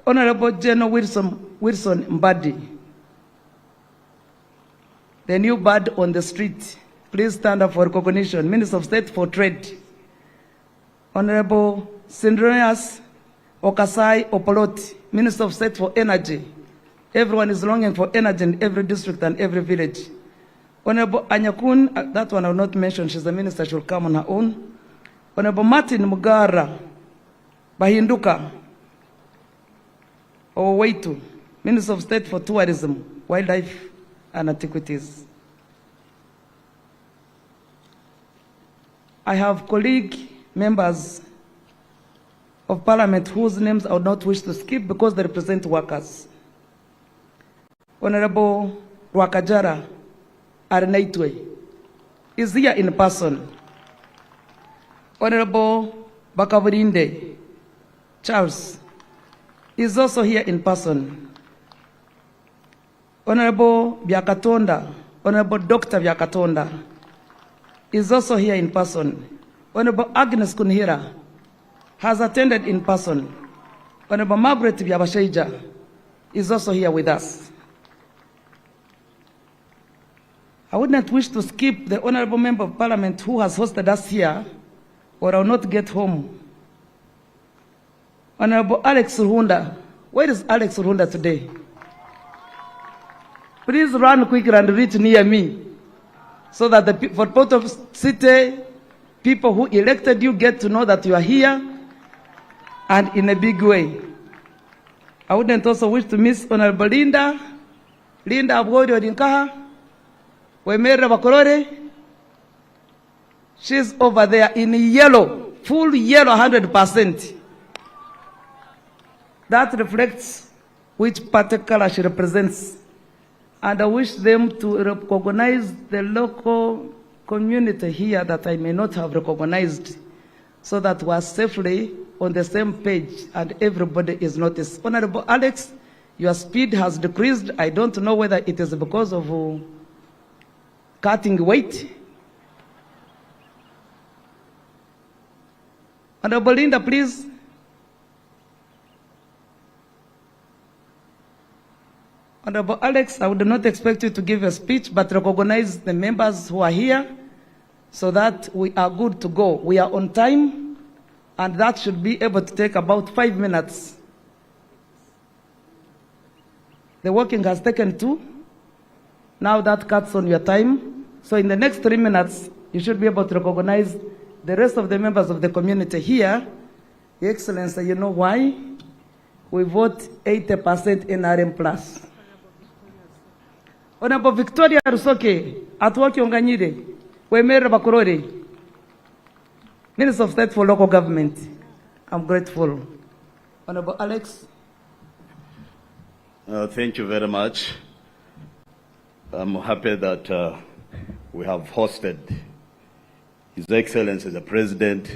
Honorable General Wilson Mbadi, the new bird on the street, please stand up for recognition. Minister of State for Trade. Honorable Sindrias Okasai Opoloti, Minister of State for Energy. Everyone is longing for energy in every district and every village. Honorable Anyakun, that one I will not mention, she's the minister, she will come on her own. Honorable Martin Mugara Bahinduka Oweitu, Minister of State for Tourism, Wildlife and Antiquities. I have colleague members of Parliament whose names I would not wish to skip because they represent workers. Honorable Rwakajara Arnaitwe is here in person. Honorable Bakavurinde Charles is also here in person. Honorable Byakatonda, Honorable Dr. Byakatonda is also here in person. Honorable Agnes Kunhira has attended in person. Honorable Margaret Byabashaija is also here with us. I would not wish to skip the Honorable Member of Parliament who has hosted us here, or I will not get home. Honorable Alex Ruhunda. Where is Alex Ruhunda today? Please run quickly and reach near me so that the for Port of City people who elected you get to know that you are here and in a big way. I wouldn't also wish to miss Honorable Linda Abgori Odinkaha, Wemere Bakorore. She's over there in yellow, full yellow, 100%. That reflects which party color she represents. And I wish them to recognize the local community here that I may not have recognized, so that we're safely on the same page and everybody is noticed. Honorable Alex, your speed has decreased. I don't know whether it is because of cutting weight. Honorable Linda, please. Honorable Alex, I would not expect you to give a speech, but recognize the members who are here so that we are good to go. We are on time, and that should be able to take about 5 minutes. The working has taken 2. Now that cuts on your time. So in the next 3 minutes, you should be able to recognize the rest of the members of the community here. Your Excellency, you know why? We vote 80% NRM plus. Honorable Victoria Rusoke, Atwaki Onganyide, Wemere Bakorore, Minister of State for Local Government. I'm grateful. Honorable Alex. Thank you very much. I'm happy that we have hosted His Excellency the President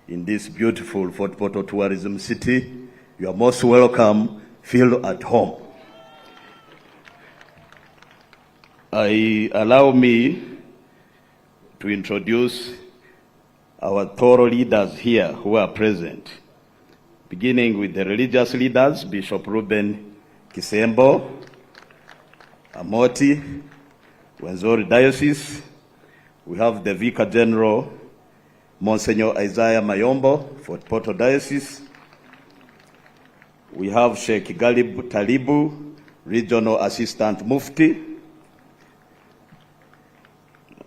in this beautiful Fort Portal tourism city. You are most welcome. Feel at home. Allow me to introduce our thorough leaders here who are present, beginning with the religious leaders, Bishop Reuben Kisembo, Amoti, Wenzori Diocese. We have the Vicar General, Monsignor Isaiah Mayombo, Fort Portal Diocese. We have Sheikh Galib Talibu, Regional Assistant Mufti.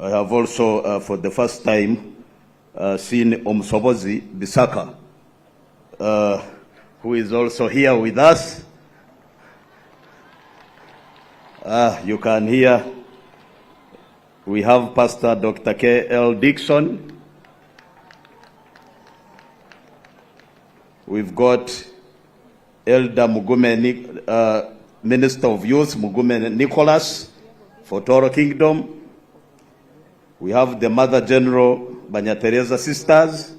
I have also, for the first time, seen Omsobozi Bisaka, who is also here with us. You can hear. We have Pastor Dr. K.L. Dixon. We've got Elder Mugume, Minister of Youth, Mugume Nicholas, for Toro Kingdom. We have the Mother General, Banya Teresa Sisters.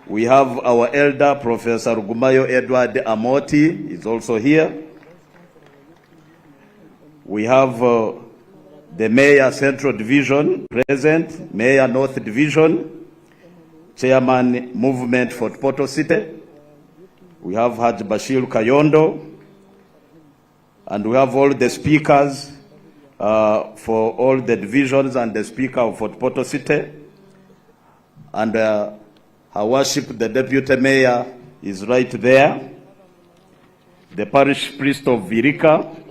We have our elder, Professor Rugumayo Edward Amoti, is also here. We have the Mayor Central Division present, Mayor North Division, Chairman Movement Fort Portal City. We have Haj Bashir Kayondo, and we have all the speakers for all the divisions and the Speaker of Fort Portal City. And Her Worship, the Deputy Mayor, is right there. The Parish Priest of Virika.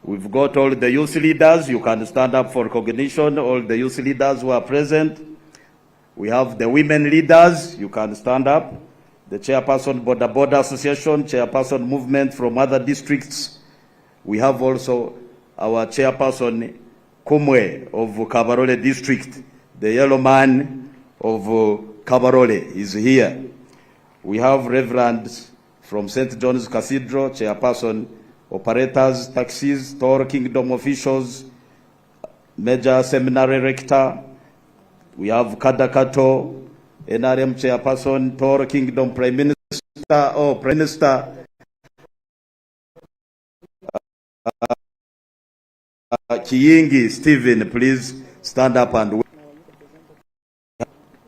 We've got all the youth leaders. You can stand up for recognition, all the youth leaders who are present. We have the women leaders. You can stand up. The Chairperson Border Association, Chairperson Movement from other districts. We have also our Chairperson Kumwe of Kabarole District. The yellow man of Kabarole is here. We have reverends from St. John's Cathedral, Chairperson, operators, taxis, Tor Kingdom officials, Major Seminary Rector. We have Kadakato, NRM Chairperson, Tor Kingdom Prime Minister, Kiyingi Stephen, please stand up and wait.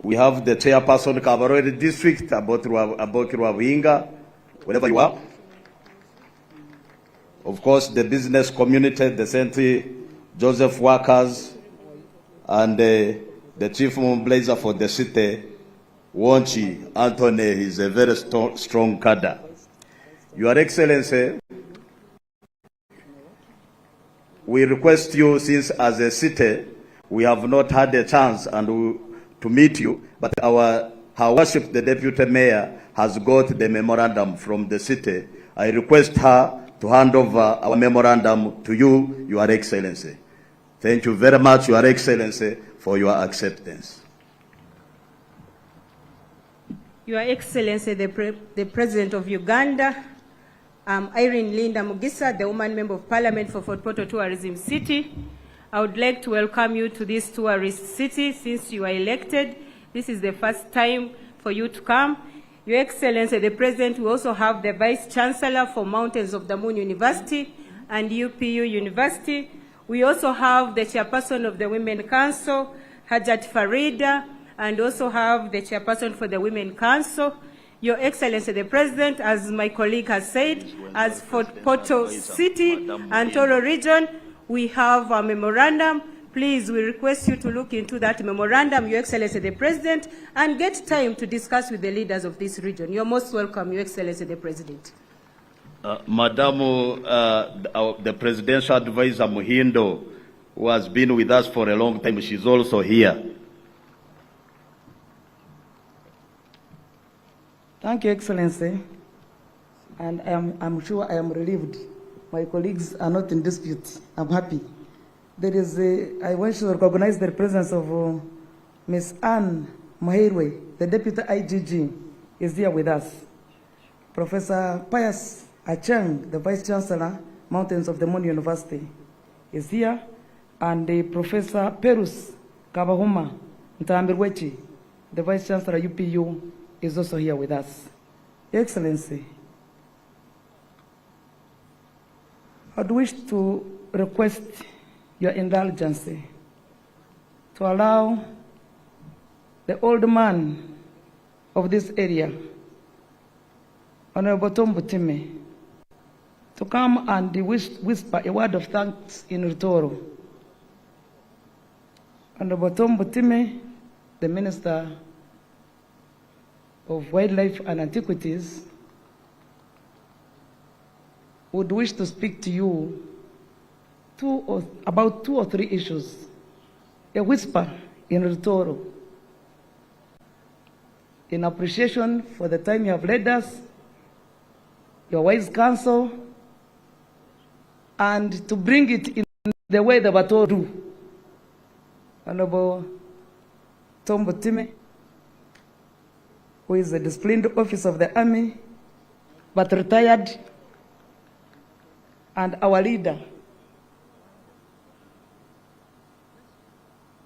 We have the Chairperson Kabarole District, Abokiru Winga, wherever you are. Of course, the business community, the St. Joseph workers, and the Chief Mobilizer for the city, Wonchi Anthony, is a very strong cadre. Your Excellency, we request you, since as a city, we have not had a chance to meet you, but Her Worship, the Deputy Mayor, has got the memorandum from the city. I request her to hand over our memorandum to you, Your Excellency. Thank you very much, Your Excellency, for your acceptance. Your Excellency, the President of Uganda, Irene Linda Mugisa, the Woman Member of Parliament for Fort Portal Tourism City. I would like to welcome you to this tourist city since you are elected. This is the first time for you to come. Your Excellency, the President, we also have the Vice Chancellor for Mountains of the Moon University and UPU University. We also have the Chairperson of the Women Council, Hajat Farida, and also have the Chairperson for the Women Council. Your Excellency, the President, as my colleague has said, as Fort Portal City and Toro Region, we have a memorandum. Please, we request you to look into that memorandum, Your Excellency, the President, and get time to discuss with the leaders of this region. You're most welcome, Your Excellency, the President. Madam, the Presidential Advisor Muhindo, who has been with us for a long time, she's also here. Thank you, Excellency. And I'm sure I am relieved. My colleagues are not in dispute. I'm happy. There is I want to recognize the presence of Ms. Anne Mahirwe, the Deputy IGG, is here with us. Professor Pius Acheng, the Vice Chancellor, Mountains of the Moon University, is here. And Professor Perus Kabahuma Ntambirwechi, the Vice Chancellor, UPU, is also here with us. Excellency, I'd wish to request your indulgence to allow the old man of this area, Honorable Tom Butime, to come and whisper a word of thanks in Rutoro. Honorable Tom Butime, the Minister of Wildlife and Antiquities, would wish to speak to you about 2 or 3 issues. A whisper in Rutoro, in appreciation for the time you have led us, your wise counsel, and to bring it in the way the Bato do. Honorable Tom Butime, who is a disciplined officer of the Army, but retired, and our leader,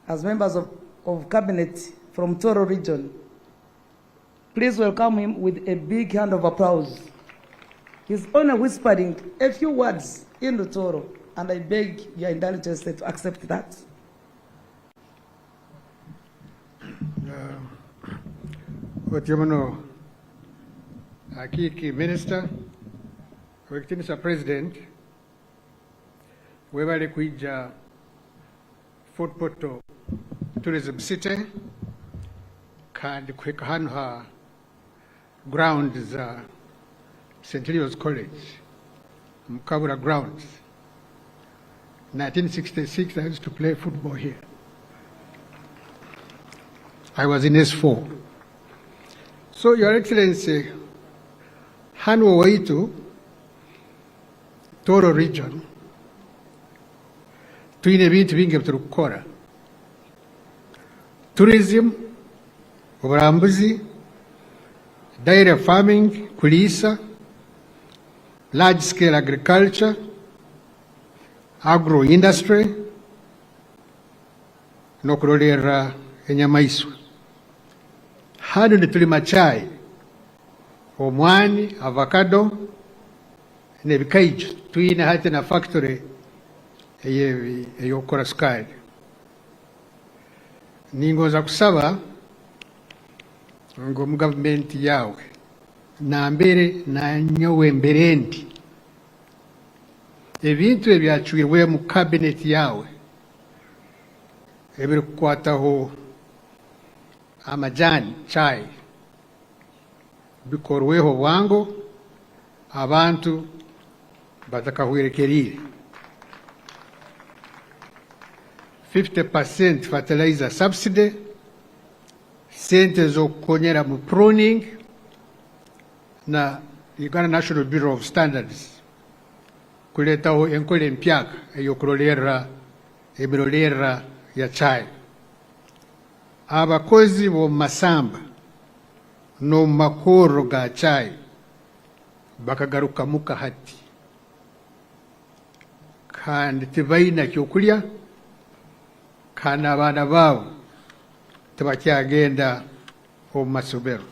as members of cabinet from Toro region. Please welcome him with a big hand of applause. He's only whispering a few words in the Toro, and I beg your indulgence to accept that. Otiamono Akiki Minister, Mr. President, webale kuija Fort Portal Tourism City, kandi kweka hanu ha grounds za St. Leo's College, Mkabura grounds. 1966, I used to play football here. I was in S4. So, Your Excellency, hanu waitu Toro region, tuine bintu bingi turukora. Tourism, uburambuzi, dairy farming, kulisa, large scale agriculture, agro industry, nokurolera enyamaiswa. Hano nitulima chai, omwani, avocado, nebikaiju. Tuine hati na factory eyokora sukari. Ningoza kusaba ngo mu government yawe na mbere na nyowe mberendi ebintu ebyachuirwe mu cabinet yawe ebiri kukwataho amajani chai bikorweho bwango abantu batakahwerekerire 50% fertilizer subsidy, sente zo kukonyera mu pruning na Uganda National Bureau of Standards kuletaho enkole mpyaka eyokurolera emirolera ya chai. Abakozi bo masamba no makoro ga chai bakagaruka muka hati kandi tibaina kyokulya kana abana babo tebakyagenda omu masomero.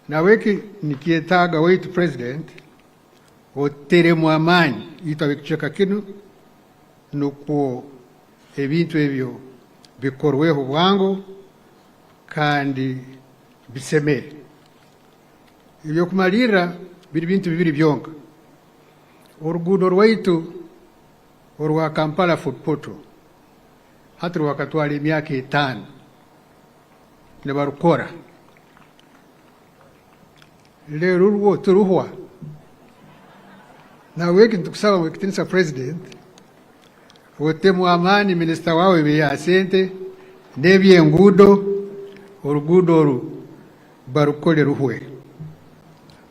Naweki nikietaga weitu President oteremu amaanyi itawe kucheka kinu nuko ebintu ebyo bikorweho bwango kandi bisemere. Ibyo kumalira biri bintu bibiri byonka. Orugudo rwaitu orwa Kampala Fort Portal hatu wakatwala emyaka 5 ne barukora. Lero urwo turuhwa na weki ntukusaba wekitinisa President wotemu amani minister wawe beya sente nebye ngudo orugudo oru barukole ruhwe.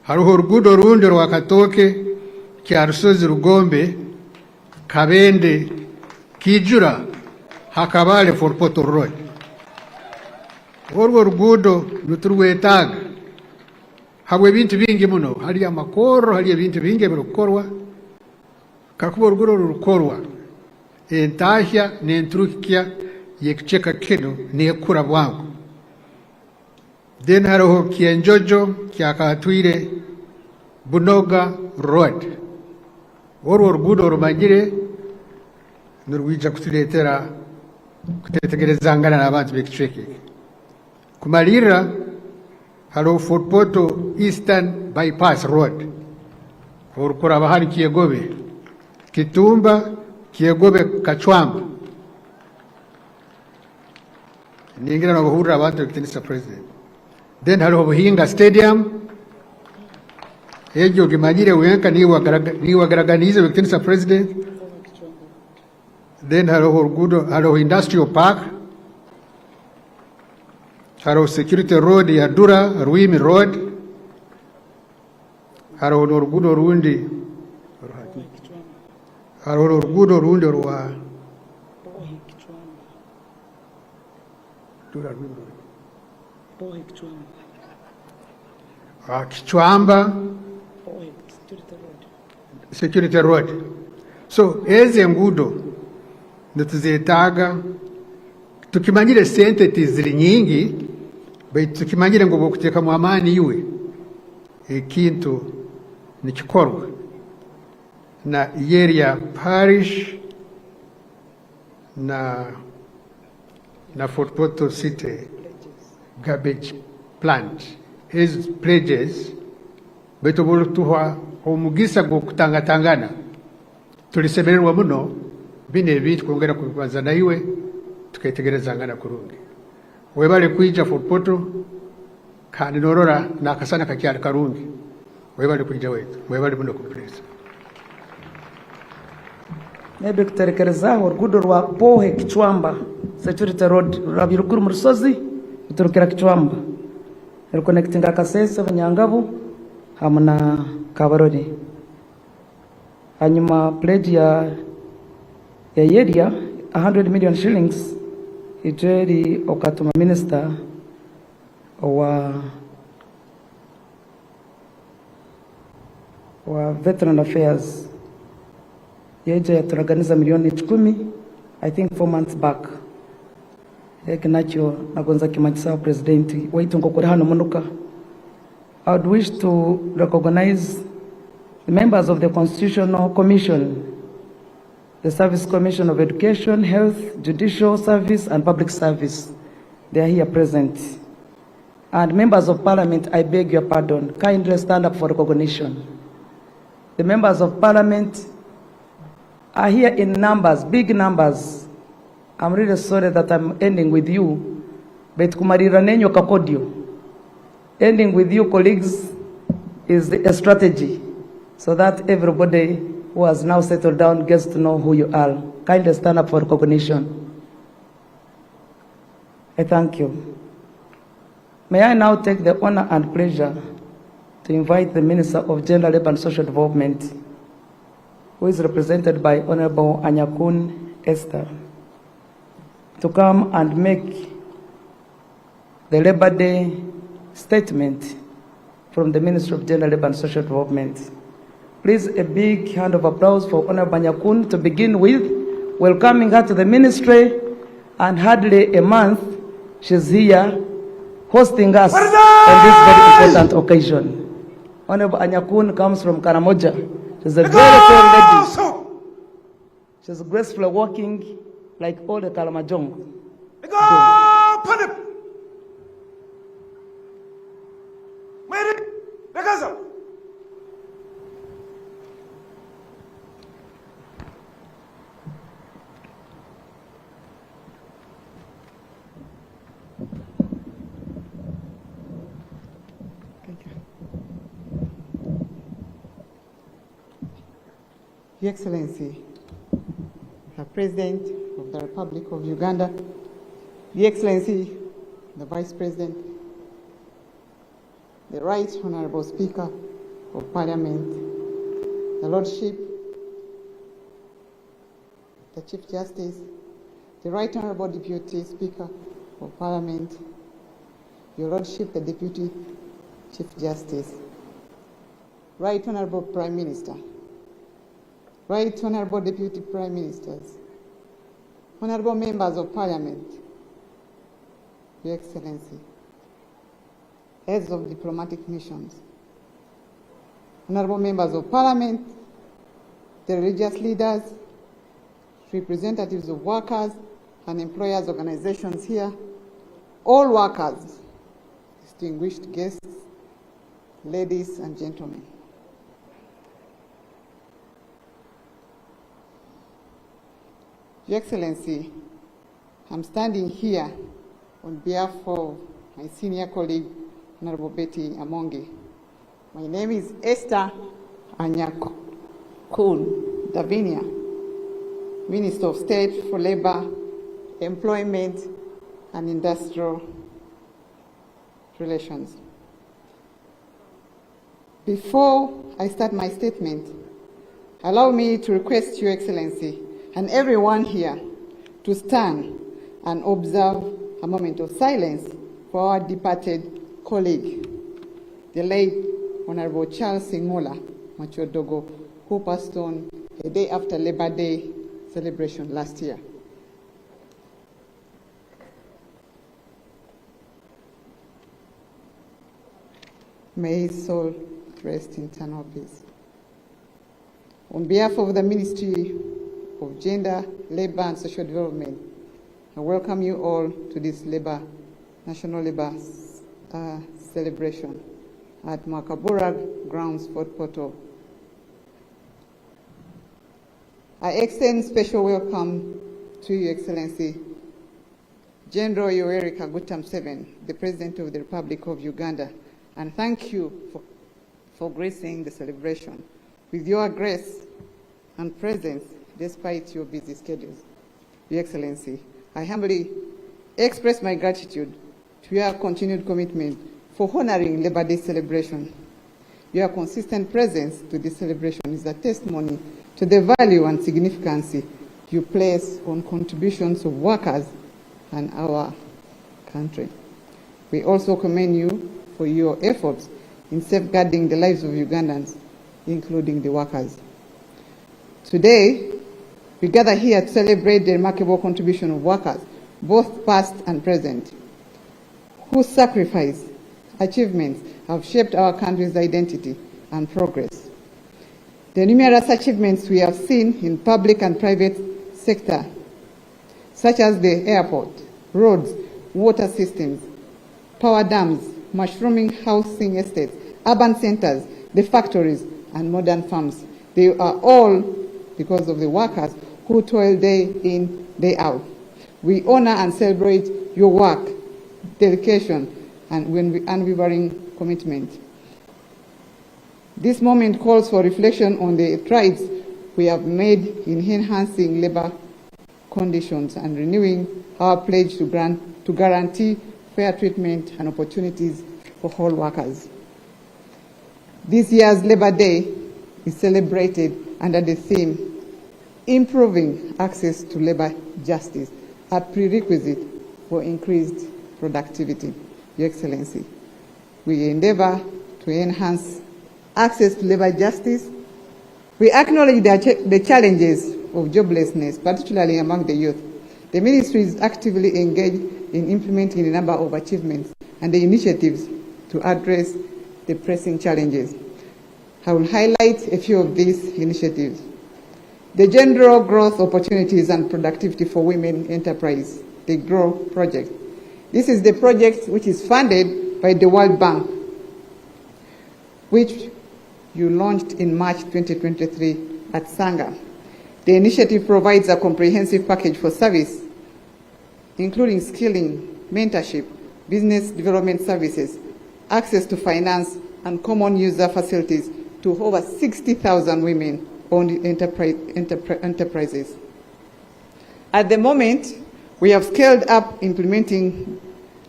Haruho orugudo rundi rwakatoke kya Rusozi Rugombe Kabende Kijura Hakabale Fort Portal Road. Orwo rugudo nuturwetaga habwe bintu bingi muno, hali amakoro, hali bintu bingi birukorwa kakuba orugudo rukorwa entahya n'enturukya yekucheka kino nekura bwangu. Then hariho Kienjojo kyakatwire Bunoga Road. Orwo rugudo rumanyire nurwija kutuletera kutetegerezangana n'abantu b'ekicweke. Kumalira hariho Fort Portal Eastern Bypass Road orukuraba hari Kiegobe Kitumba Kiegobe Kachwamba ningira n'abahurira abantu b'ekitinisa President. Then hariho Buhinga Stadium ejo gimanyire wenka niwagaraganize b'ekitinisa President. Then hariho orugudo hariho Industrial Park, hariho Security Road ya Dura Ruimi Road, hariho orugudo rundi hariho orugudo rundi rwa Dura Ruimi Kichwamba Security Road. So eze ngudo nituzetaga tukimanyire sente ziri nyingi baitu tukimanyire ngo bokuteka mu amani iwe ekintu nikikorwa na Yeria Parish na Fort Portal City garbage plant. His pledges beto bulutuwa omugisa gukutangatangana tulisemererwa muno bine bintu kwongera kubanza iwe tukaitegerezangana kurungi webale kuija Fort Portal kandi norora nakasana kakyali karungi webale kuija wetu webale muno kupresa maybe kuterekerezaho orugudo rwa Pohe Kichwamba Security Road rurabirukuru mu Rusozi ruturukira Kichwamba ruconnectinga Kasese Banyangabu hamuna Kabarore. Hanyuma pledge ya Yeria 100 million shillings ijeri okatuma minister wa veteran affairs yeje yaturaganiza milioni 10 I think 4 months back nacho nagonza kimachisa president waitungo kuri hano munuka. I would wish to recognize the members of the Constitutional Commission, the Service Commission of Education, Health, Judicial Service, and Public Service. They are here present. And members of Parliament, I beg your pardon, kindly stand up for recognition. The members of Parliament are here in numbers, big numbers. I'm really sorry that I'm ending with you, but kumarira nenyo kakodio. Ending with you, colleagues, is a strategy so that everybody who has now settled down gets to know who you are. Kindly stand up for recognition. I thank you. May I now take the honor and pleasure to invite the Minister of Gender, Labour and Social Development, who is represented by Honorable Anyakun Esther, to come and make the Labour Day statement from the Ministry of Gender, Labour and Social Development. Please, a big hand of applause for Honorable Anyakun to begin with, welcoming her to the ministry, and hardly a month she's here hosting us on this very important occasion. Honorable Anyakun comes from Karamoja. She's a very fair lady. She's gracefully walking like all the Kalamajong. Your Excellency, the President of the Republic of Uganda, Your Excellency, the Vice President, the Right Honorable Speaker of Parliament, the Lordship, the Chief Justice, the Right Honorable Deputy Speaker of Parliament, Your Lordship, the Deputy Chief Justice, Right Honorable Prime Minister, Right Honorable Deputy Prime Ministers, Honorable Members of Parliament, Your Excellency, Heads of Diplomatic Missions, Honorable Members of Parliament, the religious leaders, representatives of workers and employers' organizations here, all workers, distinguished guests, ladies and gentlemen. Your Excellency, I'm standing here on behalf of my senior colleague, Honorable Betty Amongi. My name is Esther Anyakun Davinia, Minister of State for Labor, Employment and Industrial Relations. Before I start my statement, allow me to request Your Excellency and everyone here to stand and observe a moment of silence for our departed colleague, the late Honorable Charles Sing'ola Machodogo, who passed on a day after Labor Day celebration last year. May his soul rest in eternal peace. On behalf of the Ministry of Gender, Labor and Social Development, I welcome you all to this National Labor celebration at Mwakaborag Grounds, Fort Portal. I extend special welcome to Your Excellency General Yoweri Kaguta Museveni, the President of the Republic of Uganda, and thank you for gracing the celebration with your grace and presence despite your busy schedules. Your Excellency, I humbly express my gratitude to your continued commitment for honoring Labor Day celebration. Your consistent presence to this celebration is a testimony to the value and significance you place on contributions of workers and our country. We also commend you for your efforts in safeguarding the lives of Ugandans, including the workers. Today, we gather here to celebrate the remarkable contribution of workers, both past and present, whose sacrifice, achievements have shaped our country's identity and progress. The numerous achievements we have seen in public and private sector, such as the airport, roads, water systems, power dams, mushrooming housing estates, urban centers, the factories, and modern farms. They are all because of the workers who toil day in, day out. We honor and celebrate your work, dedication, and unwavering commitment. This moment calls for reflection on the strides we have made in enhancing labor conditions and renewing our pledge to guarantee fair treatment and opportunities for all workers. This year's Labor Day is celebrated under the theme, Improving Access to Labor Justice, a prerequisite for increased productivity. Your Excellency, we endeavor to enhance access to labor justice. We acknowledge the challenges of joblessness, particularly among the youth. The Ministry is actively engaged in implementing a number of achievements and the initiatives to address the pressing challenges. I will highlight a few of these initiatives. The General Growth Opportunities and Productivity for Women Enterprise, the GROW project. This is the project which is funded by the World Bank, which you launched in March 2023 at Sanga. The initiative provides a comprehensive package for service, including skilling, mentorship, business development services, access to finance, and common user facilities to over 60,000 women-owned enterprises. At the moment, we have scaled up implementing,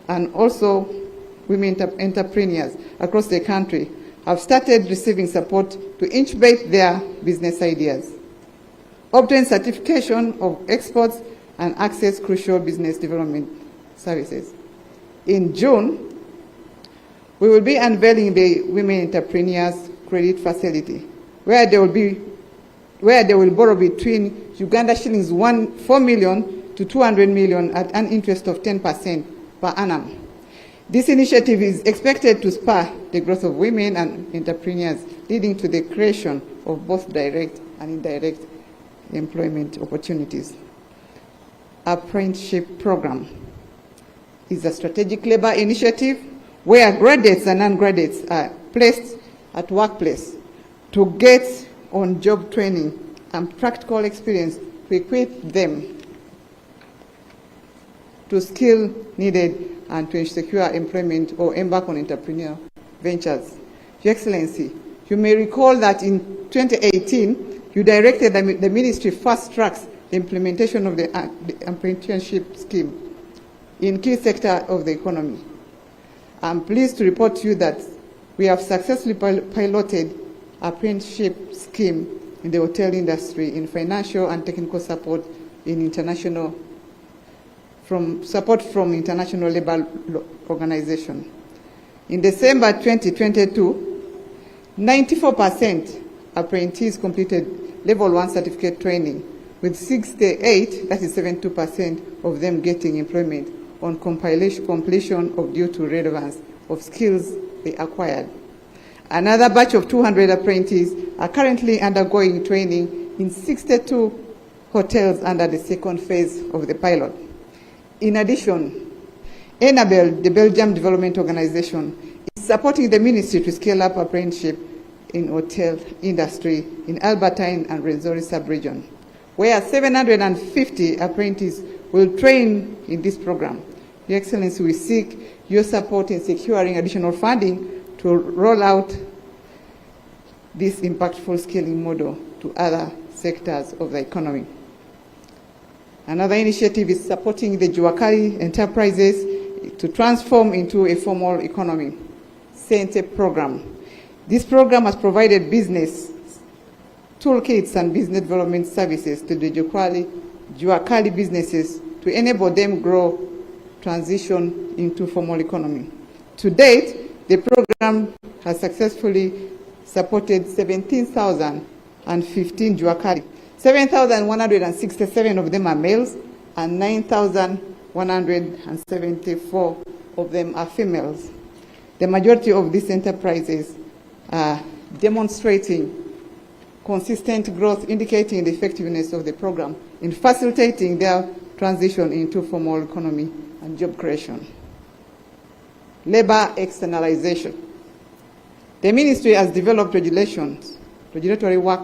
and also women entrepreneurs across the country have started receiving support to incubate their business ideas, obtain certification of exports, and access crucial business development services. In June, we will be unveiling the Women Entrepreneurs Credit Facility, where they will borrow between Uganda shillings 4 million to 200 million at an interest of 10% per annum. This initiative is expected to spur the growth of women and entrepreneurs, leading to the creation of both direct and indirect employment opportunities. Apprenticeship program is a strategic labor initiative where graduates and non-graduates are placed at workplace to get on-job training and practical experience to equip them to skill needed and to secure employment or embark on entrepreneurial ventures. Your Excellency, you may recall that in 2018, you directed the ministry fast-tracks the implementation of the apprenticeship scheme in key sector of the economy. I'm pleased to report to you that we have successfully piloted apprenticeship scheme in the hotel industry in financial and technical support in international support from International Labour Organization. In December 2022, 94% apprentices completed Level 1 certificate training, with 68, that is 72% of them getting employment on completion of due to relevance of skills they acquired. Another batch of 200 apprentices are currently undergoing training in 62 hotels under the second phase of the pilot. In addition, Enabel, the Belgium Development Organization, is supporting the ministry to scale up apprenticeship in hotel industry in Albertine and Rwenzori sub-region, where 750 apprentices will train in this program. Your Excellency, we seek your support in securing additional funding to roll out this impactful scaling model to other sectors of the economy. Another initiative is supporting the Juakali enterprises to transform into a formal economy, Sente program. This program has provided business toolkits and business development services to the Juakali businesses to enable them grow, transition into formal economy. To date, the program has successfully supported 17,015 Juakali. 7,167 of them are males and 9,174 of them are females. The majority of these enterprises are demonstrating consistent growth, indicating the effectiveness of the program in facilitating their transition into formal economy and job creation. Labor externalization. The ministry has developed regulatory work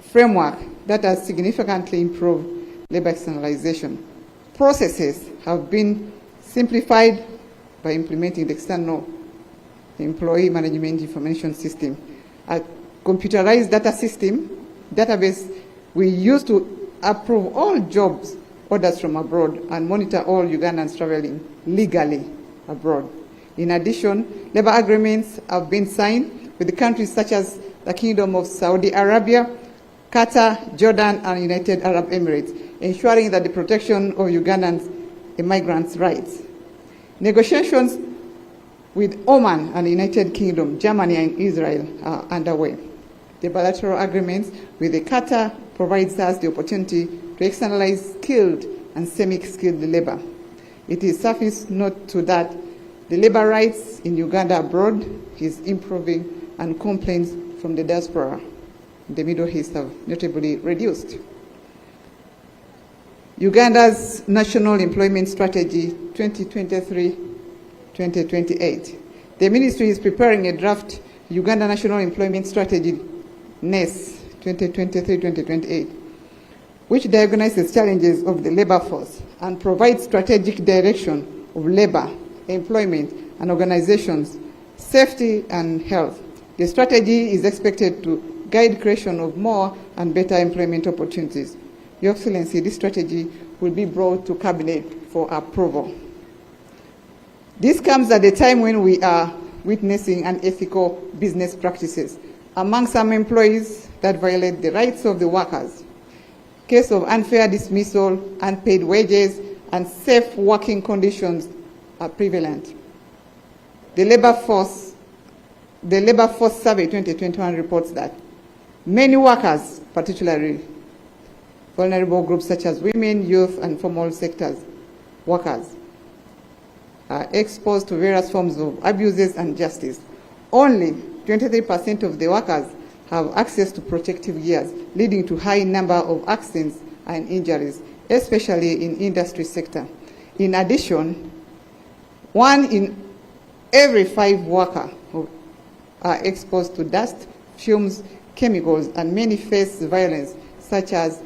framework that has significantly improved labor externalization. Processes have been simplified by implementing the external employee management information system, a computerized database we use to approve all jobs orders from abroad and monitor all Ugandans traveling legally abroad. In addition, labor agreements have been signed with the countries such as the Kingdom of Saudi Arabia, Qatar, Jordan, and United Arab Emirates, ensuring that the protection of Ugandans immigrants' rights. Negotiations with Oman and the United Kingdom, Germany, and Israel are underway. The bilateral agreements with the Qatar provides us the opportunity to externalize skilled and semi-skilled labor. It is suffice note to that the labor rights in Uganda abroad is improving and complaints from the diaspora in the Middle East have notably reduced. Uganda's National Employment Strategy 2023-2028. The ministry is preparing a draft Uganda National Employment Strategy, NES 2023-2028, which diagnoses challenges of the labor force and provides strategic direction of labor, employment, and organizations, safety, and health. The strategy is expected to guide creation of more and better employment opportunities. Your Excellency, this strategy will be brought to Cabinet for approval. This comes at a time when we are witnessing unethical business practices among some employees that violate the rights of the workers. Case of unfair dismissal, unpaid wages, and safe working conditions are prevalent. The Labor Force Survey 2021 reports that many workers, particularly vulnerable groups such as women, youth, and formal sectors workers, are exposed to various forms of abuses and injustice. Only 23% of the workers have access to protective gears, leading to high number of accidents and injuries, especially in industry sector. In addition, 1 in every 5 workers are exposed to dust, fumes, chemicals, and many face violence, such as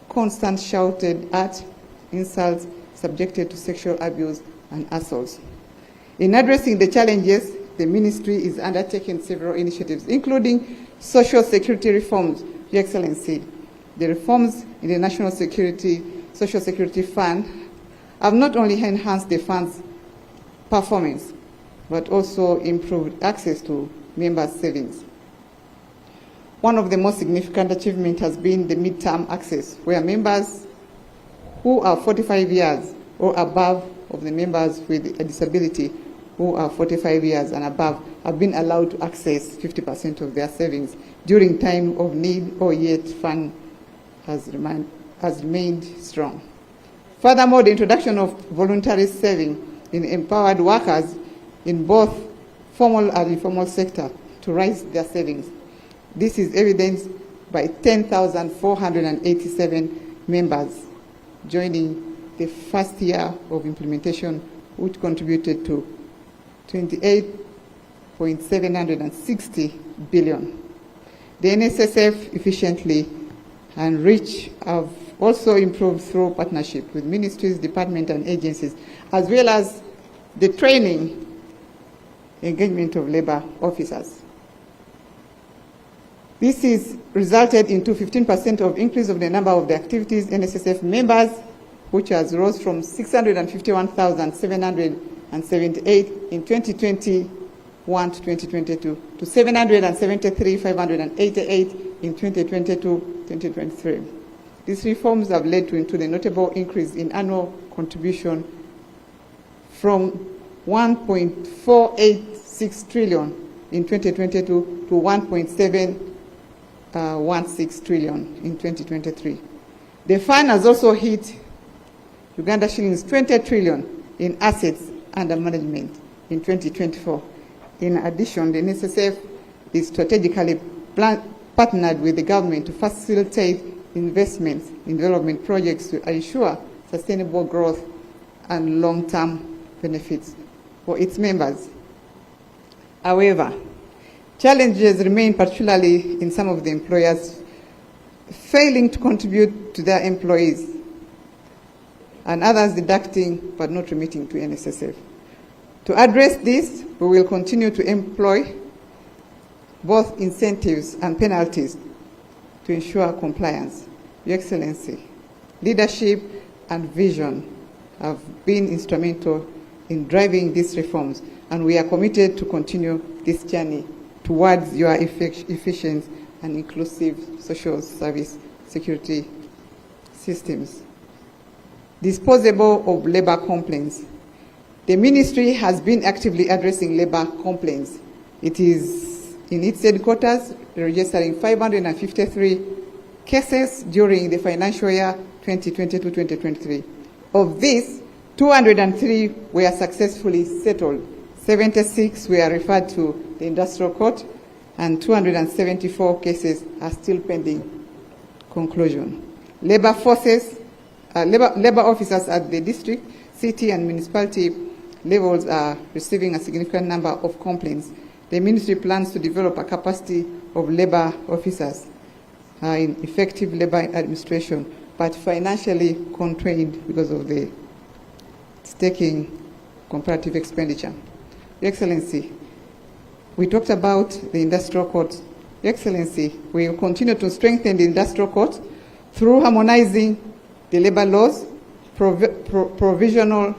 constant shouted at, insults, subjected to sexual abuse, and assaults. In addressing the challenges, the ministry is undertaking several initiatives, including social security reforms. Your Excellency, the reforms in the National Social Security Fund have not only enhanced the fund's performance, but also improved access to members' savings. One of the most significant achievements has been the midterm access, where members who are 45 years or above of the members with a disability who are 45 years and above have been allowed to access 50% of their savings during time of need, or yet fund has remained strong. Furthermore, the introduction of voluntary saving in empowered workers in both formal and informal sector to raise their savings. This is evidenced by 10,487 members joining the first year of implementation, which contributed to 28.760 billion. The NSSF efficiently and reach have also improved through partnership with ministries, departments, and agencies, as well as the training, engagement of labor officers. This is resulted into 15% of increase of the number of the activities NSSF members, which has rose from 651,778 in 2021 to 2022 to 773,588 in 2022-2023. These reforms have led to the notable increase in annual contribution from 1.486 trillion in 2022 to 1.716 trillion in 2023. The fund has also hit Uganda shillings 20 trillion in assets under management in 2024. In addition, the NSSF is strategically partnered with the government to facilitate investments in development projects to ensure sustainable growth and long-term benefits for its members. However, challenges remain, particularly in some of the employers failing to contribute to their employees and others deducting but not remitting to NSSF. To address this, we will continue to employ both incentives and penalties to ensure compliance. Your Excellency, leadership and vision have been instrumental in driving these reforms, and we are committed to continue this journey towards your efficient and inclusive social service security systems. Disposable of labor complaints. The ministry has been actively addressing labor complaints. It is in its headquarters registering 553 cases during the financial year 2022-2023. Of these, 203 were successfully settled, 76 were referred to the industrial court, and 274 cases are still pending conclusion. Labor officers at the district, city, and municipality levels are receiving a significant number of complaints. The ministry plans to develop a capacity of labor officers in effective labor administration, but financially constrained because of the taking comparative expenditure. Your Excellency, we talked about the industrial court. Your Excellency, we will continue to strengthen the industrial court through harmonizing the labor laws, provisional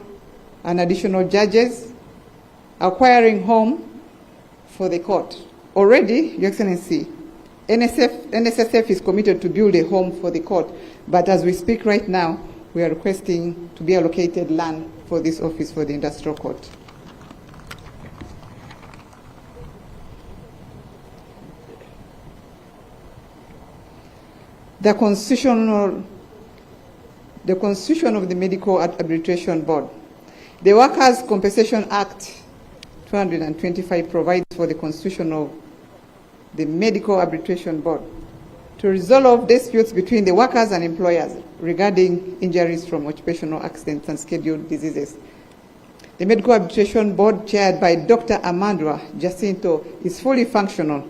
and additional judges, acquiring home for the court. Already, Your Excellency, NSSF is committed to build a home for the court, but as we speak right now, we are requesting to be allocated land for this office for the industrial court. The constitution of the Medical Arbitration Board. The Workers' Compensation Act 225 provides for the constitution of the Medical Arbitration Board to resolve disputes between the workers and employers regarding injuries from occupational accidents and scheduled diseases. The Medical Arbitration Board, chaired by Dr. Amandra Jacinto, is fully functional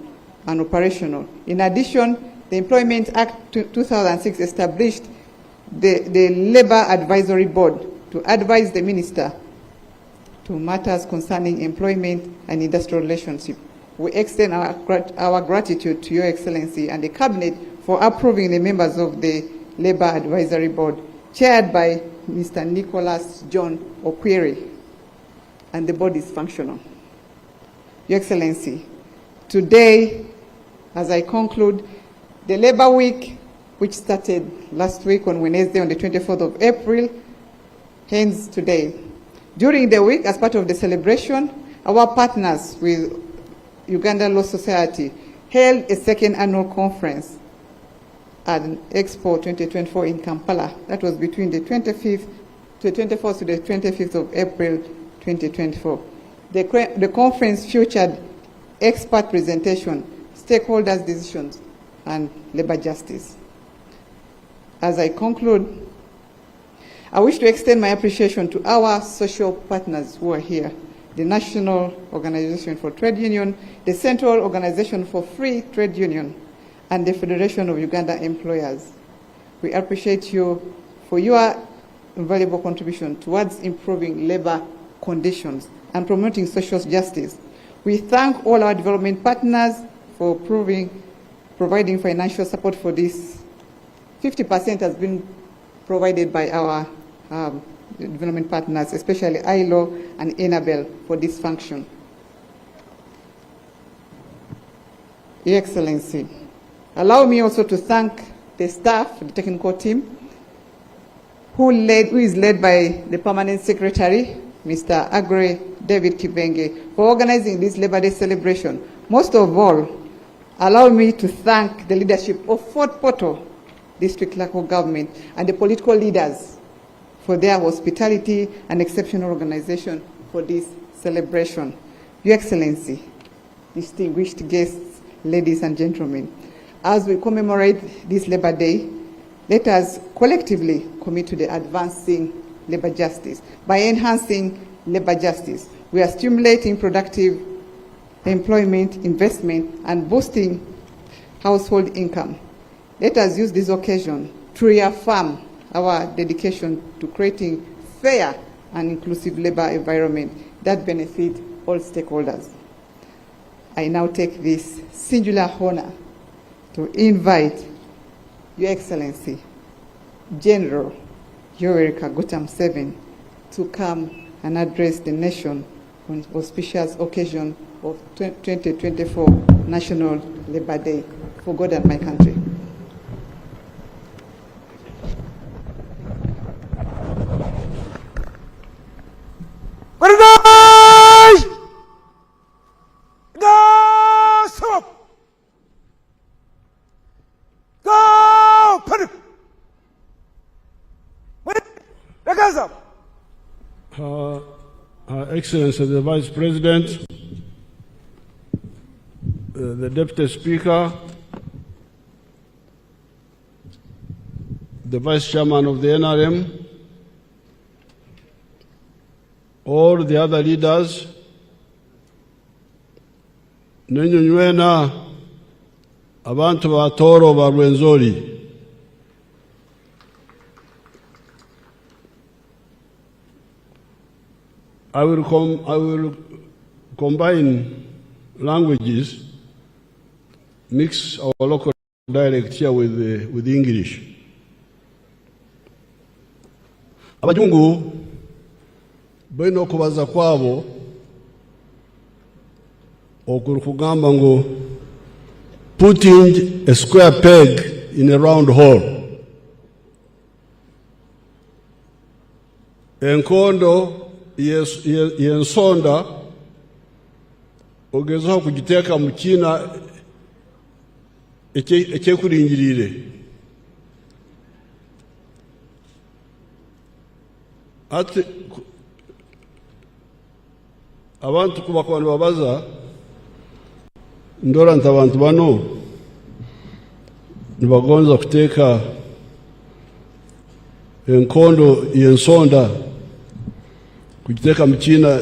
and operational. In addition, the Employment Act 2006 established the Labor Advisory Board to advise the Minister to matters concerning employment and industrial relationship. We extend our gratitude to Your Excellency and the Cabinet for approving the members of the Labor Advisory Board, chaired by Mr. Nicholas John Okwiri, and the board is functional. Your Excellency, today, as I conclude, the Labor Week, which started last week on Wednesday on the 24th of April, ends today. During the week, as part of the celebration, our partners with Uganda Law Society held a second annual conference at Expo 2024 in Kampala. That was between the 24th to the 25th of April 2024. The conference featured expert presentation, stakeholders' decisions, and labor justice. As I conclude, I wish to extend my appreciation to our social partners who are here, the National Organization for Trade Union, the Central Organization for Free Trade Union, and the Federation of Uganda Employers. We appreciate you for your invaluable contribution towards improving labor conditions and promoting social justice. We thank all our development partners for providing financial support for this. 50% has been provided by our development partners, especially ILO and Enabel, for this function. Your Excellency, allow me also to thank the staff, the technical team, who is led by the Permanent Secretary, Mr. Agre David Kibenge, for organizing this Labor Day celebration. Most of all, allow me to thank the leadership of Fort Portal District Local Government and the political leaders for their hospitality and exceptional organization for this celebration. Your Excellency, distinguished guests, ladies and gentlemen, as we commemorate this Labor Day, let us collectively commit to the advancing labor justice. By enhancing labor justice, we are stimulating productive employment, investment, and boosting household income. Let us use this occasion to reaffirm our dedication to creating fair and inclusive labor environment that benefit all stakeholders. I now take this singular honor to invite Your Excellency, General Yoweri Kaguta Museveni, to come and address the nation on the auspicious occasion of 2024 National Labor Day for God and my country. Her Excellency the Vice President, the Deputy Speaker, the Vice Chairman of the NRM, all the other leaders, nenyunywena abantu ba Toro ba Rwenzori, I will combine languages, mix our local dialect here with English. Abajungu baino kubaza kwabo okugamba ngo putting a square peg in a round hole. Enkondo yensonda ogezaho kugiteka mu kina ekyekuringirire. Ati abantu kuba kwanu babaza ndora nti abantu bano nibagonza kuteeka enkondo yensonda kugiteka mu kina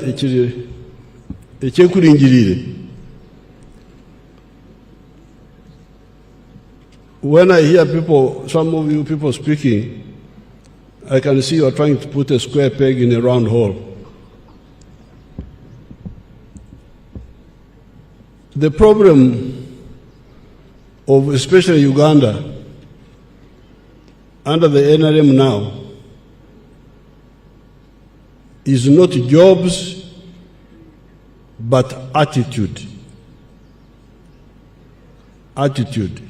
ekyekuringirire. When I hear people, some of you people speaking, I can see you are trying to put a square peg in a round hole. The problem of especially Uganda under the NRM now is not jobs, but attitude. Attitude.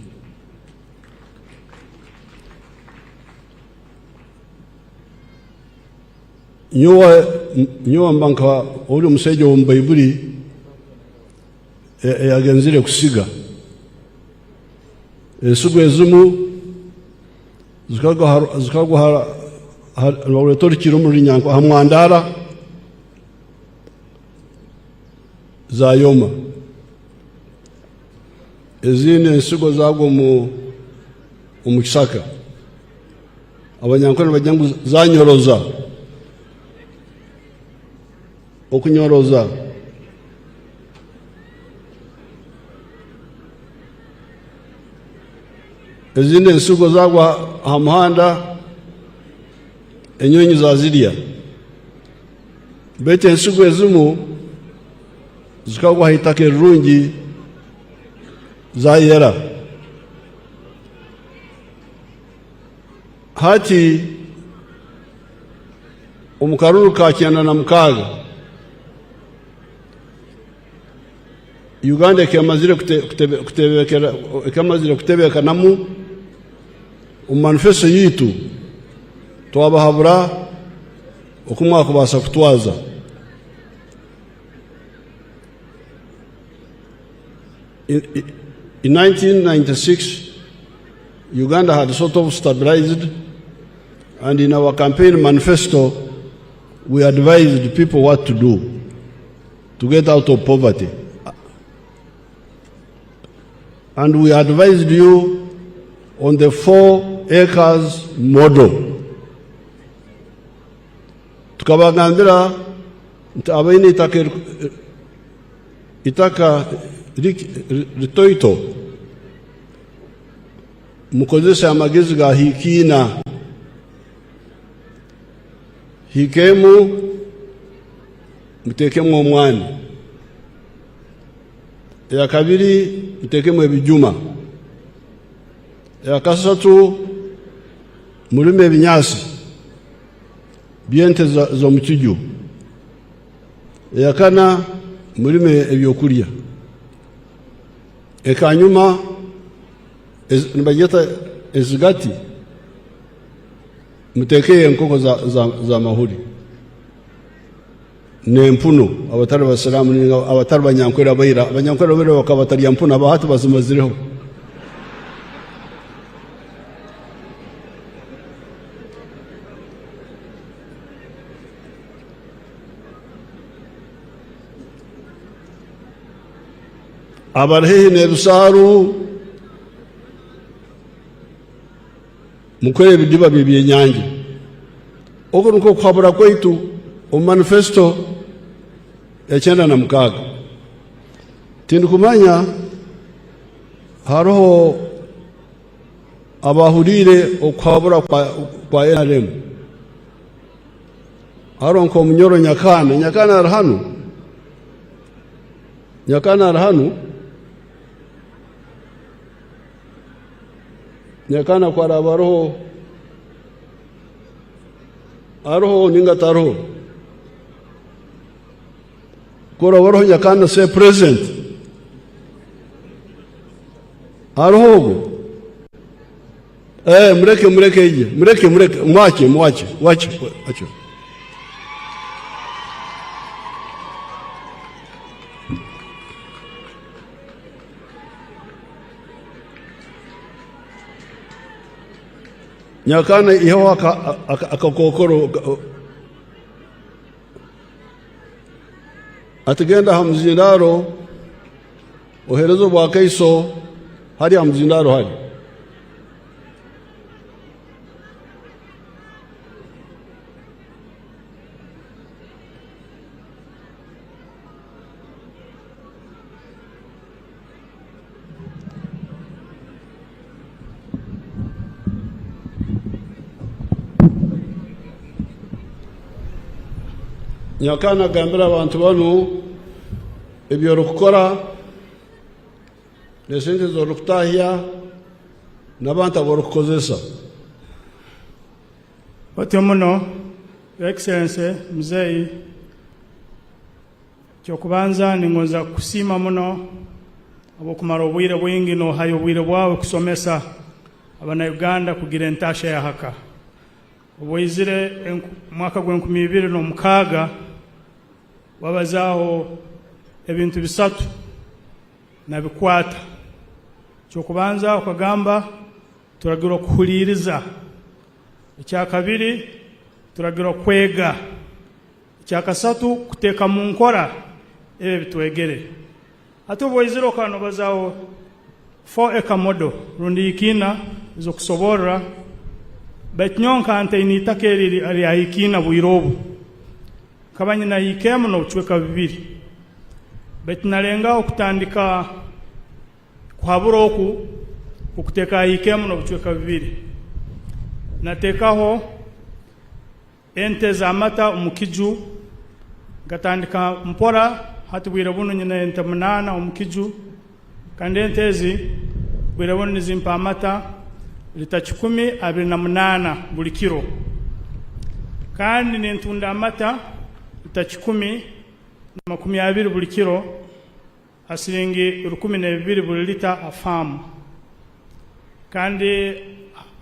Nyowa mbanka uli museja wa mbaibuli yagenzire kusiga ensugu ezimu zikagwa lwaletorikira omuri nyanko hamwandara zayoma ezindi ensigo zago mu Kisaka abanyankole bajyangu zanyoroza okunyoroza ezindi ensigo zagwa ha muhanda enyonyi zazirya bete ensigo ezimu zikagwa hitaka erungi zayera hati omukaruru ka 96 Uganda ikamazire kutebeka namu manifesto yitu twabahabura okumwa kubasa kutwaza in 1996 Uganda had sort of stabilized, and in our campaign manifesto we advised people what to do to get out of poverty. And we advised you on the 4 acres model. Tukabagambira abaine itaka ritoito mukozesa amagezi ga hikina hikemu mutekemu omwani ya kabiri mutekemu ebijuma ya kasatu mulime ebinyasi byente zo mukiju ya kana mulime ebyokulya ekanyuma nibajeta ezigati mutekeye enkoko za mahuri nempuno abatari basalamu abatari banyankwera bayira abanyankwera bayira bakabatari yampuna abahati bazimazireho abarhehe nerusaru mukore bidiba bibyenyange oko nuko kwabura kwaitu o manifesto echenda na mukaga tindukumanya haroho abahurire okwabura kwa NRM haronko munyoro nyakana arhanu nyakana kwa rabaroho aroho ningataro kora waroho nyakana se present aroho mureke ije mwache acho nyakana iho akakokoro atagenda hamzindaro oherezo bwa kaiso hari hamzindaro hari nyakana gambira abantu banu ebyo rukora nesente zo rukutahia n'abantu aborukozesa batyo muno Your Excellency mzee kyokubanza ningoza kusima muno abokumara obwire bwingi no hayo obwire bwawe kusomesa abana Uganda kugira entasha ya haka obwizire mwaka gwa 2026 wabazaho ebintu bisatu na bikwata kyokubanza okagamba turagira kuhuliriza icya kabiri turagira kwega icya kasatu kuteka mu nkora bitwegere atubwizire okano bazaho 4-acre model rundi ikina zokusobora betnyonka ante initaka eri aikina buirobu kabanye na ikemu no chweka bibiri betnalenga okutandika kuhabura oku okuteka ikemu no chweka bibiri natekaho ente za mata omukiju gatandika mpora hati bwirabuno nyina ente 8 omukiju kandi ente ezi bwirabuno nizimpa amata lita 28 buli kiro kandi nentunda amata lita 10 buli kiro asiringi 12 buli lita afamu kandi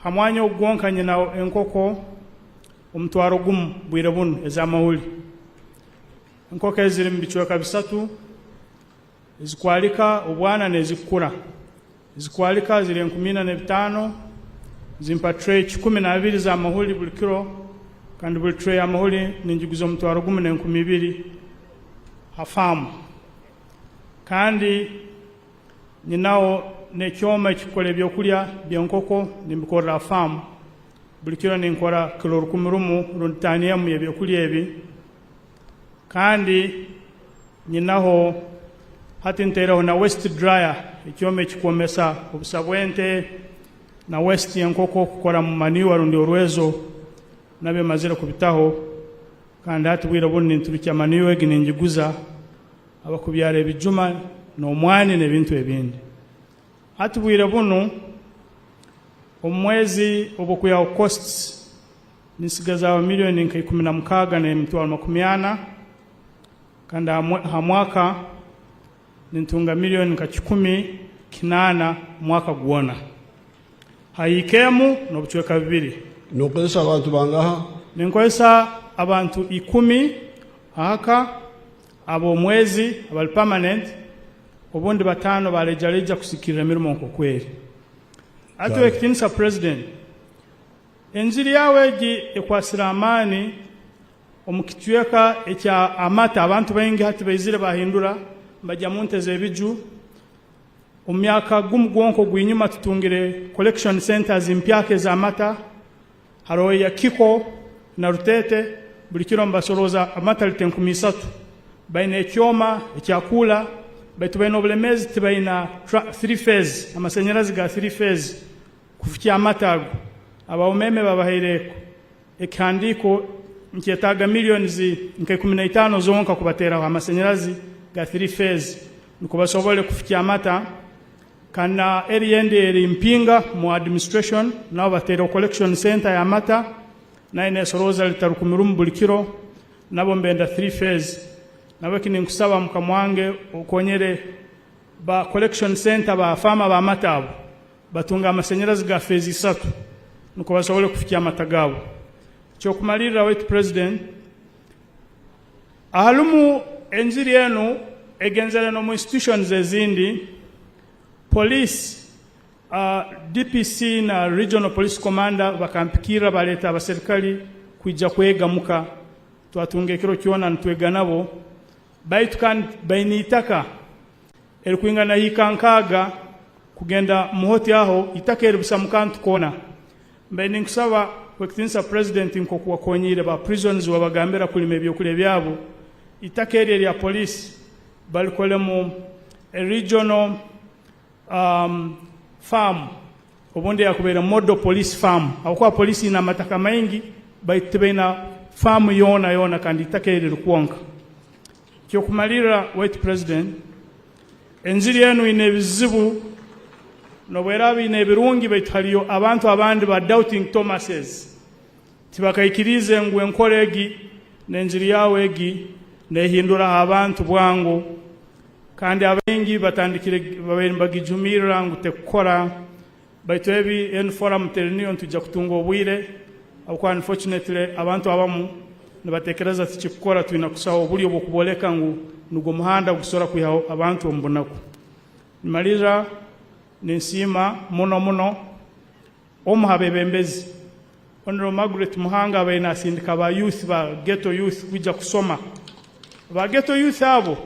hamwanya ogwonka nyina enkoko omutwaro gumu bwirabuno ezamahuli enkoko eziri mbichweka bisatu ezikwalika obwana nezikura ezikwalika ziri 15 zimpa tray 12 za mahuli buli kiro kandi buli tray ya mahuli ninjiguza omutwaro gumu na 12 hafamu kandi nyinawo nekyoma ekikola ebyokulya byenkoko nimbikorera afamu buli kiro ninkora kilo 10 runtaniyamu ebyokulya ebi kandi nyinaho hati nteeraho na waste dryer ekyoma ekikomesa obusabwente na waste yenkoko kukora mu manure rundi orwezo nabe mazira kubitaho kandi hati bwira buni nturukya manure egi ninjiguza abakubyara ebijuma n'omwani n'ebintu ebindi hati bwira bunu omwezi obukuya costs nisigaza milioni 16 na emitwalo 80 kandi ha mwaka nintunga milioni 18 mwaka guona haikemu no buchweka bibiri nokozesa abantu bangaha ninkozesa abantu 10 haka abo mwezi abali permanent obundi 5 balejareja kusikirira mirimo nkokweri atu ekitinisa president enziri yawe egi ekwasira amani omukitweka ekya amata abantu baingi hati bayizire bahindura bajya munteze ebiju omyaka gumugwonko gwinyuma tutungire collection centers impyake za amata haro ya kiko na rutete buli kiro mbasoroza amata lite 13 baina ekyoma ekyakula baitu baina obulemezi tibaina 3 phase amasanyarazi ga 3 phase kufikia amata ago abaumeme babaheireko ekandiko nkyetaga milioni 15 zonka kubatera amasanyarazi ga 3 phase nikubasobole kufikia amata kana eriende eri mpinga mu administration na batero collection center ya amata na ine soroza litarukumirumu buli kiro nabo mbenda 3 phase nabo kini nkusaba mukamwange okonyere ba collection center ba fama ba amata batunga amasanyarazi ga phase 3 nuko basobole kufikia amata gabo cyo kumalira wetu president ahalumu enziri yenu egenzele no institutions ezindi police DPC na regional police commander bakampikira baleta abaserikali kuija kwega muka twatunge kiro kiona ntwega nabo baitu bainitaka elikuinga na hikankaga kugenda muhoti aho itaka eribusa mukantu kona mbeni nkusaba kwekitinsa president nkokuwa konyire ba prisons wabagambira kulime byokule byabo itaka eri ya police balikole mu regional farm obundi yakubera model police farm akwa police ina mataka maingi baitebena farm yona kandi takere rukwonka cyo kumalira white president enziri yenu ine bizibu no bwerabi ine birungi baitaliyo abantu abandi ba doubting Thomases tibakaikirize ngwe nkoregi nenziri yawe egi nehindura abantu bwangu kandi abengi batandikire babagijumira ngute kukora baitwebi en forum ternion tujja kutunga obwire akwa unfortunately abantu abamu nabatekereza tikikora tuina kusawa obuli obukuboleka ngu nugo muhanda gusora kuyaho abantu ombonako nimaliza nensima muno omuhabebembezi Honorable Margaret Muhanga baina sindika ba youth ba ghetto youth kuja kusoma ba ghetto youth abo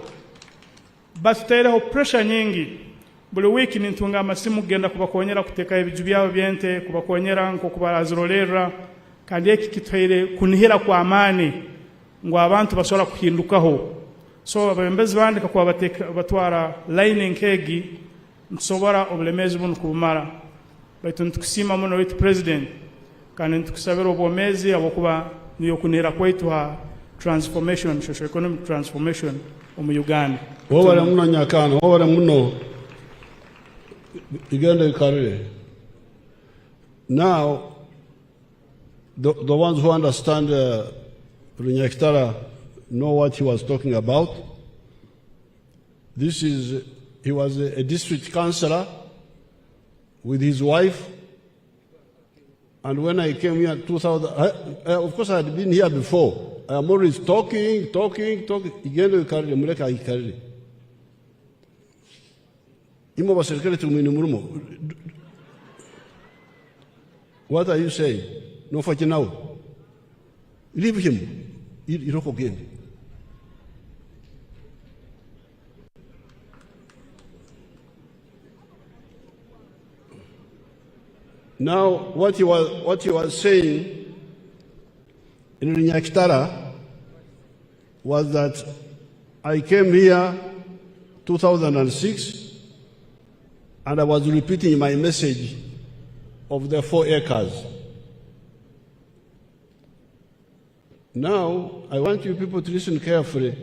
basitereho pressure nyingi buli wiki nintunga amasimu kugenda kubakonyera kuteka ebiju byabo byente kubakonyera nko kubarazirolera kandi eki kitwaire kunihira kwa amani ngo abantu basobola kuhindukaho so abembezi bandika kwa batwara line nkegi nsobora obulemezi buno kubumara baitu ntukusima muno with president kandi ntukusabira obwomezi abokuba niyo kunihira kwaitu ha transformation socio-economic transformation mu Uganda. Wabale muno nyakano, wabale muno igenda ikarire. Now, the ones who understand Runyaktara know what he was talking about. He was a district councillor with his wife. And when I came here in 2000, of course I had been here before. I am always talking. Igenda ikarire, muleka ikarire. Imo baserikali tumini murumo. What are you saying? No fight now. Leave him. Iroko again. Now, what he was saying in Runyaktara was that I came here 2006 and I was repeating my message of the 4 acres. Now, I want you people to listen carefully.